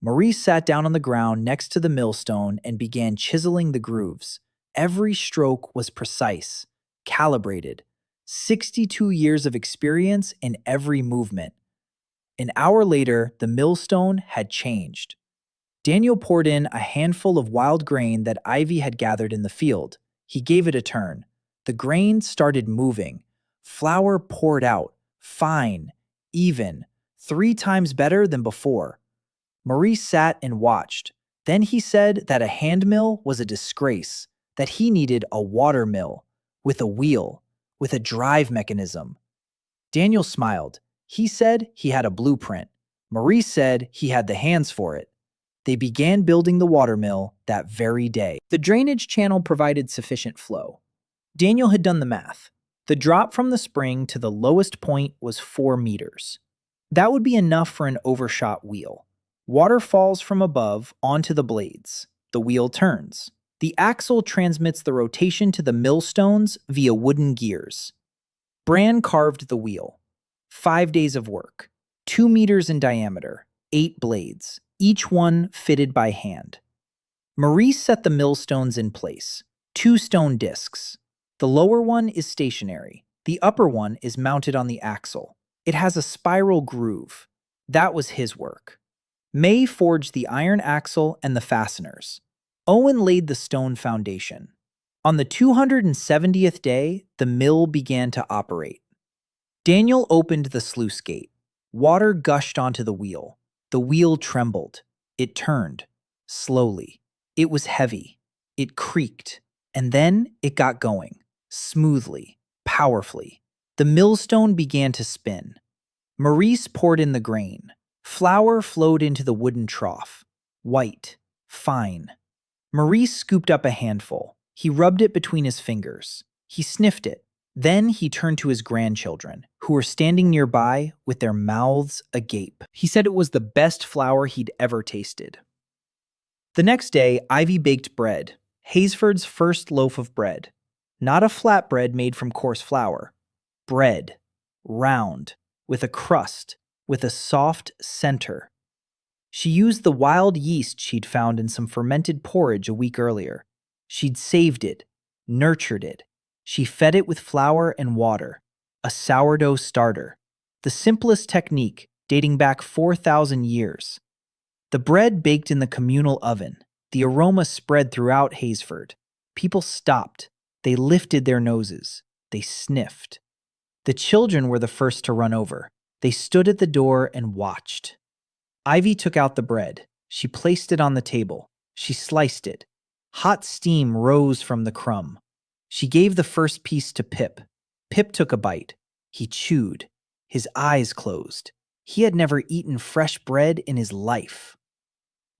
Maurice sat down on the ground next to the millstone and began chiseling the grooves. Every stroke was precise, calibrated. 62 years of experience in every movement. An hour later, the millstone had changed. Daniel poured in a handful of wild grain that Ivy had gathered in the field. He gave it a turn. The grain started moving. Flour poured out, fine, even, 3 times better than before. Maurice sat and watched. Then he said that a hand mill was a disgrace, that he needed a water mill, with a wheel, with a drive mechanism. Daniel smiled. He said he had a blueprint. Maurice said he had the hands for it. They began building the watermill that very day. The drainage channel provided sufficient flow. Daniel had done the math. The drop from the spring to the lowest point was 4 meters. That would be enough for an overshot wheel. Water falls from above onto the blades. The wheel turns. The axle transmits the rotation to the millstones via wooden gears. Bran carved the wheel. 5 days of work. 2 meters in diameter. 8 blades, each one fitted by hand. Maurice set the millstones in place. 2 stone discs. The lower one is stationary. The upper one is mounted on the axle. It has a spiral groove. That was his work. May forged the iron axle and the fasteners. Owen laid the stone foundation. On the 270th day, the mill began to operate. Daniel opened the sluice gate. Water gushed onto the wheel. The wheel trembled. It turned. Slowly. It was heavy. It creaked. And then it got going. Smoothly. Powerfully. The millstone began to spin. Maurice poured in the grain. Flour flowed into the wooden trough. White. Fine. Maurice scooped up a handful. He rubbed it between his fingers. He sniffed it. Then he turned to his grandchildren, who were standing nearby with their mouths agape. He said it was the best flour he'd ever tasted. The next day, Ivy baked bread, Haysford's first loaf of bread. Not a flatbread made from coarse flour. Bread. Round. With a crust. With a soft center. She used the wild yeast she'd found in some fermented porridge a week earlier. She'd saved it. Nurtured it. She fed it with flour and water, a sourdough starter, the simplest technique dating back 4,000 years. The bread baked in the communal oven. The aroma spread throughout Haysford. People stopped. They lifted their noses. They sniffed. The children were the first to run over. They stood at the door and watched. Ivy took out the bread. She placed it on the table. She sliced it. Hot steam rose from the crumb. She gave the first piece to Pip. Pip took a bite. He chewed. His eyes closed. He had never eaten fresh bread in his life.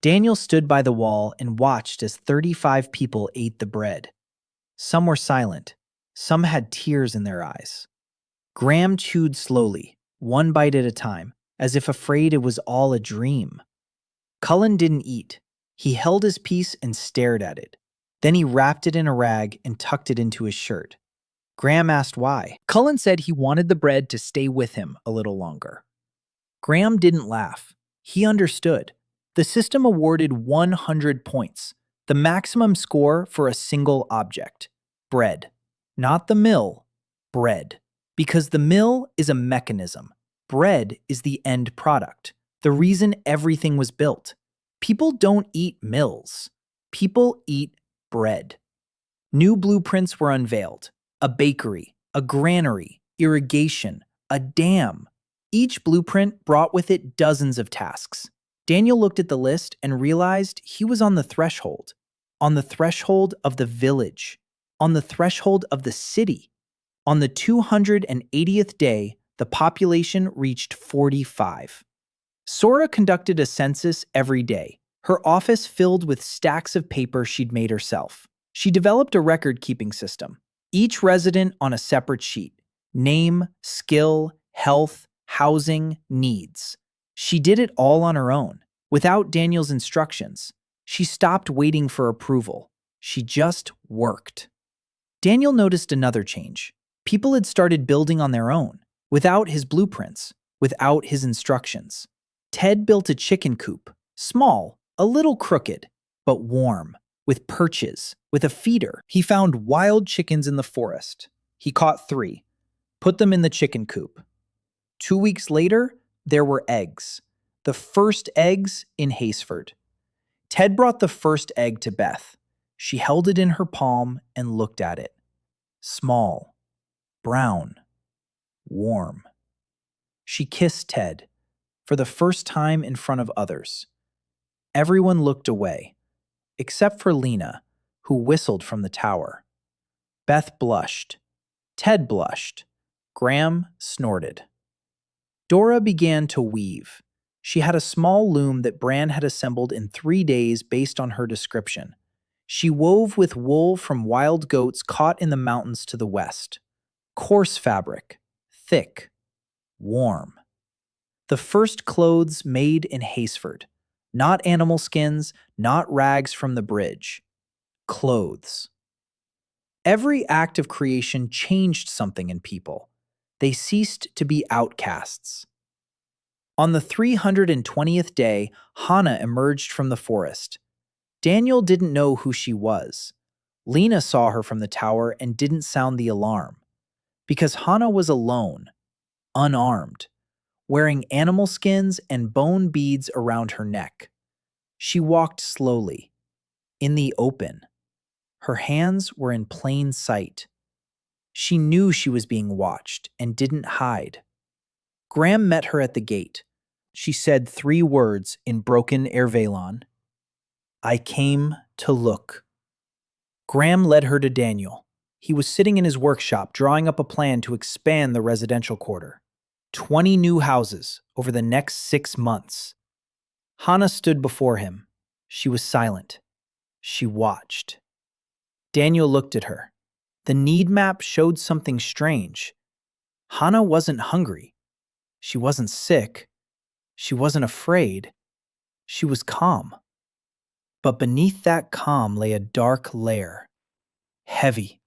Daniel stood by the wall and watched as 35 people ate the bread. Some were silent. Some had tears in their eyes. Graham chewed slowly, 1 bite at a time, as if afraid it was all a dream. Cullen didn't eat. He held his piece and stared at it. Then he wrapped it in a rag and tucked it into his shirt. Graham asked why. Cullen said he wanted the bread to stay with him a little longer. Graham didn't laugh. He understood. The system awarded 100 points, the maximum score for a single object. Bread. Not the mill. Bread. Because the mill is a mechanism. Bread is the end product, the reason everything was built. People don't eat mills. People eat bread. New blueprints were unveiled. A bakery, a granary, irrigation, a dam. Each blueprint brought with it dozens of tasks. Daniel looked at the list and realized he was on the threshold. On the threshold of the village. On the threshold of the city. On the 280th day, the population reached 45. Sora conducted a census every day, her office filled with stacks of paper she'd made herself. She developed a record-keeping system, each resident on a separate sheet. Name, skill, health, housing, needs. She did it all on her own, without Daniel's instructions. She stopped waiting for approval. She just worked. Daniel noticed another change. People had started building on their own, without his blueprints, without his instructions. Ted built a chicken coop, small, a little crooked, but warm, with perches, with a feeder. He found wild chickens in the forest. He caught 3, put them in the chicken coop. 2 weeks later, there were eggs. The first eggs in Haysford. Ted brought the first egg to Beth. She held it in her palm and looked at it. Small, brown, warm. She kissed Ted. for the first time in front of others. Everyone looked away, except for Lena, who whistled from the tower. Beth blushed. Ted blushed. Graham snorted. Dora began to weave. She had a small loom that Bran had assembled in 3 days based on her description. She wove with wool from wild goats caught in the mountains to the west. Coarse fabric, thick, warm. The first clothes made in Hasford. Not animal skins, not rags from the bridge. Clothes. Every act of creation changed something in people. They ceased to be outcasts. On the 320th day, Hannah emerged from the forest. Daniel didn't know who she was. Lena saw her from the tower and didn't sound the alarm. Because Hannah was alone, unarmed, wearing animal skins and bone beads around her neck. She walked slowly, in the open. Her hands were in plain sight. She knew she was being watched and didn't hide. Graham met her at the gate. She said 3 words in broken Ervelon. I came to look. Graham led her to Daniel. He was sitting in his workshop drawing up a plan to expand the residential quarter. 20 new houses over the next 6 months. Hannah stood before him. She was silent. She watched. Daniel looked at her. The need map showed something strange. Hannah wasn't hungry. She wasn't sick. She wasn't afraid. She was calm. But beneath that calm lay a dark layer, heavy,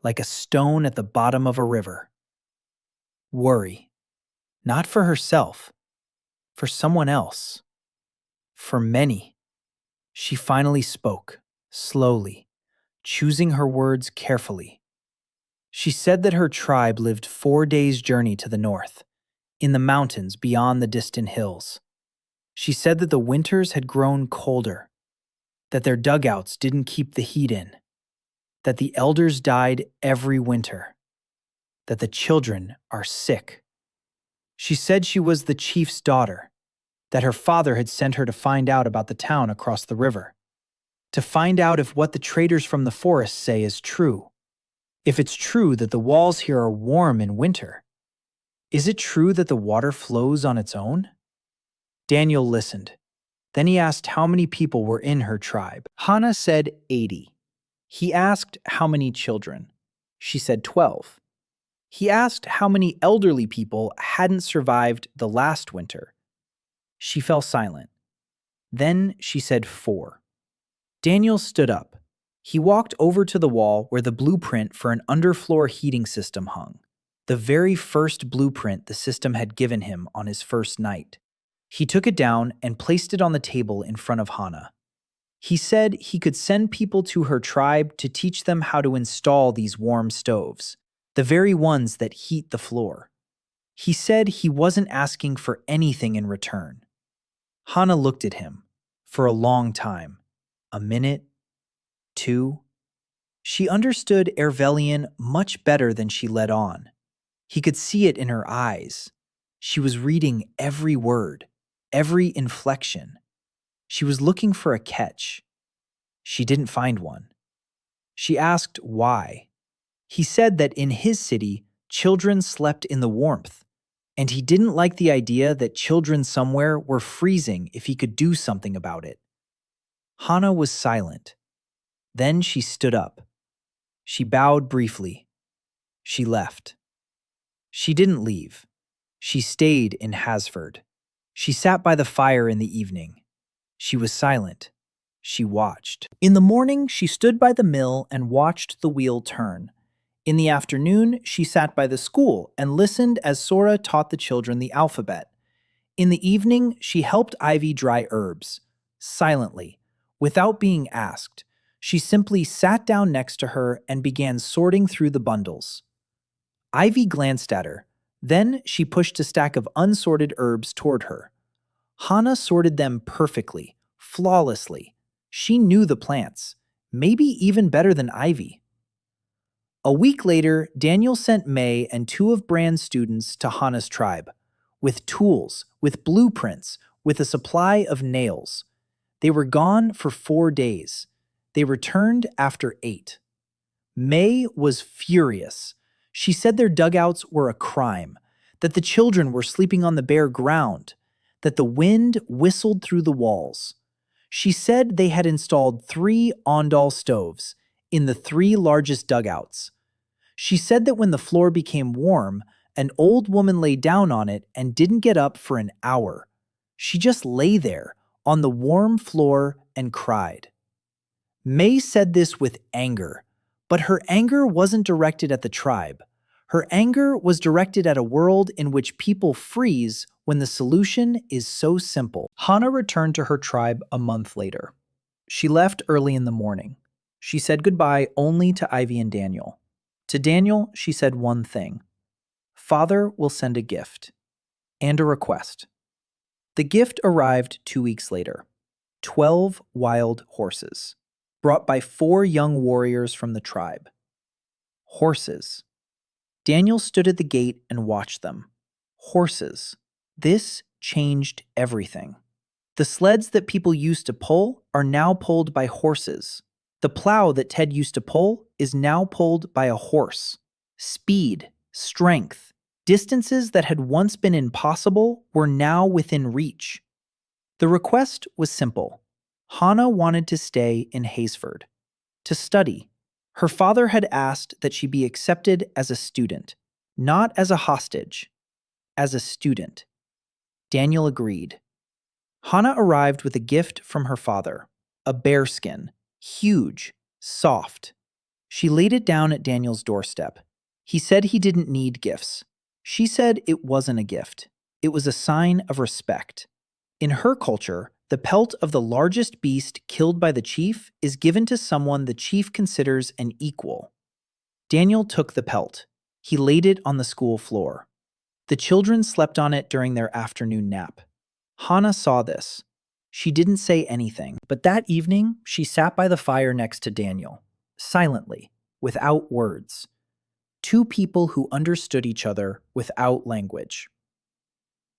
like a stone at the bottom of a river. Worry. Not for herself, for someone else. For many. She finally spoke, slowly, choosing her words carefully. She said that her tribe lived 4 days' journey to the north, in the mountains beyond the distant hills. She said that the winters had grown colder, that their dugouts didn't keep the heat in, that the elders died every winter, that the children are sick. She said she was the chief's daughter, that her father had sent her to find out about the town across the river, to find out if what the traders from the forest say is true, if it's true that the walls here are warm in winter. Is it true that the water flows on its own? Daniel listened. Then he asked how many people were in her tribe. Hannah said 80. He asked how many children. She said 12. He asked how many elderly people hadn't survived the last winter. She fell silent. Then she said 4. Daniel stood up. He walked over to the wall where the blueprint for an underfloor heating system hung. The very first blueprint the system had given him on his first night. He took it down and placed it on the table in front of Hannah. He said he could send people to her tribe to teach them how to install these warm stoves, the very ones that heat the floor. He said he wasn't asking for anything in return. Hannah looked at him for a long time, a minute, 2. She understood Ervelian much better than she let on. He could see it in her eyes. She was reading every word, every inflection. She was looking for a catch. She didn't find one. She asked why. He said that in his city, children slept in the warmth, and he didn't like the idea that children somewhere were freezing if he could do something about it. Hannah was silent. Then she stood up. She bowed briefly. She left. She didn't leave. She stayed in Hasford. She sat by the fire in the evening. She was silent. She watched. In the morning, she stood by the mill and watched the wheel turn. In the afternoon, she sat by the school and listened as Sora taught the children the alphabet. In the evening, she helped Ivy dry herbs, silently, without being asked. She simply sat down next to her and began sorting through the bundles. Ivy glanced at her. Then she pushed a stack of unsorted herbs toward her. Hannah sorted them perfectly, flawlessly. She knew the plants, maybe even better than Ivy. A week later, Daniel sent May and 2 of Bran's students to Hannah's tribe. with tools, with blueprints, with a supply of nails. They were gone for 4 days. They returned after 8. May was furious. She said their dugouts were a crime, that the children were sleeping on the bare ground, that the wind whistled through the walls. She said they had installed 3 Ondal stoves in the 3 largest dugouts. She said that when the floor became warm, an old woman lay down on it and didn't get up for an hour. She just lay there on the warm floor and cried. May said this with anger, but her anger wasn't directed at the tribe. Her anger was directed at a world in which people freeze when the solution is so simple. Hana returned to her tribe a month later. She left early in the morning. She said goodbye only to Ivy and Daniel. To Daniel, she said one thing. Father will send a gift. And a request. The gift arrived 2 weeks later. 12 wild horses, brought by 4 young warriors from the tribe. Horses. Daniel stood at the gate and watched them. Horses. This changed everything. The sleds that people used to pull are now pulled by horses. The plow that Ted used to pull is now pulled by a horse. Speed, strength, distances that had once been impossible were now within reach. The request was simple. Hana wanted to stay in Hazeford, to study. Her father had asked that she be accepted as a student, not as a hostage, as a student. Daniel agreed. Hana arrived with a gift from her father, a bearskin, huge, soft. She laid it down at Daniel's doorstep. He said he didn't need gifts. She said it wasn't a gift. It was a sign of respect. In her culture, the pelt of the largest beast killed by the chief is given to someone the chief considers an equal. Daniel took the pelt. He laid it on the school floor. The children slept on it during their afternoon nap. Hana saw this. She didn't say anything, but that evening she sat by the fire next to Daniel, silently, without words. 2 people who understood each other without language.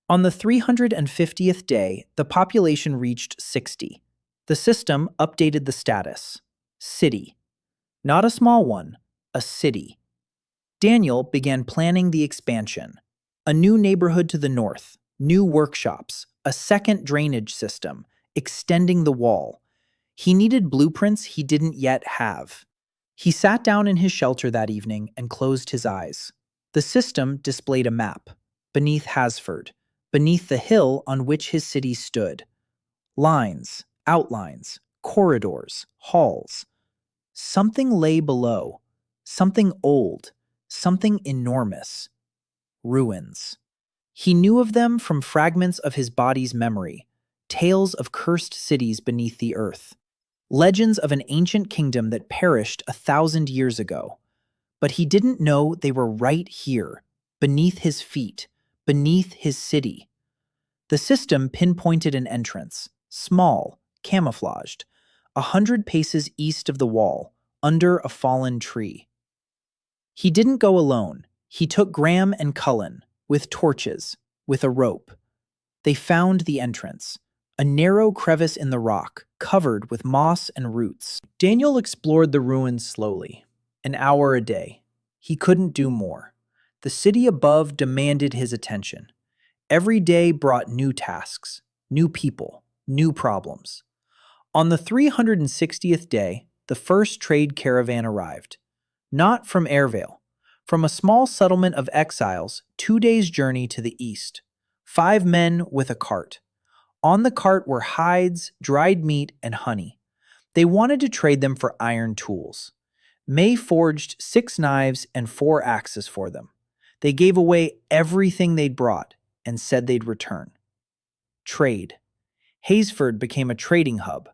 On the 350th day, the population reached 60. The system updated the status. City. Not a small one, a city. Daniel began planning the expansion. A new neighborhood to the north, new workshops, a second drainage system, extending the wall. He needed blueprints he didn't yet have. He sat down in his shelter that evening and closed his eyes. The system displayed a map, beneath Hazeford, beneath the hill on which his city stood. Lines, outlines, corridors, halls. Something lay below, something old, something enormous. Ruins. He knew of them from fragments of his body's memory, tales of cursed cities beneath the earth, legends of an ancient kingdom that perished 1,000 years ago. But he didn't know they were right here, beneath his feet, beneath his city. The system pinpointed an entrance, small, camouflaged, 100 paces east of the wall, under a fallen tree. He didn't go alone. He took Graham and Cullen, with torches, with a rope. They found the entrance, a narrow crevice in the rock, covered with moss and roots. Daniel explored the ruins slowly, an hour a day. He couldn't do more. The city above demanded his attention. Every day brought new tasks, new people, new problems. On the 360th day, the first trade caravan arrived. Not from Airvale, from a small settlement of exiles 2 days' journey to the east. 5 men with a cart. On the cart were hides, dried meat, and honey. They wanted to trade them for iron tools. May forged 6 knives and 4 axes for them. They gave away everything they'd brought and said they'd return. Trade. Hazeford became a trading hub.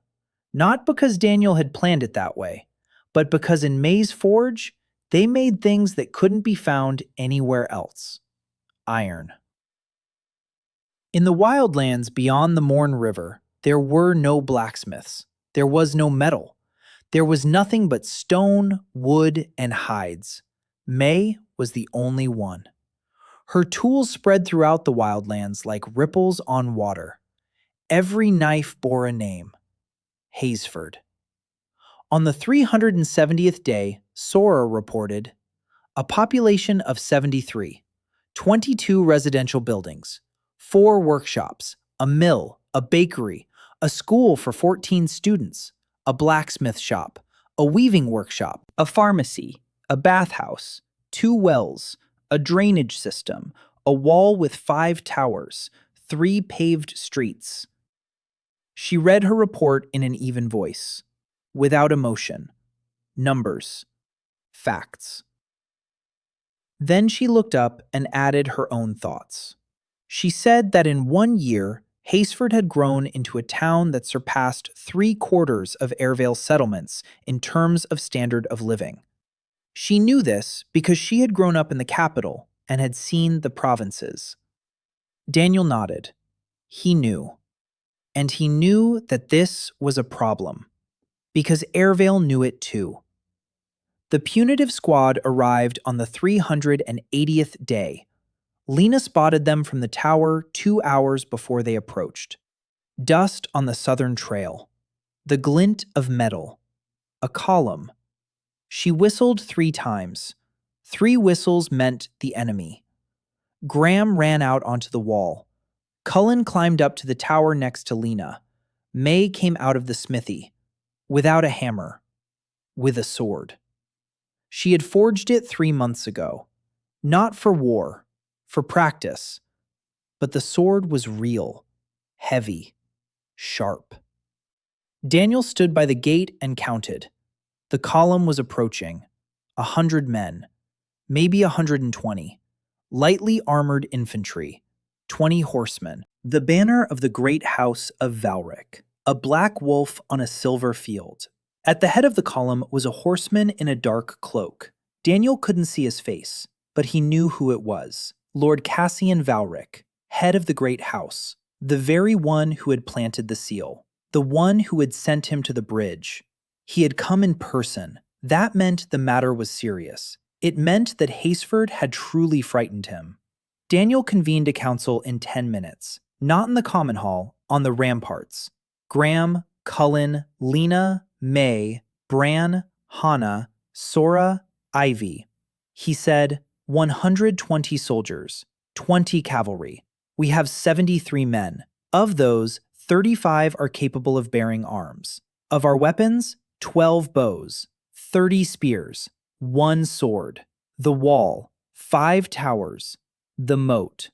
Not because Daniel had planned it that way, but because in May's forge, they made things that couldn't be found anywhere else. Iron. In the wildlands beyond the Morn River, there were no blacksmiths. There was no metal. There was nothing but stone, wood, and hides. May was the only one. Her tools spread throughout the wildlands like ripples on water. Every knife bore a name: Haysford. On the 370th day, Sora reported, a population of 73, 22 residential buildings, 4 workshops, a mill, a bakery, a school for 14 students, a blacksmith shop, a weaving workshop, a pharmacy, a bathhouse, 2 wells, a drainage system, a wall with 5 towers, 3 paved streets. She read her report in an even voice, without emotion. Numbers. Facts. Then she looked up and added her own thoughts. She said that in 1 year, Haysford had grown into a town that surpassed 3/4 of Airvale's settlements in terms of standard of living. She knew this because she had grown up in the capital and had seen the provinces. Daniel nodded. He knew. And he knew that this was a problem, because Airvale knew it too. The punitive squad arrived on the 380th day. Lena spotted them from the tower 2 hours before they approached. Dust on the southern trail. The glint of metal. A column. She whistled 3 times. 3 whistles meant the enemy. Graham ran out onto the wall. Cullen climbed up to the tower next to Lena. May came out of the smithy. Without a hammer. With a sword. She had forged it 3 months ago. Not for war. For practice. But the sword was real. Heavy. Sharp. Daniel stood by the gate and counted. The column was approaching. 100 men. Maybe 120. Lightly armored infantry. 20 horsemen. The banner of the great house of Valric. A black wolf on a silver field. At the head of the column was a horseman in a dark cloak. Daniel couldn't see his face, but he knew who it was. Lord Cassian Valric, head of the great house. The very one who had planted the seal. The one who had sent him to the bridge. He had come in person. That meant the matter was serious. It meant that Haysford had truly frightened him. Daniel convened a council in 10 minutes. Not in the common hall, on the ramparts. Graham, Cullen, Lena, May, Bran, Hannah, Sora, Ivy. He said, 120 soldiers, 20 cavalry. We have 73 men. Of those, 35 are capable of bearing arms. Of our weapons, 12 bows, 30 spears, 1 sword. The wall, 5 towers. The moat.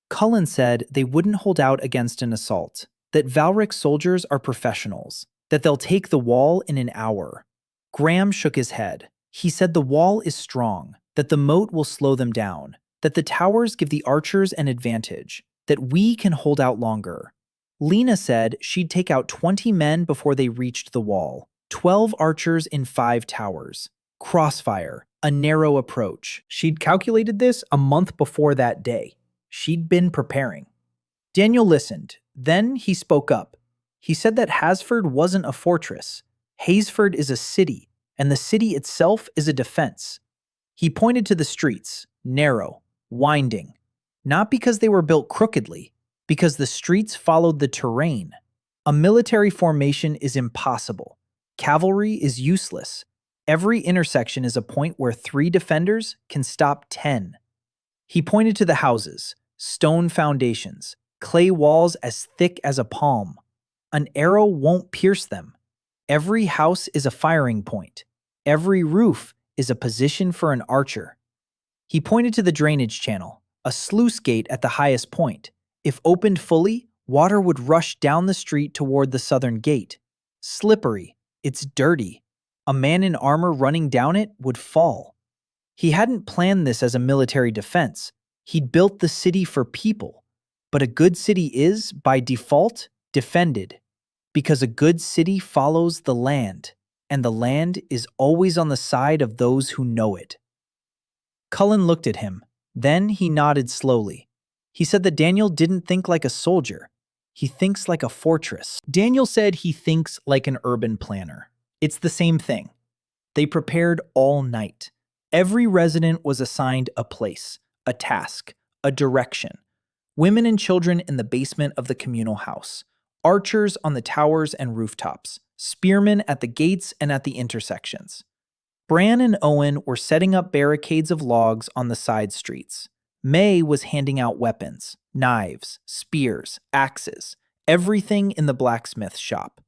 Cullen said they wouldn't hold out against an assault, that Valric's soldiers are professionals, that they'll take the wall in an hour. Graham shook his head. He said the wall is strong, that the moat will slow them down, that the towers give the archers an advantage, that we can hold out longer. Lena said she'd take out 20 men before they reached the wall, 12 archers in 5 towers. Crossfire, a narrow approach. She'd calculated this a month before that day. She'd been preparing. Daniel listened. Then he spoke up. He said that Hasford wasn't a fortress. Haysford is a city, and the city itself is a defense. He pointed to the streets, narrow, winding, not because they were built crookedly, because the streets followed the terrain. A military formation is impossible. Cavalry is useless. Every intersection is a point where 3 defenders can stop 10. He pointed to the houses, stone foundations, clay walls as thick as a palm. An arrow won't pierce them. Every house is a firing point. Every roof is a position for an archer. He pointed to the drainage channel, a sluice gate at the highest point. If opened fully, water would rush down the street toward the southern gate. Slippery. It's dirty. A man in armor running down it would fall. He hadn't planned this as a military defense. He'd built the city for people. But a good city is, by default, defended. Because a good city follows the land, and the land is always on the side of those who know it. Cullen looked at him. Then he nodded slowly. He said that Daniel didn't think like a soldier. He thinks like a fortress. Daniel said he thinks like an urban planner. It's the same thing. They prepared all night. Every resident was assigned a place, a task, a direction. Women and children in the basement of the communal house. Archers on the towers and rooftops. Spearmen at the gates and at the intersections. Bran and Owen were setting up barricades of logs on the side streets. May was handing out weapons, knives, spears, axes, everything in the blacksmith shop.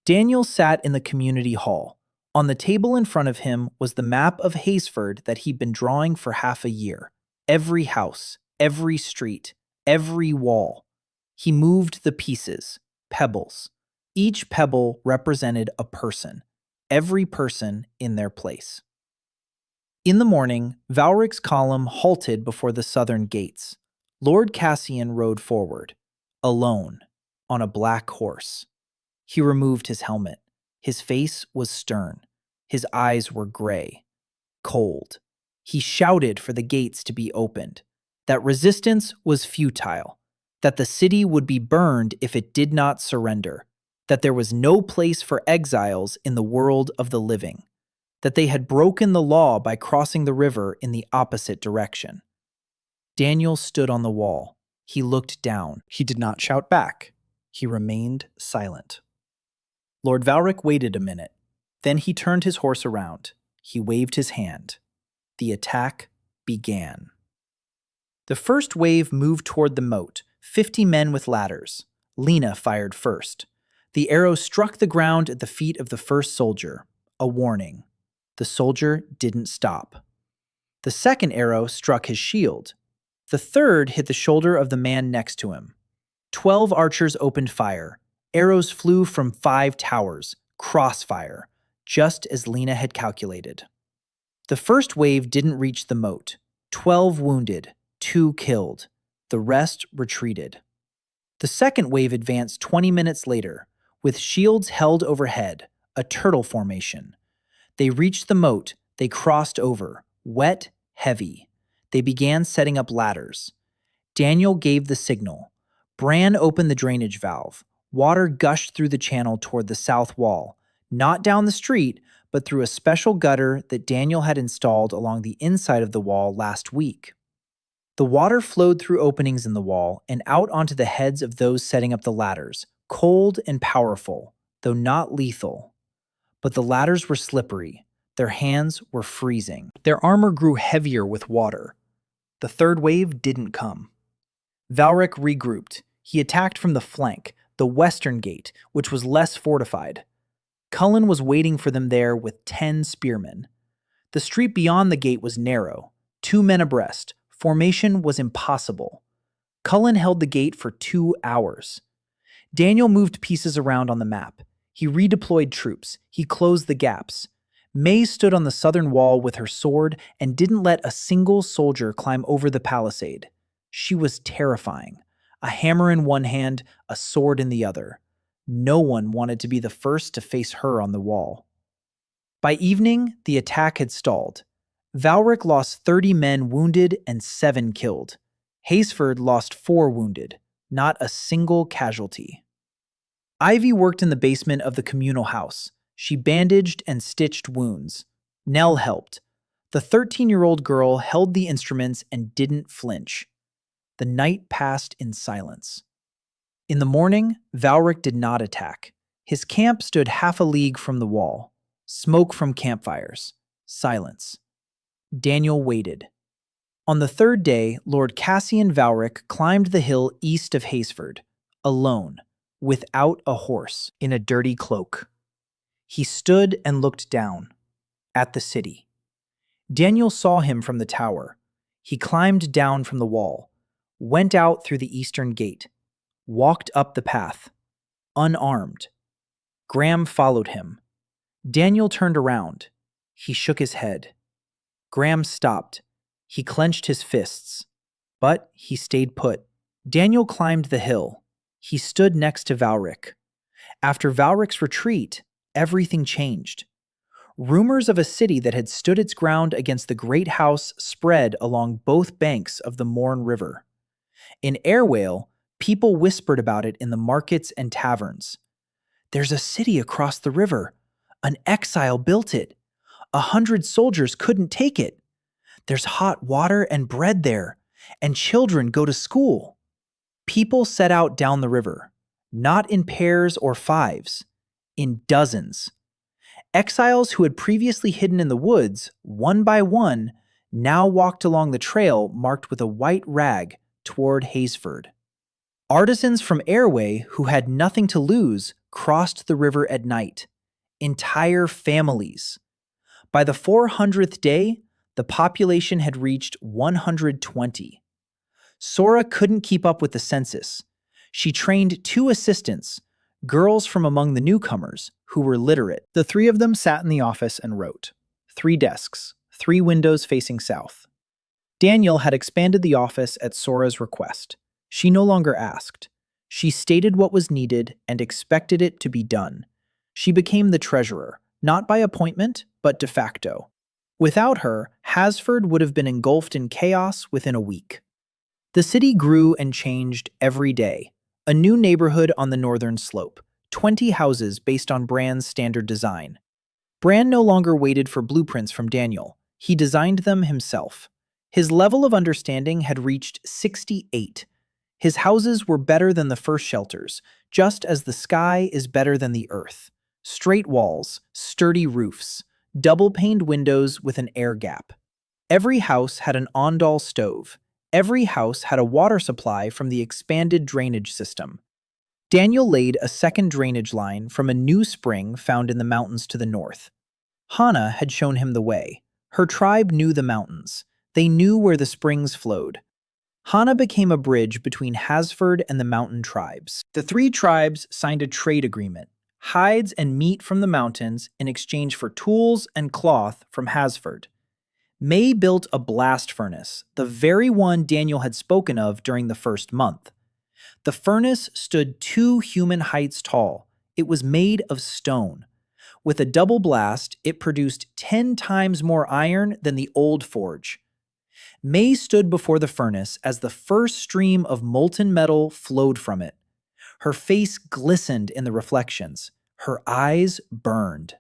Daniel sat in the community hall. On the table in front of him was the map of Haysford that he'd been drawing for half a year. Every house, every street, every wall. He moved the pieces, pebbles. Each pebble represented a person, every person in their place. In the morning, Valric's column halted before the southern gates. Lord Cassian rode forward, alone, on a black horse. He removed his helmet. His face was stern. His eyes were gray, cold. He shouted for the gates to be opened, that resistance was futile, that the city would be burned if it did not surrender, that there was no place for exiles in the world of the living, that they had broken the law by crossing the river in the opposite direction. Daniel stood on the wall. He looked down. He did not shout back. He remained silent. Lord Valric waited a minute. Then he turned his horse around. He waved his hand. The attack began. The first wave moved toward the moat, 50 men with ladders. Lena fired first. The arrow struck the ground at the feet of the first soldier. A warning. The soldier didn't stop. The second arrow struck his shield. The third hit the shoulder of the man next to him. 12 archers opened fire. Arrows flew from 5 towers, crossfire, just as Lena had calculated. The first wave didn't reach the moat. 12 wounded, 2 killed. The rest retreated. The second wave advanced 20 minutes later, with shields held overhead, a turtle formation. They reached the moat. They crossed over, wet, heavy. They began setting up ladders. Daniel gave the signal. Bran opened the drainage valve. Water gushed through the channel toward the south wall, not down the street, but through a special gutter that Daniel had installed along the inside of the wall last week. The water flowed through openings in the wall and out onto the heads of those setting up the ladders, cold and powerful, though not lethal. But the ladders were slippery. Their hands were freezing. Their armor grew heavier with water. The third wave didn't come. Valric regrouped. He attacked from the flank, the western gate, which was less fortified. Cullen was waiting for them there with 10 spearmen. The street beyond the gate was narrow, 2 men abreast. Formation was impossible. Cullen held the gate for 2 hours. Daniel moved pieces around on the map. He redeployed troops. He closed the gaps. May stood on the southern wall with her sword and didn't let a single soldier climb over the palisade. She was terrifying. A hammer in one hand, a sword in the other. No one wanted to be the first to face her on the wall. By evening, the attack had stalled. Valric lost 30 men wounded and 7 killed. Haysford lost 4 wounded, not a single casualty. Ivy worked in the basement of the communal house. She bandaged and stitched wounds. Nell helped. The 13-year-old girl held the instruments and didn't flinch. The night passed in silence. In the morning, Valric did not attack. His camp stood half a league from the wall. Smoke from campfires. Silence. Daniel waited. On the third day, Lord Cassian Valric climbed the hill east of Haysford, alone, without a horse, in a dirty cloak. He stood and looked down, at the city. Daniel saw him from the tower. He climbed down from the wall, went out through the eastern gate, walked up the path, unarmed. Graham followed him. Daniel turned around. He shook his head. Graham stopped. He clenched his fists, but he stayed put. Daniel climbed the hill. He stood next to Valric. After Valric's retreat, everything changed. Rumors of a city that had stood its ground against the great house spread along both banks of the Mourne River. In Airwale, people whispered about it in the markets and taverns. There's a city across the river. An exile built it. 100 soldiers couldn't take it. There's hot water and bread there, and children go to school. People set out down the river, not in pairs or fives, in dozens. Exiles who had previously hidden in the woods, one by one, now walked along the trail marked with a white rag toward Haysford. Artisans from Airway who had nothing to lose crossed the river at night. Entire families. By the 400th day, the population had reached 120. Sora couldn't keep up with the census. She trained 2 assistants, girls from among the newcomers, who were literate. The 3 of them sat in the office and wrote. 3 desks, 3 windows facing south. Daniel had expanded the office at Sora's request. She no longer asked. She stated what was needed and expected it to be done. She became the treasurer, not by appointment, but de facto. Without her, Hasford would have been engulfed in chaos within a week. The city grew and changed every day. A new neighborhood on the northern slope, 20 houses based on Bran's standard design. Bran no longer waited for blueprints from Daniel. He designed them himself. His level of understanding had reached 68. His houses were better than the first shelters, just as the sky is better than the earth. Straight walls, sturdy roofs, double-paned windows with an air gap. Every house had an Ondal stove. Every house had a water supply from the expanded drainage system. Daniel laid a second drainage line from a new spring found in the mountains to the north. Hana had shown him the way. Her tribe knew the mountains. They knew where the springs flowed. Hana became a bridge between Hasford and the mountain tribes. The 3 tribes signed a trade agreement, hides and meat from the mountains in exchange for tools and cloth from Hasford. May built a blast furnace, the very one Daniel had spoken of during the first month. The furnace stood 2 human heights tall. It was made of stone. With a double blast, it produced 10 times more iron than the old forge. May stood before the furnace as the first stream of molten metal flowed from it. Her face glistened in the reflections. Her eyes burned.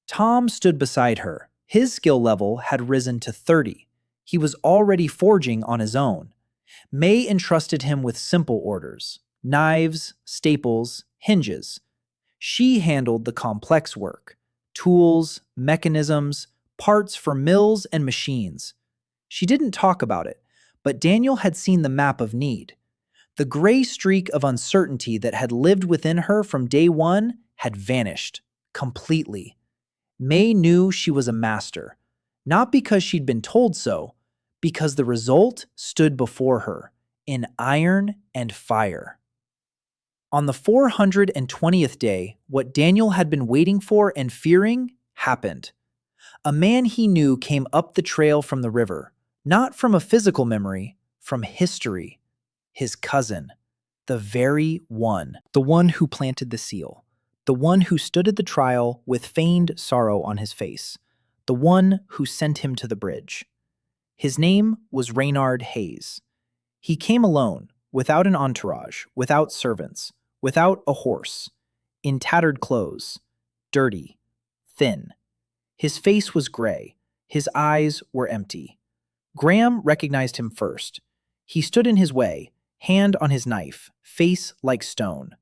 Tom stood beside her. His skill level had risen to 30. He was already forging on his own. May entrusted him with simple orders: knives, staples, hinges. She handled the complex work: tools, mechanisms, parts for mills and machines. She didn't talk about it, but Daniel had seen the map of need. The gray streak of uncertainty that had lived within her from day one had vanished completely. May knew she was a master, not because she'd been told so, because the result stood before her, in iron and fire. On the 420th day, what Daniel had been waiting for and fearing happened. A man he knew came up the trail from the river, not from a physical memory, from history. His cousin, the very one, the one who planted the seal. The one who stood at the trial with feigned sorrow on his face, the one who sent him to the bridge. His name was Reynard Hayes. He came alone, without an entourage, without servants, without a horse, in tattered clothes, dirty, thin. His face was gray, his eyes were empty. Graham recognized him first. He stood in his way, hand on his knife, face like stone.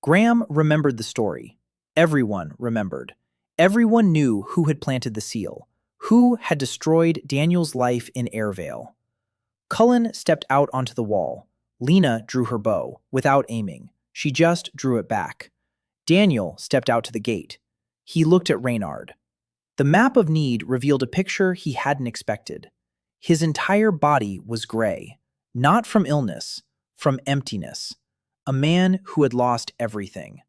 Graham remembered the story. Everyone remembered. Everyone knew who had planted the seal, who had destroyed Daniel's life in Airvale. Cullen stepped out onto the wall. Lena drew her bow, without aiming. She just drew it back. Daniel stepped out to the gate. He looked at Reynard. The map of need revealed a picture he hadn't expected. His entire body was gray, not from illness, from emptiness. A man who had lost everything.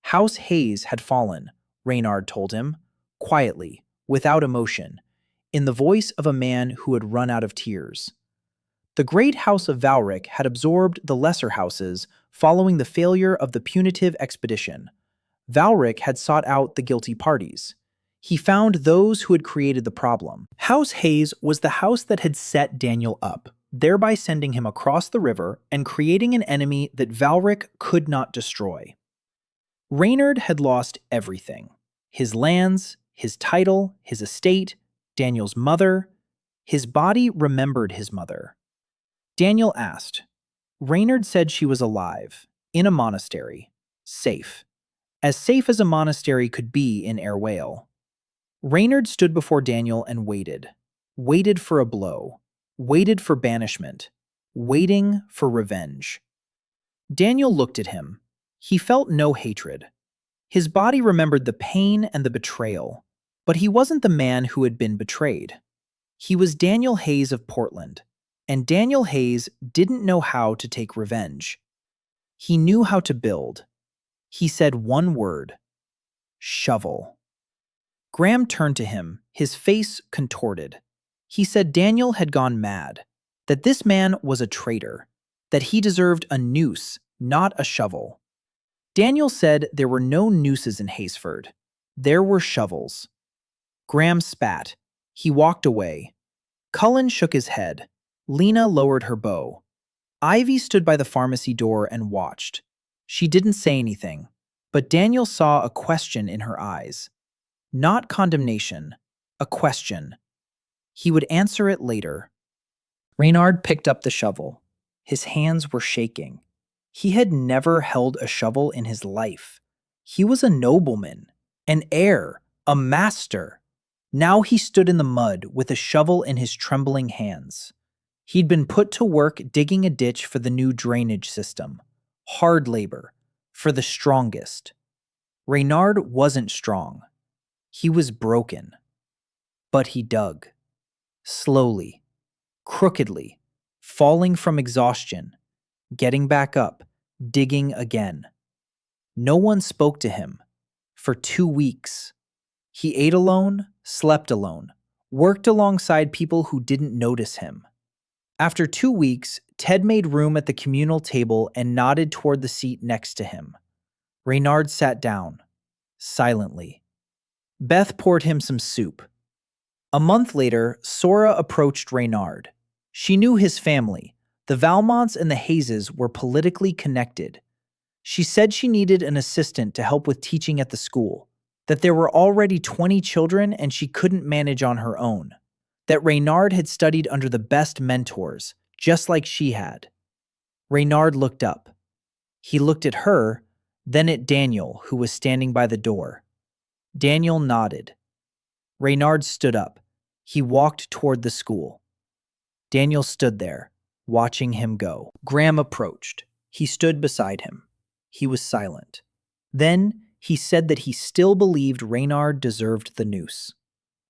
House Hayes had fallen, Reynard told him, quietly, without emotion, in the voice of a man who had run out of tears. The great house of Valric had absorbed the lesser houses following the failure of the punitive expedition. Valric had sought out the guilty parties. He found those who had created the problem. House Hayes was the house that had set Daniel up, thereby sending him across the river and creating an enemy that Valric could not destroy. Reynard had lost everything. His lands, his title, his estate, Daniel's mother. His body remembered his mother. Daniel asked. Reynard said she was alive, in a monastery, safe. As safe as a monastery could be in Airwale. Reynard stood before Daniel and waited. Waited for a blow. Waited for banishment. Waiting for revenge. Daniel looked at him. He felt no hatred. His body remembered the pain and the betrayal, but he wasn't the man who had been betrayed. He was Daniel Hayes of Portland, and Daniel Hayes didn't know how to take revenge. He knew how to build. He said one word. Shovel. Graham turned to him, his face contorted. He said Daniel had gone mad, that this man was a traitor, that he deserved a noose, not a shovel. Daniel said there were no nooses in Haysford. There were shovels. Graham spat. He walked away. Cullen shook his head. Lena lowered her bow. Ivy stood by the pharmacy door and watched. She didn't say anything, but Daniel saw a question in her eyes. Not condemnation, a question. He would answer it later. Reynard picked up the shovel. His hands were shaking. He had never held a shovel in his life. He was a nobleman, an heir, a master. Now he stood in the mud with a shovel in his trembling hands. He'd been put to work digging a ditch for the new drainage system. Hard labor, for the strongest. Reynard wasn't strong. He was broken. But he dug. Slowly, crookedly, falling from exhaustion, getting back up, digging again. No one spoke to him. For 2 weeks. He ate alone, slept alone, worked alongside people who didn't notice him. After 2 weeks, Ted made room at the communal table and nodded toward the seat next to him. Reynard sat down, silently. Beth poured him some soup. A month later, Sora approached Reynard. She knew his family. The Valmonts and the Hayes were politically connected. She said she needed an assistant to help with teaching at the school, that there were already 20 children and she couldn't manage on her own, that Reynard had studied under the best mentors, just like she had. Reynard looked up. He looked at her, then at Daniel, who was standing by the door. Daniel nodded. Reynard stood up. He walked toward the school. Daniel stood there, watching him go. Graham approached. He stood beside him. He was silent. Then he said that he still believed Reynard deserved the noose.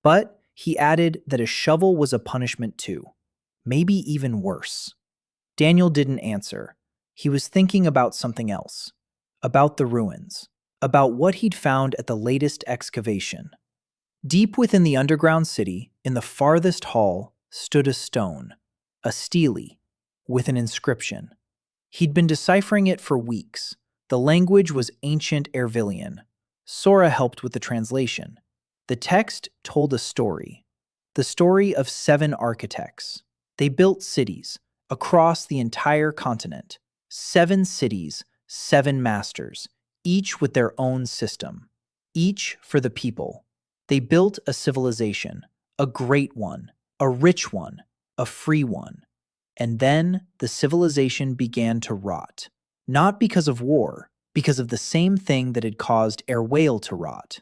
But he added that a shovel was a punishment too. Maybe even worse. Daniel didn't answer. He was thinking about something else. About the ruins. About what he'd found at the latest excavation. Deep within the underground city, in the farthest hall, stood a stone. A stele, with an inscription. He'd been deciphering it for weeks. The language was ancient Ervilian. Sora helped with the translation. The text told a story. The story of 7 architects. They built cities across the entire continent. 7 cities, 7 masters, each with their own system. Each for the people. They built a civilization, a great one, a rich one, a free one. And then the civilization began to rot. Not because of war, because of the same thing that had caused Airwale to rot.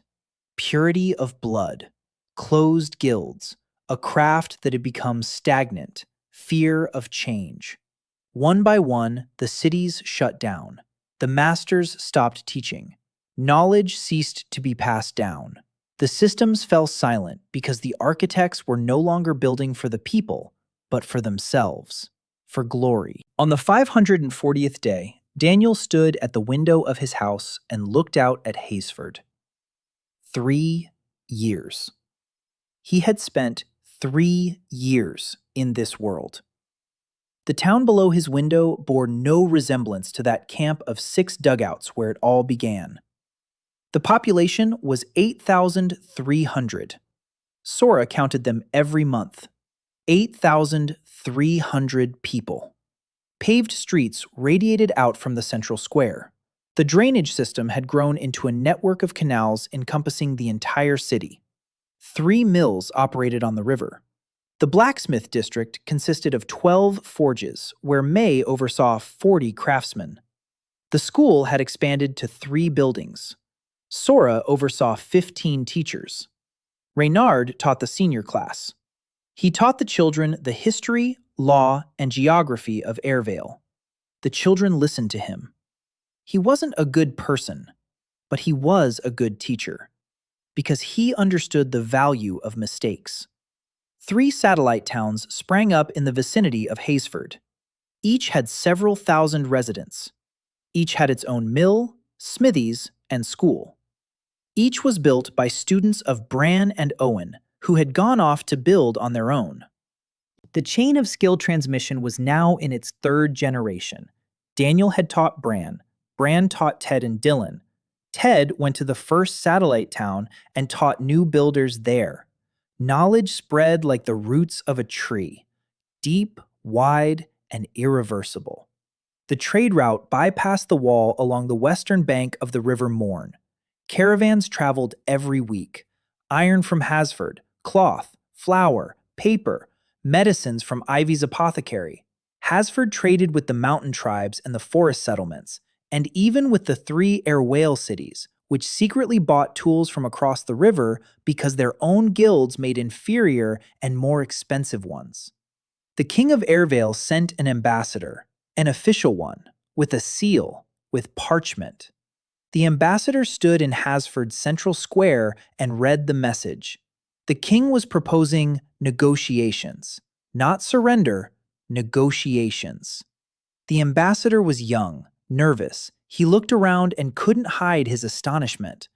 Purity of blood, closed guilds, a craft that had become stagnant, fear of change. One by one, the cities shut down. The masters stopped teaching. Knowledge ceased to be passed down. The systems fell silent because the architects were no longer building for the people, but for themselves, for glory. On the 540th day, Daniel stood at the window of his house and looked out at Haysford. 3 years. He had spent 3 years in this world. The town below his window bore no resemblance to that camp of 6 dugouts where it all began. The population was 8,300. Sora counted them every month. 8,300 people. Paved streets radiated out from the central square. The drainage system had grown into a network of canals encompassing the entire city. 3 mills operated on the river. The blacksmith district consisted of 12 forges, where May oversaw 40 craftsmen. The school had expanded to 3 buildings. Sora oversaw 15 teachers. Reynard taught the senior class. He taught the children the history, law, and geography of Airvale. The children listened to him. He wasn't a good person, but he was a good teacher, because he understood the value of mistakes. 3 satellite towns sprang up in the vicinity of Hazeford. Each had several thousand residents. Each had its own mill, smithies, and school. Each was built by students of Bran and Owen, who had gone off to build on their own. The chain of skill transmission was now in its 3rd generation. Daniel had taught Bran. Bran taught Ted and Dylan. Ted went to the first satellite town and taught new builders there. Knowledge spread like the roots of a tree, deep, wide, and irreversible. The trade route bypassed the wall along the western bank of the River Morn. Caravans traveled every week. Iron from Hasford, cloth, flour, paper, medicines from Ivy's apothecary. Hasford traded with the mountain tribes and the forest settlements, and even with the 3 Airwhale cities, which secretly bought tools from across the river because their own guilds made inferior and more expensive ones. The king of Airvale sent an ambassador, an official one, with a seal, with parchment. The ambassador stood in Hasford's central square and read the message. The king was proposing negotiations, not surrender, negotiations. The ambassador was young, nervous. He looked around and couldn't hide his astonishment.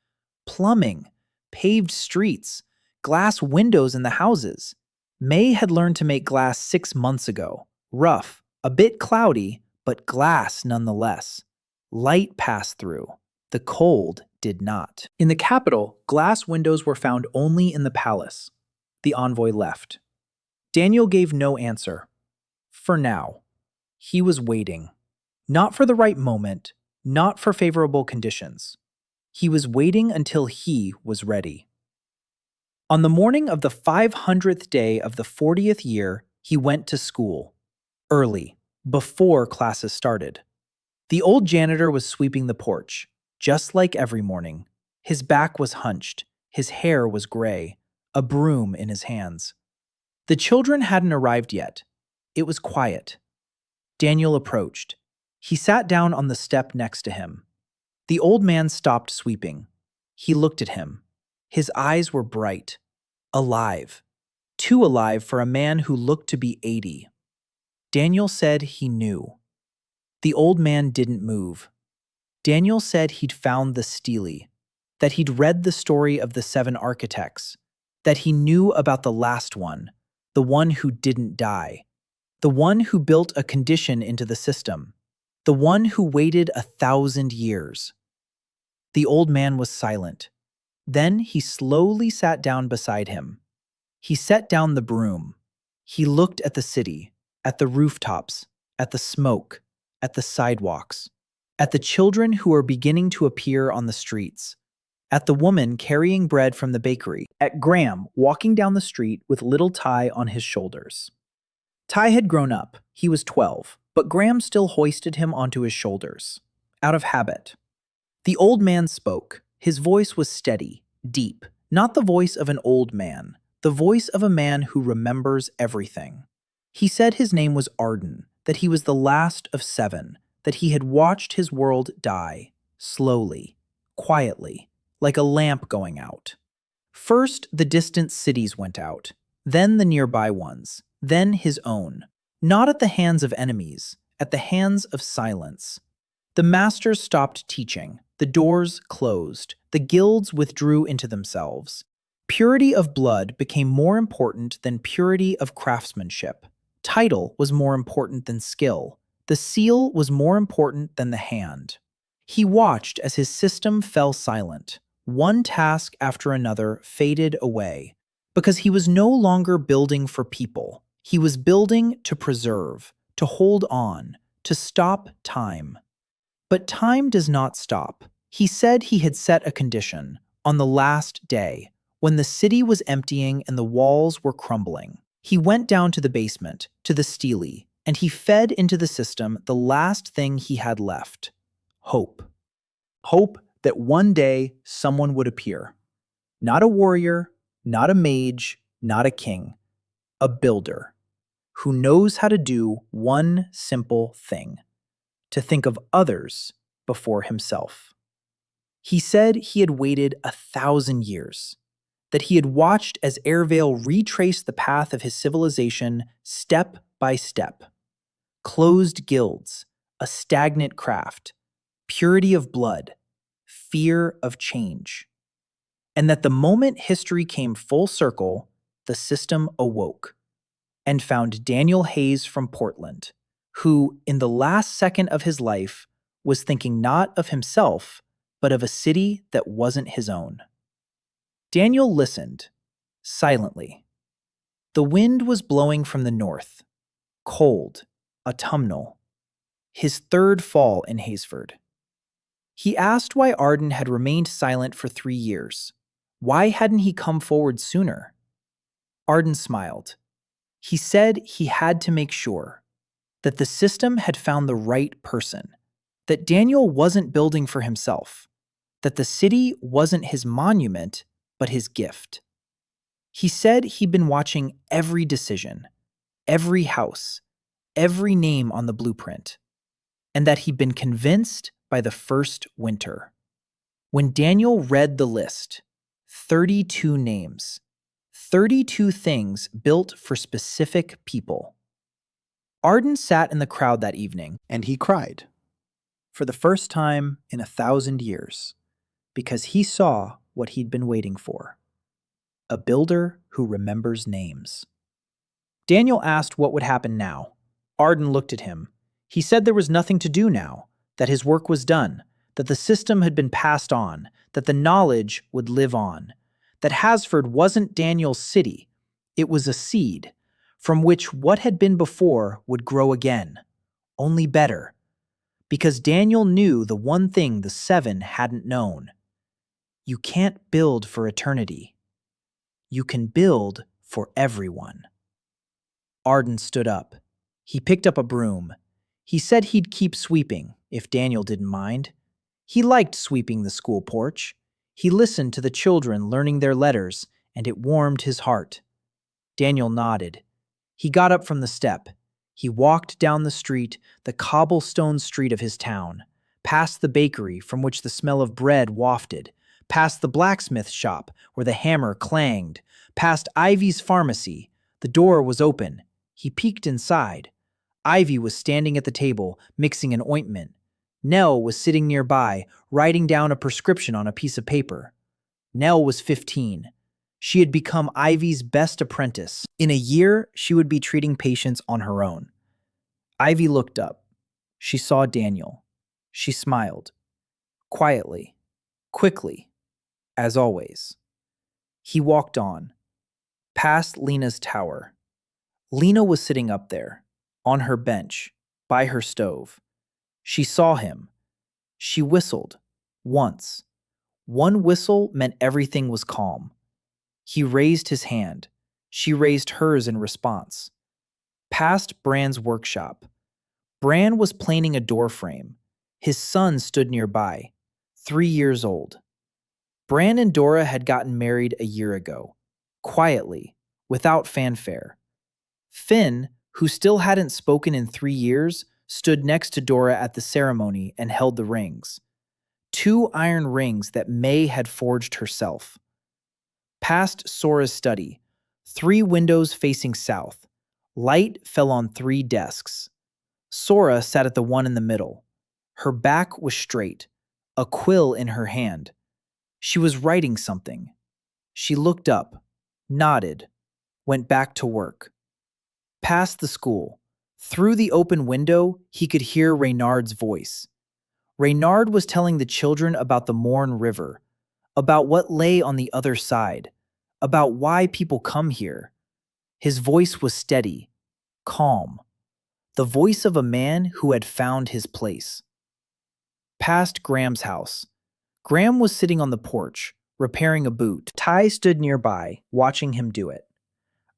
Plumbing, paved streets, glass windows in the houses. May had learned to make glass 6 months ago. Rough, a bit cloudy, but glass nonetheless. Light passed through. The cold did not. In the capital, glass windows were found only in the palace. The envoy left. Daniel gave no answer. For now. He was waiting. Not for the right moment, not for favorable conditions. He was waiting until he was ready. On the morning of the 500th day of the 40th year, he went to school. Early, before classes started. The old janitor was sweeping the porch, just like every morning. His back was hunched, his hair was gray, a broom in his hands. The children hadn't arrived yet. It was quiet. Daniel approached. He sat down on the step next to him. The old man stopped sweeping. He looked at him. His eyes were bright, alive, too alive for a man who looked to be 80. Daniel said he knew. The old man didn't move. Daniel said he'd found the Stele, that he'd read the story of the 7 architects, that he knew about the last one, the one who didn't die, the one who built a condition into the system, the one who waited 1,000 years. The old man was silent. Then he slowly sat down beside him. He set down the broom. He looked at the city, at the rooftops, at the smoke, at the sidewalks, at the children who were beginning to appear on the streets, at the woman carrying bread from the bakery, at Graham walking down the street with little Ty on his shoulders. Ty had grown up. He was 12, but Graham still hoisted him onto his shoulders, out of habit. The old man spoke. His voice was steady, deep, not the voice of an old man, the voice of a man who remembers everything. He said his name was Arden, that he was the last of 7, that he had watched his world die, slowly, quietly, like a lamp going out. First, the distant cities went out, then the nearby ones, then his own, not at the hands of enemies, at the hands of silence. The masters stopped teaching, the doors closed, the guilds withdrew into themselves. Purity of blood became more important than purity of craftsmanship. Title was more important than skill. The seal was more important than the hand. He watched as his system fell silent. One task after another faded away, because he was no longer building for people. He was building to preserve, to hold on, to stop time. But time does not stop. He said he had set a condition, on the last day, when the city was emptying and the walls were crumbling. He went down to the basement, to the stele, and he fed into the system the last thing he had left: hope. Hope that one day someone would appear. Not a warrior, not a mage, not a king, a builder who knows how to do one simple thing: to think of others before himself. He said he had waited 1,000 years, that he had watched as Airvale retraced the path of his civilization step by step. Closed guilds, a stagnant craft, purity of blood, fear of change. And that the moment history came full circle, the system awoke and found Daniel Hayes from Portland, who, in the last second of his life, was thinking not of himself, but of a city that wasn't his own. Daniel listened, silently. The wind was blowing from the north, cold, autumnal, his third fall in Haysford. He asked why Arden had remained silent for 3 years. Why hadn't he come forward sooner? Arden smiled. He said he had to make sure that the system had found the right person, that Daniel wasn't building for himself, that the city wasn't his monument, but his gift. He said he'd been watching every decision, every house, every name on the blueprint, and that he'd been convinced by the first winter. When Daniel read the list, 32 names, 32 things built for specific people. Arden sat in the crowd that evening, And he cried. for the first time in 1,000 years, because he saw what he'd been waiting for: a builder who remembers names. Daniel asked what would happen now. Arden looked at him. He said there was nothing to do now, that his work was done, that the system had been passed on, that the knowledge would live on, that Hasford wasn't Daniel's city. It was a seed from which what had been before would grow again, only better, because Daniel knew the one thing the seven hadn't known. You can't build for eternity. You can build for everyone. Arden stood up. He picked up a broom. He said he'd keep sweeping, if Daniel didn't mind. He liked sweeping the school porch. He listened to the children learning their letters, and it warmed his heart. Daniel nodded. He got up from the step. He walked down the street, the cobblestone street of his town, past the bakery from which the smell of bread wafted, past the blacksmith shop where the hammer clanged, past Ivy's pharmacy. The door was open. He peeked inside. Ivy was standing at the table, mixing an ointment. Nell was sitting nearby, writing down a prescription on a piece of paper. Nell was 15. She had become Ivy's best apprentice. In a year, she would be treating patients on her own. Ivy looked up. She saw Daniel. She smiled. Quietly. Quickly. As always. He walked on. Past Lena's tower. Lena was sitting up there, on her bench, by her stove. She saw him. She whistled. Once. One whistle meant everything was calm. He raised his hand. She raised hers in response. Past Bran's workshop. Bran was planing a door frame. His son stood nearby, 3 years old. Bran and Dora had gotten married a year ago, quietly, without fanfare. Finn, who still hadn't spoken in 3 years, stood next to Dora at the ceremony and held the rings. 2 iron rings that May had forged herself. Past Sora's study, 3 windows facing south. Light fell on 3 desks. Sora sat at the one in the middle. Her back was straight, a quill in her hand. She was writing something. She looked up, nodded, went back to work. Past the school, through the open window, he could hear Reynard's voice. Reynard was telling the children about the Morn River, about what lay on the other side, about why people come here. His voice was steady, calm, the voice of a man who had found his place. Past Graham's house. Graham was sitting on the porch, repairing a boot. Ty stood nearby, watching him do it.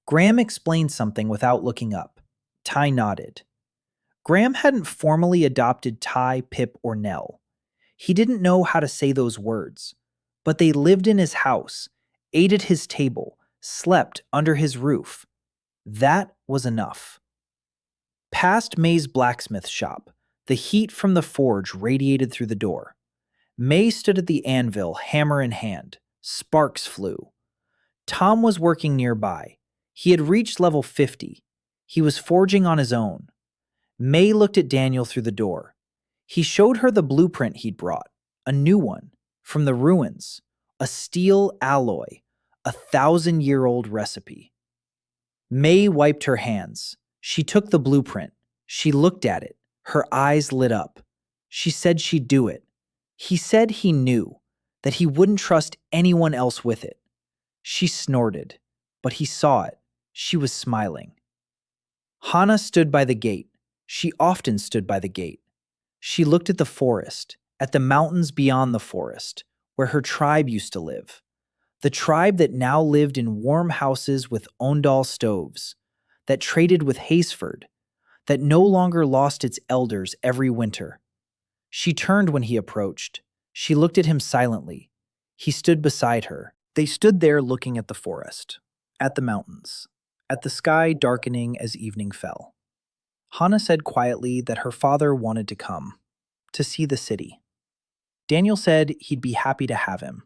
Graham explained something without looking up. Ty nodded. Graham hadn't formally adopted Ty, Pip, or Nell. He didn't know how to say those words, but they lived in his house, ate at his table, slept under his roof. That was enough. Past May's blacksmith shop, the heat from the forge radiated through the door. May stood at the anvil, hammer in hand. Sparks flew. Tom was working nearby. He had reached level 50. He was forging on his own. May looked at Daniel through the door. He showed her the blueprint he'd brought, a new one, from the ruins, a steel alloy, 1,000-year-old recipe. May wiped her hands. She took the blueprint. She looked at it. Her eyes lit up. She said she'd do it. He said he knew, that he wouldn't trust anyone else with it. She snorted, but he saw it. She was smiling. Hana stood by the gate. She often stood by the gate. She looked at the forest, at the mountains beyond the forest, where her tribe used to live. The tribe that now lived in warm houses with Ondal stoves, that traded with Haysford, that no longer lost its elders every winter. She turned when he approached. She looked at him silently. He stood beside her. They stood there looking at the forest, at the mountains, at the sky darkening as evening fell. Hana said quietly that her father wanted to come, to see the city. Daniel said he'd be happy to have him.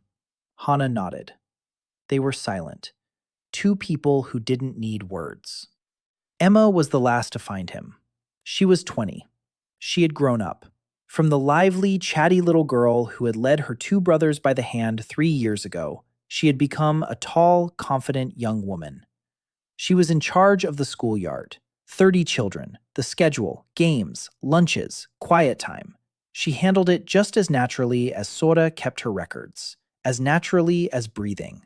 Hana nodded. They were silent. Two people who didn't need words. Emma was the last to find him. She was 20. She had grown up. From the lively, chatty little girl who had led her two brothers by the hand 3 years ago, she had become a tall, confident young woman. She was in charge of the schoolyard. 30 children, the schedule, games, lunches, quiet time. She handled it just as naturally as Sora kept her records, as naturally as breathing.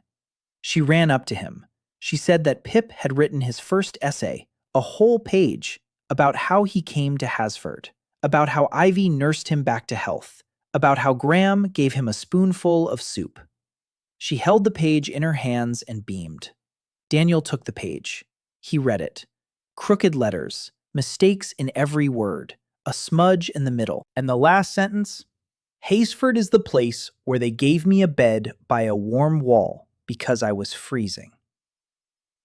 She ran up to him. She said that Pip had written his first essay, a whole page, about how he came to Hasford, about how Ivy nursed him back to health, about how Graham gave him a spoonful of soup. She held the page in her hands and beamed. Daniel took the page. He read it. Crooked letters, mistakes in every word, a smudge in the middle. And the last sentence? Haysford is the place where they gave me a bed by a warm wall because I was freezing.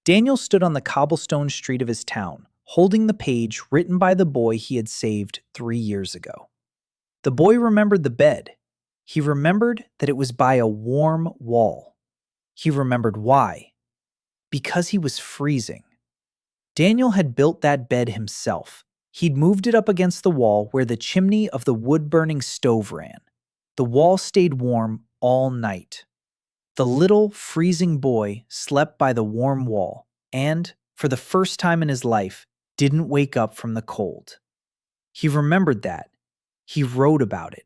Daniel stood on the cobblestone street of his town, holding the page written by the boy he had saved 3 years ago. The boy remembered the bed. He remembered that it was by a warm wall. He remembered why. Because he was freezing. Daniel had built that bed himself. He'd moved it up against the wall where the chimney of the wood-burning stove ran. The wall stayed warm all night. The little, freezing boy slept by the warm wall and, for the first time in his life, didn't wake up from the cold. He remembered that. He wrote about it.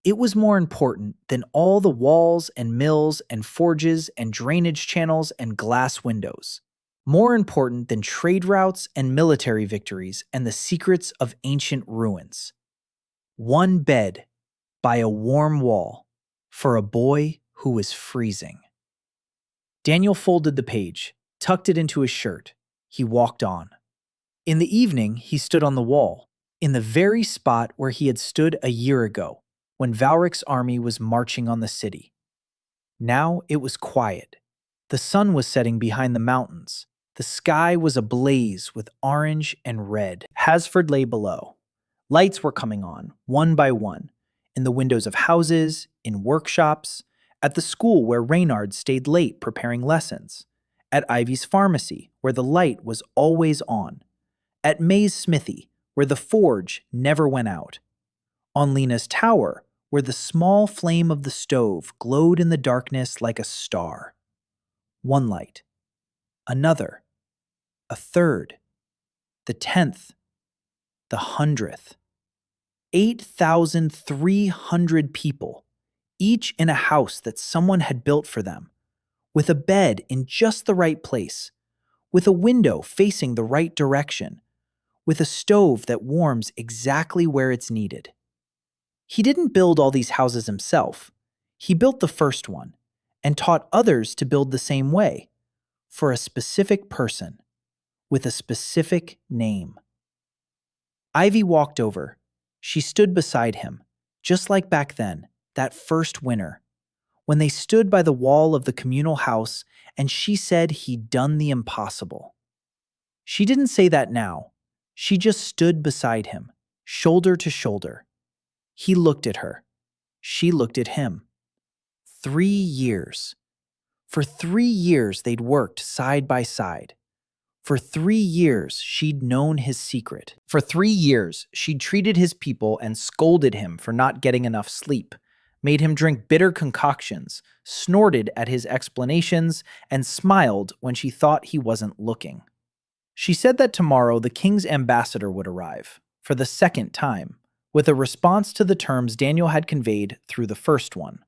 It was more important than all the walls and mills and forges and drainage channels and glass windows. More important than trade routes and military victories and the secrets of ancient ruins. One bed by a warm wall for a boy who was freezing. Daniel folded the page, tucked it into his shirt. He walked on. In the evening, he stood on the wall, in the very spot where he had stood a year ago, when Valric's army was marching on the city. Now it was quiet. The sun was setting behind the mountains. The sky was ablaze with orange and red. Hasford lay below. Lights were coming on, one by one, in the windows of houses, in workshops, at the school where Reynard stayed late preparing lessons, at Ivy's pharmacy, where the light was always on, at May's smithy, where the forge never went out, on Lena's tower, where the small flame of the stove glowed in the darkness like a star. One light. Another. A third. The 10th. The 100th. 8,300 people, each in a house that someone had built for them, with a bed in just the right place, with a window facing the right direction, with a stove that warms exactly where it's needed. He didn't build all these houses himself. He built the first one and taught others to build the same way. for a specific person with a specific name. Ivy walked over. She stood beside him, just like back then, that first winter, when they stood by the wall of the communal house and she said he'd done the impossible. She didn't say that now. She just stood beside him, shoulder to shoulder. He looked at her. She looked at him. 3 years. For 3 years they'd worked side by side. For 3 years she'd known his secret. For 3 years she'd treated his people and scolded him for not getting enough sleep, made him drink bitter concoctions, snorted at his explanations, and smiled when she thought he wasn't looking. She said that tomorrow the king's ambassador would arrive, for the second time, with a response to the terms Daniel had conveyed through the first one.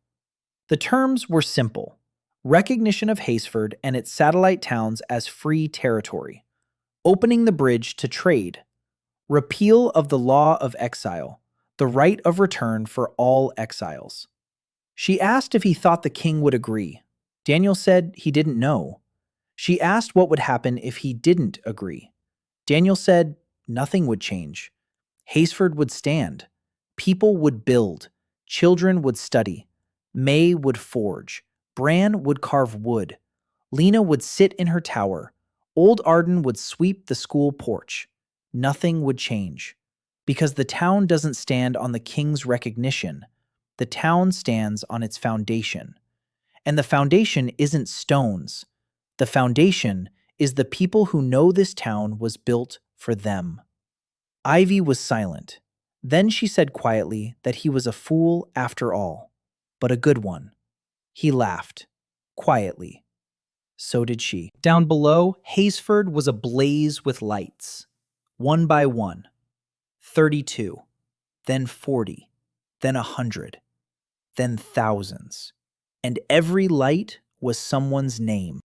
The terms were simple: recognition of Haseford and its satellite towns as free territory, opening the bridge to trade, repeal of the law of exile, the right of return for all exiles. She asked if he thought the king would agree. Daniel said he didn't know. She asked what would happen if he didn't agree. Daniel said nothing would change. Haseford would stand. People would build. Children would study. May would forge. Bran would carve wood. Lena would sit in her tower. Old Arden would sweep the school porch. Nothing would change. Because the town doesn't stand on the king's recognition. The town stands on its foundation. And the foundation isn't stones. The foundation is the people who know this town was built for them. Ivy was silent. Then she said quietly that he was a fool after all, but a good one. He laughed, quietly. So did she. Down below, Haseford was ablaze with lights. One by one. 32. Then 40. Then 100. Then thousands. And every light was someone's name.